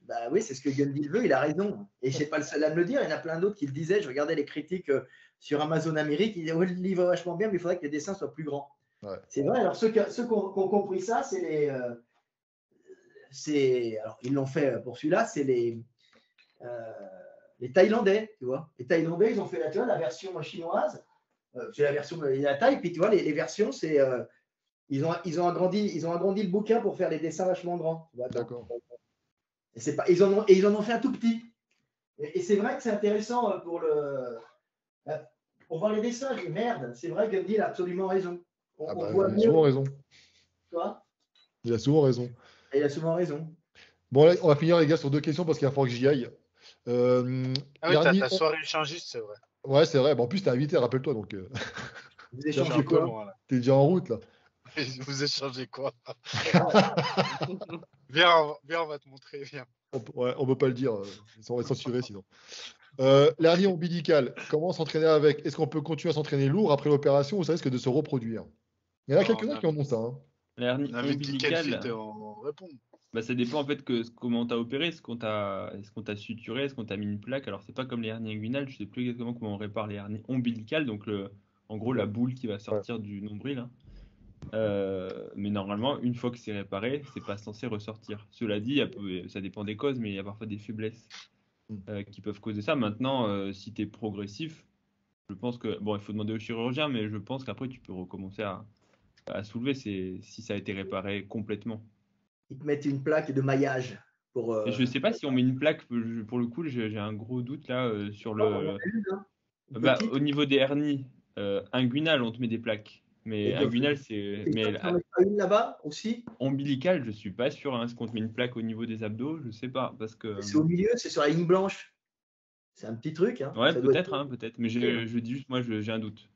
Bah oui, c'est ce que Gundil veut, il a raison. Et je n'ai pas le seul à me le dire, il y en a plein d'autres qui le disaient. Je regardais les critiques sur Amazon Amérique, ils disaient ouais, le livre est vachement bien, mais il faudrait que les dessins soient plus grands. Ouais. C'est vrai, alors ceux qui ont compris ça, c'est alors, ils l'ont fait pour celui-là, c'est les Thaïlandais, tu vois. Les Thaïlandais, ils ont fait la version chinoise, c'est la version de la Thaï, puis tu vois, les versions, c'est ils ont agrandi le bouquin pour faire les dessins vachement grands. Tu vois, D'accord. et ils en ont fait un tout petit. Et c'est vrai que c'est intéressant pour voir les dessins. Je dis merde, c'est vrai que Gandhi a absolument raison. On Ah bah, voit il a mieux. souvent raison. Toi, Il a souvent raison. et il a souvent raison. Bon, là, on va finir, les gars, sur 2 questions parce qu'il va falloir que j'y aille. Ah oui, Dernier- ta soirée échangiste, c'est vrai. Ouais, c'est vrai. Bon, en plus, t'es invité, rappelle-toi. Donc, Vous Je suis échangez un peu quoi? loin, là. t'es déjà en route, là. Vous échangez quoi? Viens, on va te montrer, viens. Ouais, on peut pas le dire. On va être censuré sinon. L'hernie ombilicale, comment s'entraîner avec? Est-ce qu'on peut continuer à s'entraîner lourd après l'opération ou ça risque de se reproduire? Il y en a Non, quelques-uns on qui en ont ça, hein. L'hernie On avait dit quel fit ombilicale, on répond. bah, ça dépend en fait comment t'as opéré, est-ce qu'on t'a suturé, est-ce qu'on t'a mis une plaque. Alors c'est pas comme les hernies inguinales, je sais plus exactement comment on répare les hernies ombilicales, donc en gros la boule qui va sortir du nombril, hein. Mais normalement, une fois que c'est réparé, c'est pas censé ressortir. Cela dit, ça dépend des causes, mais il y a parfois des faiblesses qui peuvent causer ça. Maintenant, si tu es progressif, je pense que, bon, il faut demander au chirurgien, mais je pense qu'après, tu peux recommencer à soulever si ça a été réparé complètement. Ils te mettent une plaque de maillage pour. Et je sais pas si on met une plaque, pour le coup, j'ai un gros doute là sur le. Bah, au niveau des hernies inguinales, on te met des plaques. Mais inguinales, c'est. Mais Tu en mets pas une là-bas aussi? ombilicale, je suis pas sûr. Est-ce qu'on te met une plaque au niveau des abdos? Je sais pas. Parce que. C'est au milieu, c'est sur la ligne blanche. C'est un petit truc. Hein. Ouais, Ça doit peut-être, être- hein, peut-être. Mais je dis juste, moi, j'ai un doute.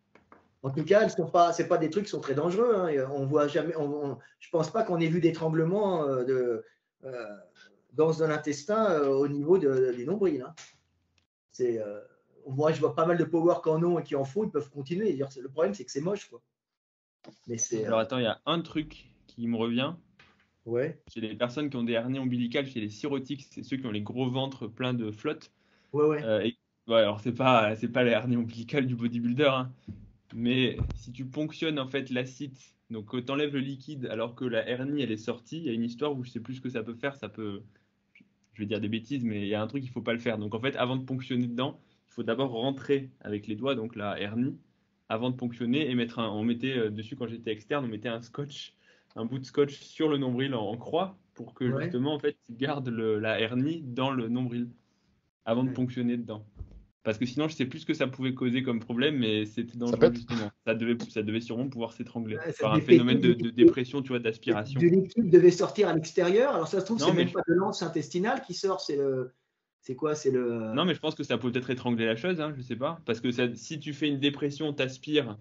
En tout cas, c'est pas des trucs qui sont très dangereux. Hein. Et on voit jamais. Je pense pas qu'on ait vu d'étranglement dans l'intestin au niveau du nombril. Hein. Moi, je vois pas mal de power qui en ont et qui en font. Ils peuvent continuer. Le problème, c'est que c'est moche, quoi. Mais c'est. Alors attends, il y a un truc qui me revient. Ouais. Chez les personnes qui ont des hernies ombilicales, chez les cirrhotiques, c'est ceux qui ont les gros ventres pleins de flotte. Ouais. Ouais, alors c'est pas la hernie ombilicale du bodybuilder, hein. Mais si tu ponctionnes en fait l'acide, donc t'enlèves le liquide alors que la hernie elle est sortie, il y a une histoire où je sais plus ce que ça peut faire, je vais dire des bêtises, mais il y a un truc il faut pas le faire. Donc en fait, avant de ponctionner dedans, il faut d'abord rentrer avec les doigts, donc la hernie, avant de ponctionner et on mettait dessus quand j'étais externe, on mettait un bout de scotch sur le nombril en croix pour que Ouais. justement en fait il garde la hernie dans le nombril avant de Ouais. ponctionner dedans. Parce que sinon, je sais plus ce que ça pouvait causer comme problème, mais c'était dangereux pète. justement. Ça devait sûrement pouvoir s'étrangler Ouais, ça par un devait phénomène péter, de dépression, tu vois, d'aspiration. Du liquide devait sortir à l'extérieur. Alors ça se trouve, Non, c'est mais même pas de l'anse intestinale qui sort, c'est quoi? C'est le. Non, mais je pense que ça peut peut-être étrangler la chose, hein, je sais pas. Parce que si tu fais une dépression, t'aspires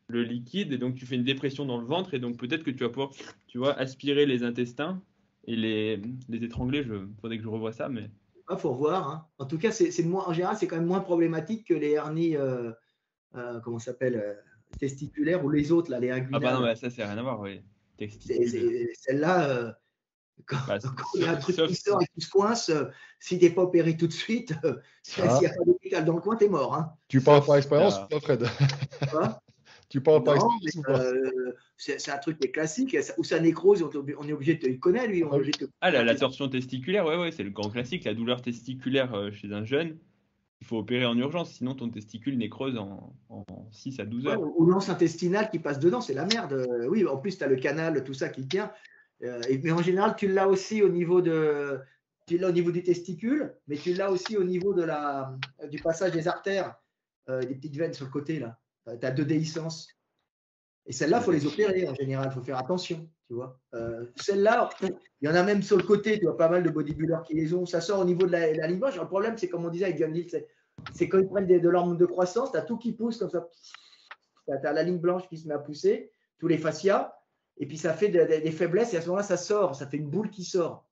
le liquide, et donc tu fais une dépression dans le ventre, et donc peut-être que tu vas pouvoir, tu vois, aspirer les intestins et les étrangler. Faudrait que je revoie ça, mais. Ah, faut revoir. Hein. En tout cas, en général, c'est quand même moins problématique que les hernies, comment ça s'appelle, testiculaires ou les autres, là, les Ah inguinales. bah non, bah ça, c'est rien à voir, oui. Celle-là, quand il y a un truc qui sort et qui se coince, si t'es pas opéré tout de suite, s'il n'y a pas d'hôpital dans le coin, t'es mort. Hein. Tu parles par expérience ou pas, Fred? Quoi? Tu parles par Non, expérience ou pas? c'est un truc qui est classique. Où ça nécrose, on est obligé de. Il connaît, lui. On est obligé de... Ah, la torsion testiculaire, ouais, c'est le grand classique. La douleur testiculaire chez un jeune, il faut opérer en urgence, sinon ton testicule nécrose en 6 à 12 heures. Ou l'anse intestinale qui passe dedans, c'est la merde. Oui, en plus, tu as le canal, tout ça qui tient. Mais en général, tu l'as aussi au niveau du testicule, mais tu l'as aussi au niveau du passage des artères, des petites veines sur le côté, là. Tu as 2 déhiscences. Et celles-là, il faut les opérer en général, il faut faire attention, tu vois. Celles-là, il y en a même sur le côté, tu vois, pas mal de bodybuilders qui les ont. Ça sort au niveau de la ligne blanche. Le problème, c'est comme on disait avec Gandil, c'est quand ils prennent de l'hormone de croissance, tu as tout qui pousse comme ça. Tu as la ligne blanche qui se met à pousser, tous les fascias, et puis ça fait des faiblesses, et à ce moment-là, ça sort, ça fait une boule qui sort.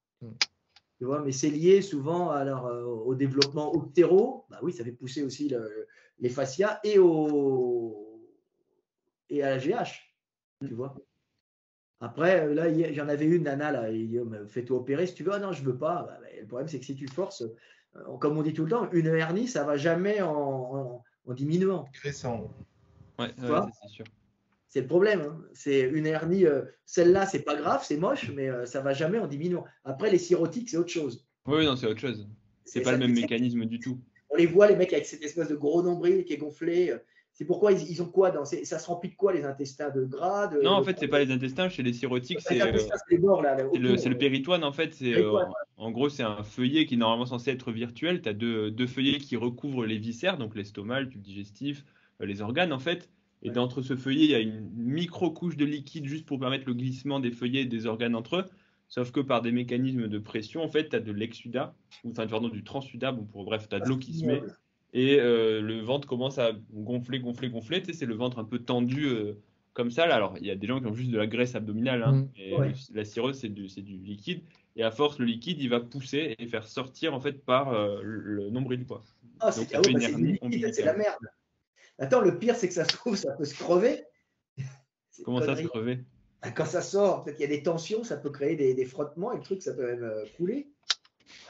Tu vois, mais c'est lié souvent au développement octéro. Bah oui, ça fait pousser aussi les fascias et à la GH. Tu vois. Après, là, j'en avais une nana, là, il dit, fais-toi opérer si tu veux. Ah non, je veux pas. Bah, le problème, c'est que si tu forces, comme on dit tout le temps, une hernie, ça va jamais en diminuant. Récent. Ouais, c'est sûr. C'est le problème. Hein. C'est une hernie, celle-là, c'est pas grave, c'est moche, mais ça va jamais en diminuant. Après, les cirrhotiques, c'est autre chose. Oui, non, c'est autre chose. C'est pas le même mécanisme du tout. On les voit, les mecs, avec cette espèce de gros nombril qui est gonflé. C'est pourquoi ils ont quoi ça se remplit de quoi, les intestins de gras Non, en fait, c'est pas les intestins. Chez les cirrhotiques, c'est le péritoine. En fait, en gros, c'est un feuillet qui est normalement censé être virtuel. Tu as deux feuillets qui recouvrent les viscères, donc l'estomac, le tube digestif, les organes, en fait. Et d'entre ce feuillet, il y a une micro-couche de liquide juste pour permettre le glissement des feuillets et des organes entre eux. Sauf que par des mécanismes de pression, en fait, tu as de l'exsudat, pardon, du transsudat. Bref, tu as de l'eau qui se met. Et le ventre commence à gonfler. Tu sais, c'est le ventre un peu tendu comme ça. Là. Alors, il y a des gens qui ont juste de la graisse abdominale. Hein, la cirrhose, c'est du liquide. Et à force, le liquide, il va pousser et faire sortir en fait par le nombril. Quoi. Donc, ça fait une hernie ombilicale. C'est la merde. Attends, le pire, c'est que ça se trouve, ça peut se crever. Comment ça se crever? Quand ça sort, peut-être qu'il y a des tensions, ça peut créer des frottements et le truc, ça peut même couler.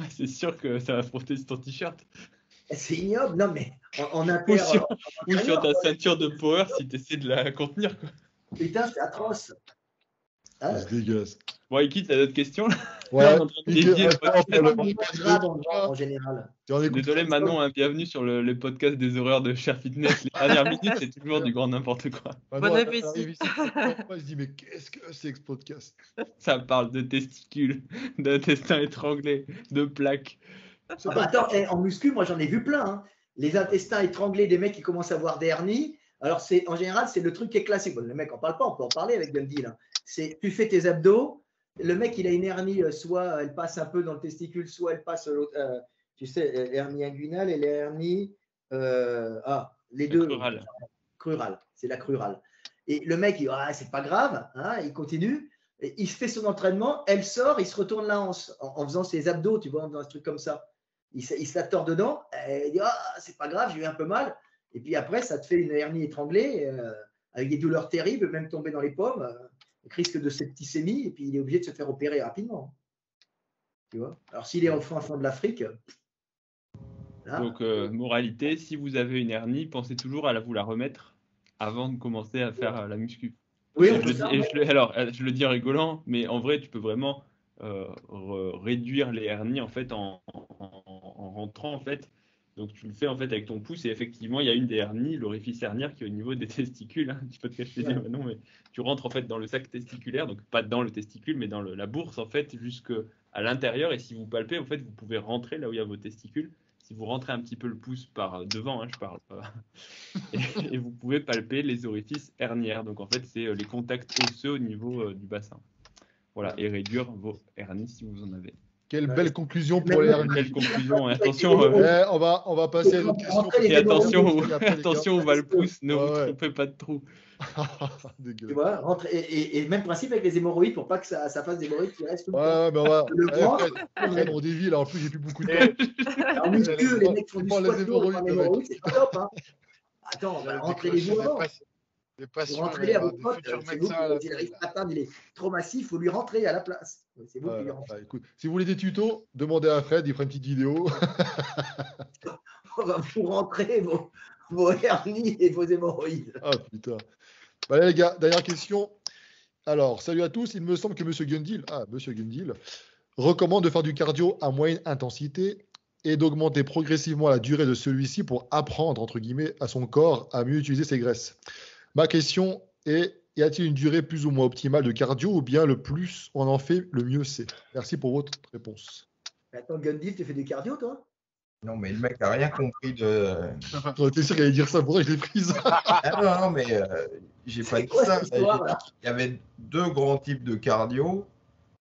C'est sûr que ça va frotter sur ton t-shirt. C'est ignoble, non mais en inter... Ou sur ta ceinture de power si tu essaies de la contenir. Quoi. Putain, c'est atroce. Ah, c'est dégueulasse. Bon, Ikit, t'as d'autres questions? Ouais, en général. Désolé Manon, hein, bienvenue sur le podcast des horreurs de Cher Fitness. Les dernières minutes, c'est toujours du grand n'importe quoi. Bon appétit. Je dis, mais qu'est-ce que c'est que ce podcast? Ça parle de testicules, d'intestins étranglés, de plaques. Attends, en muscu, moi j'en ai vu plein. Hein. Les intestins étranglés des mecs qui commencent à avoir des hernies. Alors, en général, c'est le truc qui est classique. Bon, le mec n'en parle pas, on peut en parler avec Gundil. Hein. C'est tu fais tes abdos, le mec il a une hernie, soit elle passe un peu dans le testicule, soit elle passe tu sais, hernie inguinale et l'hernie les deux. Crurale, c'est la crurale. Et le mec, il dit, c'est pas grave, hein, il continue, et il fait son entraînement, elle sort, il se retourne la hanche en faisant ses abdos, tu vois, en faisant un truc comme ça. Il se la tord dedans, et il dit, c'est pas grave, j'ai eu un peu mal. Et puis après, ça te fait une hernie étranglée, avec des douleurs terribles, même tomber dans les pommes, risque de septicémie, et puis il est obligé de se faire opérer rapidement. Tu vois. Alors s'il est enfant de l'Afrique. Là, donc, moralité, si vous avez une hernie, pensez toujours à vous la remettre avant de commencer à faire la muscu. Oui, je le dis en rigolant, mais en vrai, tu peux vraiment réduire les hernies en fait en rentrant en fait. Donc tu le fais en fait avec ton pouce et effectivement il y a une des hernies, l'orifice herniaire qui est au niveau des testicules. Hein. Tu peux te cacher les yeux maintenant, mais tu rentres en fait dans le sac testiculaire, donc pas dans le testicule, mais dans la bourse en fait jusqu'à l'intérieur. Et si vous palpez, en fait, vous pouvez rentrer là où il y a vos testicules. Si vous rentrez un petit peu le pouce par devant, hein, je parle pas, et vous pouvez palper les orifices herniaires. Donc en fait, c'est les contacts osseux au niveau du bassin. Voilà, et réduire vos hernies si vous en avez. Quelle belle conclusion pour les hernies. Quelle conclusion. Attention, on va passer à une autre question. Et attention, on va le pouce, ne vous trompez pas de trou. Tu vois, et même principe avec les hémorroïdes pour pas que ça fasse des hémorroïdes qui restent tout le temps. Mais on va. On dévie là, en plus j'ai plus beaucoup de temps. En muscu, les mecs font du squat lourd, c'est pas top. Hein. Attends, rentrez les joueurs. Pour rentrer à votre pote, c'est vous, il arrive à table, il est trop massif, il faut lui rentrer à la place. C'est vous qui lui rentrez. Écoute, si vous voulez des tutos, demandez à Fred, il fera une petite vidéo. On va vous rentrer vos hernies et vos hémorroïdes. Ah putain. Bah, les gars, dernière question. Alors, salut à tous. Il me semble que Monsieur Gundil recommande de faire du cardio à moyenne intensité et d'augmenter progressivement la durée de celui-ci pour apprendre, entre guillemets, à son corps à mieux utiliser ses graisses. Ma question est, y a-t-il une durée plus ou moins optimale de cardio ou bien le plus on en fait, le mieux c'est? Merci pour votre réponse. Attends, Gundil, tu fais du cardio, toi? Non, mais le mec n'a rien compris de... T'es sûr qu'il allait dire ça, pour ça je l'ai prise. Non, mais j'ai pas dit ça. Il y avait deux grands types de cardio.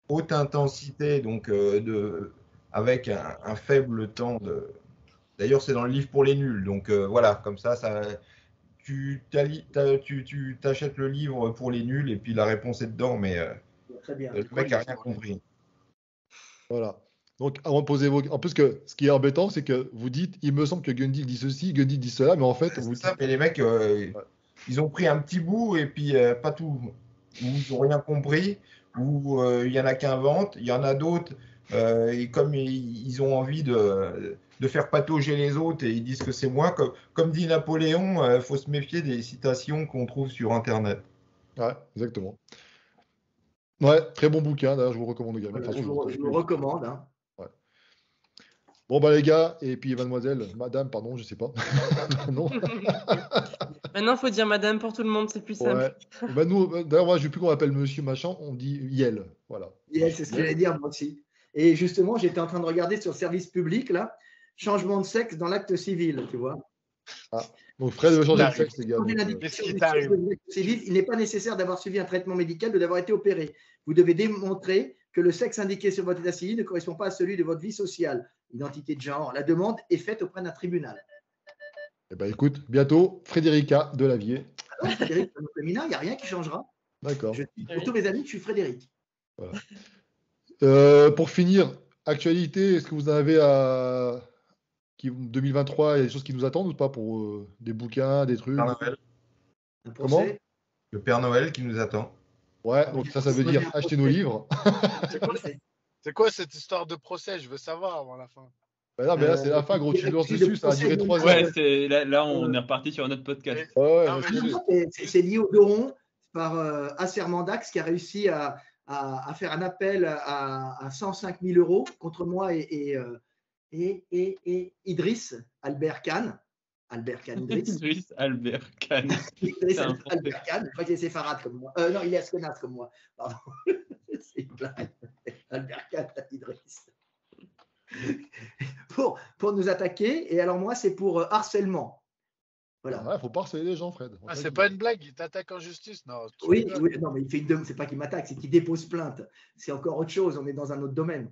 Haute intensité, donc avec un faible temps D'ailleurs, c'est dans le livre pour les nuls. Donc voilà, comme ça tu t'achètes le livre pour les nuls et puis la réponse est dedans, mais Très bien. le mec n'a rien compris. Voilà. Donc, avant de poser vos... En plus, ce qui est embêtant, c'est que vous dites, il me semble que Gundy dit ceci, Gundy dit cela, mais en fait, C'est vous ça, mais les mecs, ils ont pris un petit bout et puis pas tout. Ou ils n'ont rien compris, ou il y en a qui inventent, il y en a d'autres, et comme ils ont envie de faire patauger les autres et ils disent que c'est moi, comme dit Napoléon, il faut se méfier des citations qu'on trouve sur Internet. Ouais, exactement. Ouais, très bon bouquin, d'ailleurs, je vous recommande également. Voilà, De toute je façon, vous le recommande. Hein. Bon, bah les gars, et puis madame, pardon, je sais pas. Non. Maintenant, il faut dire madame pour tout le monde, c'est plus simple. Ouais. Et ben nous, d'ailleurs, moi, je ne veux plus qu'on m'appelle monsieur machin, on dit Yel. Voilà. Yes, c'est ce que j'allais dire moi aussi. Et justement, j'étais en train de regarder sur le service public, là, changement de sexe dans l'acte civil, tu vois. Ah. Donc Fred veut changer de sexe, les gars. Changer donc, l'indication qu'est-ce qui du sexe t'arrive de l'acte civil, il n'est pas nécessaire d'avoir suivi un traitement médical ou d'avoir été opéré. Vous devez démontrer que le sexe indiqué sur votre état civil ne correspond pas à celui de votre vie sociale, identité de genre. La demande est faite auprès d'un tribunal. Eh ben écoute, bientôt, Frédérica Delavier. Alors, Frédéric, dans le féminin, il n'y a rien qui changera. D'accord. Pour tous mes amis, je suis Frédéric. Voilà. Pour finir, actualité, est-ce que vous en avez à 2023, il y a des choses qui nous attendent ou pas pour des bouquins, des trucs? Père Noël. Un Comment procès. Le Père Noël qui nous attend. Ouais, donc ça veut dire acheter nos livres. C'est quoi cette histoire de procès? Je veux savoir avant la fin. Bah non, mais là, c'est la fin, gros, tu lances dessus, ça a duré 3 heures. Ouais, là, on est reparti sur un autre podcast. Ouais, Non, mais C'est lié au Doron par Acer Dax qui a réussi à faire un appel à 105 000 euros contre moi et Idriss Albert Khan. Albert Khan Idriss. Idriss Albert Khan. Idriss Albert Khan. Je crois qu'il est séfarade comme moi. Non, il est askenaze comme moi. Pardon. C'est une blague. Albert Khan Idriss. Pour nous attaquer. Et alors moi, c'est pour harcèlement. Voilà. ouais, faut pas harceler les gens, Fred. Ah, c'est pas une blague, il t'attaque en justice? Non. Oui, non, mais il fait c'est pas qu'il m'attaque, c'est qu'il dépose plainte. C'est encore autre chose, on est dans un autre domaine.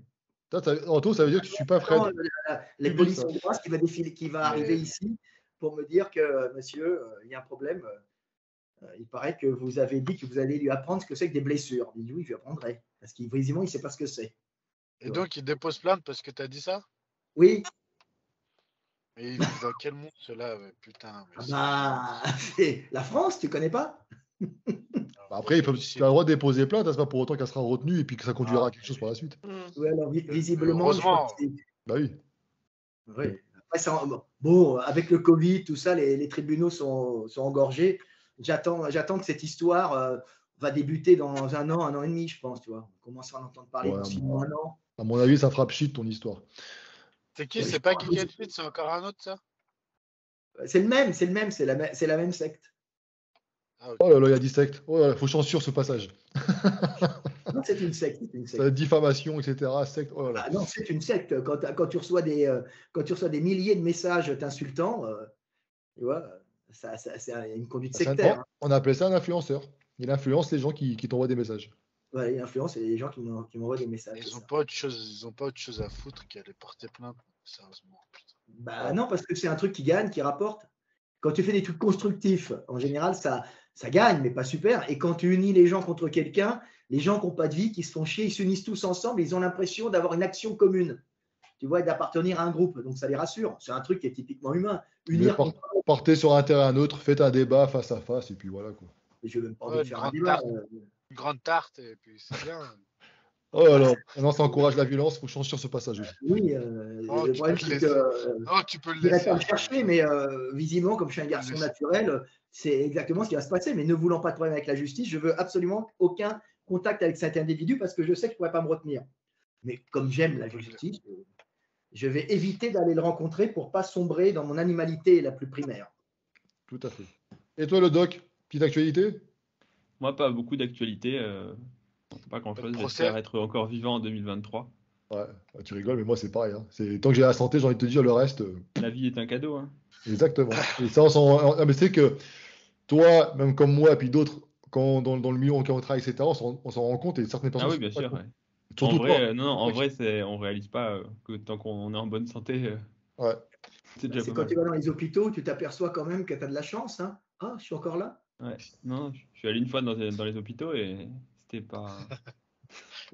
Anto, ça veut dire que tu suis pas Fred. Non, les polices hongroises qui va arriver ici pour me dire que, monsieur, il y a un problème. Il paraît que vous avez dit que vous allez lui apprendre ce que c'est que des blessures. Il dit oui, je lui apprendrai. Parce qu'il visiblement, il ne sait pas ce que c'est. Et donc, il dépose plainte parce que tu as dit ça? Oui. Et il vit dans quel monde cela? Putain. C'est la France, tu connais pas? Après, tu as le droit de déposer plainte, c'est pas pour autant qu'elle sera retenue et puis que ça conduira à quelque chose par la suite. Oui, alors visiblement. Heureusement. Bah oui. Oui. Après, bon, avec le Covid, tout ça, les tribunaux sont engorgés. J'attends que cette histoire va débuter dans un an et demi, je pense. Tu vois. On commence à en entendre parler dans 6 mois, un an. À mon avis, ça fera pchit ton histoire. C'est qui? C'est pas Geek & Fit, c'est encore un autre, ça? C'est le même, c'est la même secte. Ah, okay. Oh là là, il y a 10 sectes. Oh là là, faut censure ce passage. Non, c'est une secte. Diffamation, etc. Secte. Oh là là. Ah non, c'est une secte. Quand tu reçois des milliers de messages t'insultant, tu vois, c'est une conduite sectaire. On appelait ça un influenceur. Il influence les gens qui t'envoient des messages. Ouais, il influence les gens qui m'envoient des messages. Ils n'ont pas autre chose à foutre qu'aller porter plainte, sérieusement. Putain. Bah non, parce que c'est un truc qui gagne, qui rapporte. Quand tu fais des trucs constructifs, en général, ça gagne, mais pas super. Et quand tu unis les gens contre quelqu'un, les gens qui n'ont pas de vie, qui se font chier, ils s'unissent tous ensemble, ils ont l'impression d'avoir une action commune. Tu vois, d'appartenir à un groupe. Donc ça les rassure. C'est un truc qui est typiquement humain. Partez sur un terrain neutre, faites un débat face à face, et puis voilà quoi. Je ne veux même pas envie de faire un débat. Une grande tarte, et puis c'est bien. Oh là là, maintenant ça encourage la violence, il faut changer sur ce passage aussi. Oui, le problème c'est que tu peux le laisser. pas le chercher, mais visiblement, comme je suis un garçon naturel, c'est exactement ce qui va se passer. Mais ne voulant pas de problème avec la justice, je veux absolument aucun contact avec cet individu parce que je sais que je ne pourrais pas me retenir. Mais comme j'aime la justice, je vais éviter d'aller le rencontrer pour ne pas sombrer dans mon animalité la plus primaire. Tout à fait. Et toi, le doc, petite actualité? Moi, pas beaucoup d'actualité. Pas grand-chose. J'espère être encore vivant en 2023. Ouais, tu rigoles, mais moi, c'est pareil. Hein. Tant que j'ai la santé, j'ai envie de te dire le reste. La vie est un cadeau. Hein. Exactement. Et ça, mais c'est que toi, même comme moi, et puis d'autres, quand dans le milieu en lequel on travaille, etc., on s'en rend compte et certaines personnes. Ah oui, bien sûr. Ouais. En vrai, on réalise pas que tant qu'on est en bonne santé. Ouais. C'est déjà C'est pas quand mal. tu vas dans les hôpitaux, tu t'aperçois quand même que tu as de la chance. Hein. Ah, je suis encore là. Ouais. Non, je suis allé une fois dans les hôpitaux et c'était pas.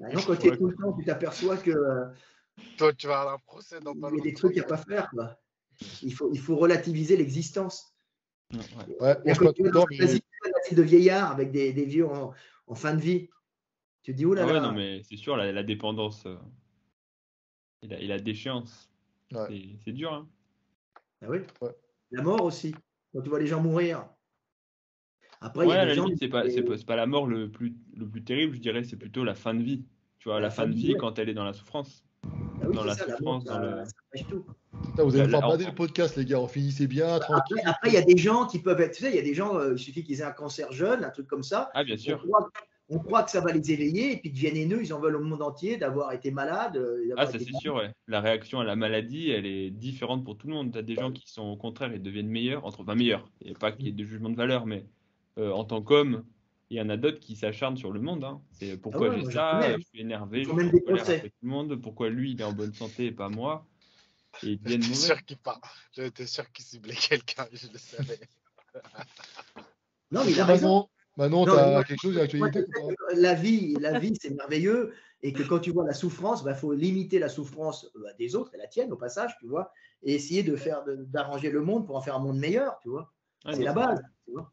Non, quand tu es tout le temps, tu t'aperçois que Toi, tu vas avoir un procès dans pas il y a des longtemps. trucs à pas faire. Quoi. Il faut relativiser l'existence. Ouais. Ouais, Et moi, je quand pas tu tout le vas dans temps, un mais asile de vieillards avec des vieux en fin de vie, tu te dis, oh là Ah ouais, là. non, mais c'est sûr, la dépendance et la déchéance, ouais. c'est dur. Hein. Ah oui. Ouais. La mort aussi. Quand tu vois les gens mourir. Après, il y Ouais, a à des la gens. limite, c'est pas la mort le plus terrible, je dirais, c'est plutôt la fin de vie. Tu vois, la fin de vie ouais. quand elle est dans la souffrance. Ah oui, Dans c'est la ça, la mort, souffrance, dans le. ça empêche tout. Putain, vous allez me faire La- brader le podcast, les gars. On finissait bien, tranquille. Après, il y a des gens qui peuvent être. Tu sais, il y a des gens, il suffit qu'ils aient un cancer jeune, un truc comme ça. Ah, bien sûr. On croit que ça va les éveiller et puis ils deviennent haineux, ils en veulent au monde entier d'avoir été malades. Ah, D'avoir ça été c'est malades. sûr, ouais. La réaction à la maladie, elle est différente pour tout le monde. Tu as des gens qui sont au contraire, ils deviennent meilleurs, enfin meilleurs. Il n'y a pas qu'il y ait de jugement de valeur, mais en tant qu'homme, il y en a d'autres qui s'acharnent sur le monde. Hein. C'est Ah pourquoi ouais, j'ai moi, j'en ça, connais, hein. je suis énervé, Ils je font suis même en des colère procès. après tout le monde, pourquoi lui il est en bonne santé et pas moi. Et ils deviennent J'étais mauvais. sûr qu'il parle. J'étais sûr qu'il ciblait quelqu'un, je le savais. Non, mais il a raison. Manon, Non, mais t'as moi, quelque chose moi, d'actualité je sais que la vie, c'est merveilleux et que quand tu vois la souffrance, il faut limiter la souffrance des autres et la tienne au passage, tu vois, et essayer d'arranger le monde pour en faire un monde meilleur, tu vois. Ouais, C'est non, la base, tu vois.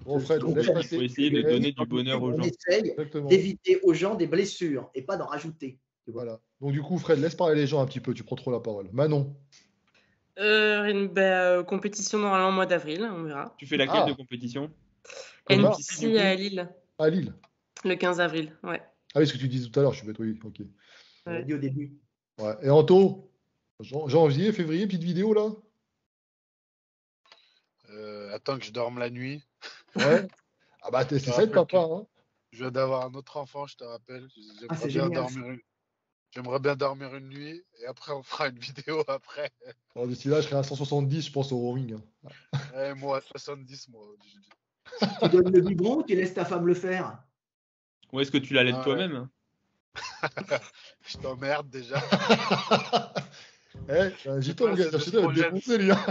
Bon, Fred, Donc, laisse Il passer. faut essayer de Laisse- donner du bonheur aux on gens. essaye Exactement. d'éviter aux gens des blessures et pas d'en rajouter, tu vois. Voilà. Donc, du coup, Fred, laisse parler les gens un petit peu. Tu prends trop la parole. Manon. Une compétition normalement au mois d'avril, on verra. Tu fais laquelle de Ah, compétition? comme Marc, ici, du NPC coup à Lille, à Lille. le 15 avril. Ouais. Ah oui, ce que tu disais tout à l'heure, je suis bête. Oui, ok. On l'a Ouais. dit au début. Ouais. Et Anto, janvier, février, petite vidéo là? Attends que je dorme la nuit. Ouais. Ah bah, c'est Je te ça le rappelle papa, que hein. je viens d'avoir un autre enfant, je te rappelle. Ah, c'est J'aimerais bien génial. dormir J'aimerais bien dormir une nuit et après on fera une vidéo après. Alors, d'ici là, je serai à 170, je pense, au rowing. Hein. Et moi à 70 moi. Tu donnes le biberon ou tu laisses ta femme le faire? Ou est-ce que tu l'allaites Ah, toi-même? Je t'emmerde déjà. J'ai pas, mon gars, j'ai le défoncer, lui. Hein.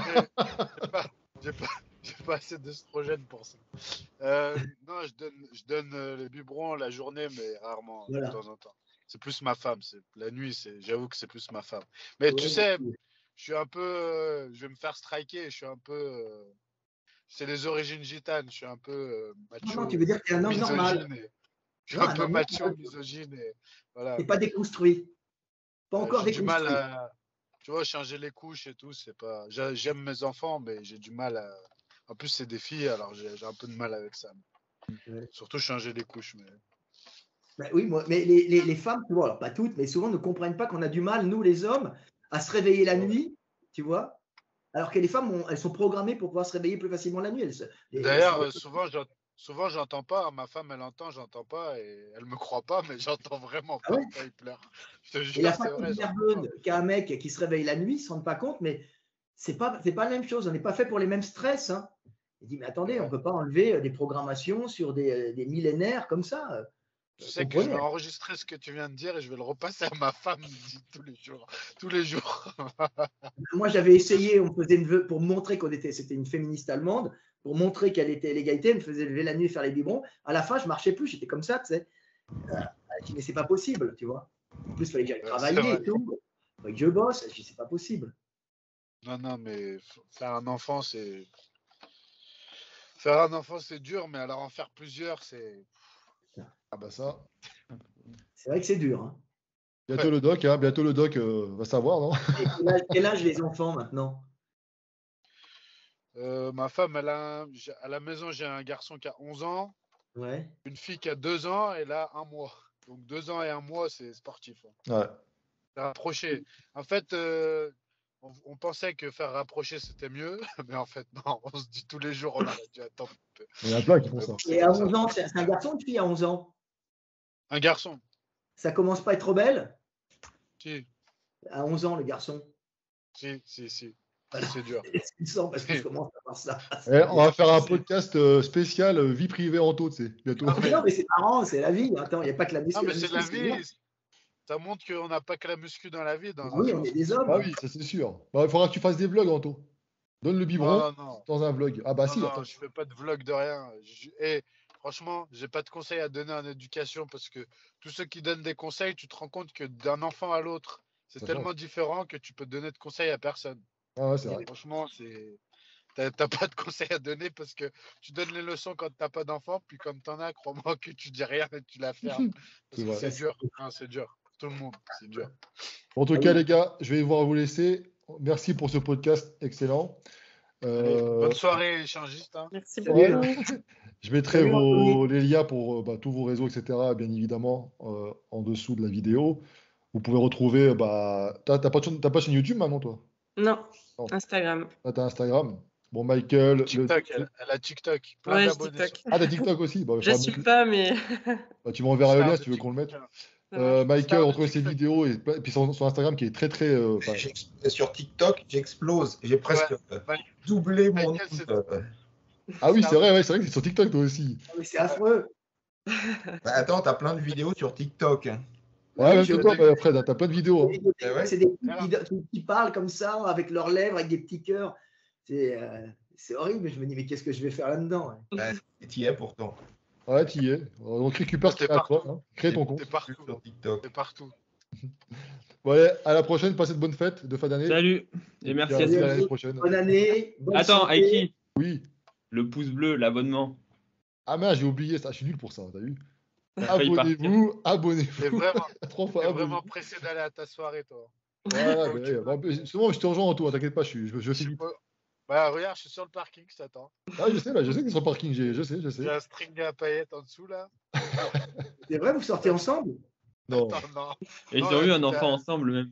J'ai pas assez d'estrogène pour ça. Non, je donne les biberons la journée, mais rarement, Voilà. de temps en temps. C'est plus ma femme. La nuit, j'avoue que c'est plus ma femme. Mais tu Ouais, sais, je suis un peu. Je vais me faire striker. Je suis un peu. C'est les origines gitanes. Je suis un peu macho. Non, tu veux dire que tu es un homme normal. Je suis Non, un un peu homme macho, normal. misogyne. Et voilà. Tu n'es pas déconstruit. Pas encore J'ai du mal déconstruit. à. Tu vois, changer les couches et tout, c'est pas. J'aime mes enfants, mais j'ai du mal à. En plus, c'est des filles, alors j'ai un peu de mal avec ça. Ouais. Surtout changer les couches. Mais... Ben oui, mais les femmes, tu vois, alors pas toutes, mais souvent ne comprennent pas qu'on a du mal, nous les hommes, à se réveiller la nuit, tu vois, alors que les femmes, elles sont programmées pour pouvoir se réveiller plus facilement la nuit. D'ailleurs, souvent, j'entends pas. Ma femme, elle entend, j'entends pas, et elle me croit pas, mais j'entends vraiment pas quand il pleure. Je te Et jure, la c'est femme vrai. nerveuse qu'un mec qui se réveille la nuit, ils ne se rendent pas compte, mais c'est pas la même chose. On n'est pas fait pour les mêmes stress. Hein. Il dit, mais attendez, on ne peut pas enlever des programmations sur des millénaires comme ça. Tu sais que je vais enregistrer ce que tu viens de dire et je vais le repasser à ma femme tous les jours. Tous les jours. Moi, j'avais essayé, on faisait pour montrer c'était une féministe allemande, pour montrer qu'elle était l'égalité, elle me faisait lever la nuit et faire les biberons. À la fin, je marchais plus, j'étais comme ça, tu sais. Je dis, mais c'est pas possible, tu vois. En plus, il fallait que j'aille travailler et tout. Il fallait que je bosse. Je dis, c'est pas possible. Non, mais faire un enfant, c'est. Faire un enfant, c'est dur, mais alors en faire plusieurs, c'est. Ah bah ça. C'est vrai que c'est dur. Hein. Bientôt le doc, va savoir, non? Et quel âge les enfants maintenant? Ma femme, à la maison, j'ai un garçon qui a 11 ans, ouais. Une fille qui a 2 ans et là 1 mois. Donc 2 ans et 1 mois, c'est sportif. Hein. Ouais. Rapprocher. En fait, on pensait que faire rapprocher, c'était mieux, mais en fait, non, on se dit tous les jours, on aurait dû attendre un peu. Il y en a plein qui font ça. Et à 11 ans, c'est un garçon ou une fille à 11 ans? Un garçon. Ça commence pas à être trop-belle? Si. À 11 ans, le garçon. Si. C'est dur. C'est sens parce que je commence à voir ça. On va faire un podcast spécial vie privée Anto, tu sais, bientôt. Non, mais c'est marrant, c'est la vie. Attends, il n'y a pas que la Non, mais c'est la vie. Ça montre qu'on n'a pas que la muscu dans la vie. Dans un Oui, on sens. est des hommes. Ah oui, ça c'est sûr. Bah, il faudra que tu fasses des vlogs, Anto. Donne le biberon Non, non, non. dans un vlog. Ah bah Non, si, non, attends. je fais pas de vlog de rien. Et franchement, j'ai pas de conseils à donner en éducation parce que tous ceux qui donnent des conseils, tu te rends compte que d'un enfant à l'autre, c'est Ça tellement différent que tu peux donner de conseils à personne. Ah ouais, c'est vrai. Franchement, t'as pas de conseils à donner parce que tu donnes les leçons quand t'as pas d'enfant, puis quand t'en as, crois-moi que tu dis rien et tu la fermes. C'est Parce que vrai. c'est dur. Non, c'est dur. Pour tout le monde, c'est dur. En tout Ah cas, oui. les gars, je vais devoir vous laisser. Merci pour ce podcast excellent. Allez, Euh, bonne soirée, échangiste. Hein. Merci Ouais. beaucoup. Je mettrai Salut, Anthony. les liens pour tous vos réseaux, etc., bien évidemment, en dessous de la vidéo. Vous pouvez retrouver. T'as pas de chaîne YouTube maintenant, toi? Non, Non. Instagram. Là, t'as Instagram. Bon, Michael. TikTok, elle a TikTok. Plein Ouais, d'abonnés. TikTok. Ah, t'as TikTok aussi? Bah, Je suis pas, mais tu m'enverras le Star lien de si tu veux qu'on le mette. TikTok. ça marche. Michael, Star de retrouver ses TikTok. vidéos et puis son Instagram qui est très, très. Sur TikTok, j'explose. J'ai presque Mike- doublé mon Michael, c'est- nombre. Ah oui, Star c'est vrai, de ouais, c'est vrai que c'est sur TikTok toi aussi. Ah, mais c'est affreux. Bah, attends, t'as plein de vidéos sur TikTok. Hein. Ouais, même je- que toi, après, t'as plein de vidéos. Hein. Ah ouais. C'est des qui parlent comme ça, avec leurs lèvres, avec des petits cœurs. C'est horrible. Je me dis, mais qu'est-ce que je vais faire là-dedans? Bah, t'y es pourtant. Ouais, tu y es. Donc récupère ce T'es qu'il y a à toi. partout. Hein. Crée ton compte. T'es partout. Sur TikTok. T'es partout. Bon, allez, à la prochaine. Passez de bonnes fêtes de fin d'année. Salut Et et merci puis à à tous. l'année prochaine. Bonne année. Bonne Attends, santé. Aiki, Oui. le pouce bleu, l'abonnement. Ah merde, j'ai oublié ça. Je suis nul pour ça, t'as vu? T'as failli partir. Abonnez-vous, T'es abonnez-vous. vraiment, 3 fois t'es abonnez-vous. vraiment pressé d'aller à ta soirée, toi. Ouais, Ok. souvent, je te rejoins en tout, t'inquiète pas, je fais vite. Bah, regarde, je suis sur le parking, je t'attends. Ah, je sais que t'es sur le parking, je sais. J'ai un string à paillettes en dessous, là. C'est vrai, vous sortez ensemble? Non. Attends, non. Et ils Non, ont eu un putain. enfant ensemble même.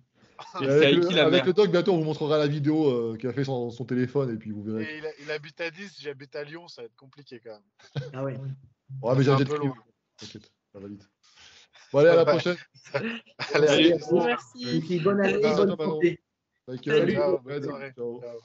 Et Et avec c'est Aiki la avec mère. le doc, bientôt, on vous montrera la vidéo qu'il a fait sur son téléphone et puis vous verrez. Et il habite à Nice, j'habite à Lyon, ça va être compliqué quand même. Ah ouais. Ouais, mais C'est j'ai un jet peu privé. loin. T'inquiète, ça va vite. Bon, allez, à la Ouais. prochaine. Allez, Salut. allez. Et Merci. puis bonne année, Ciao, bonne ciao, Manon. santé. Michael, Salut. Ciao, ouais, bonne soirée. ciao. Ciao.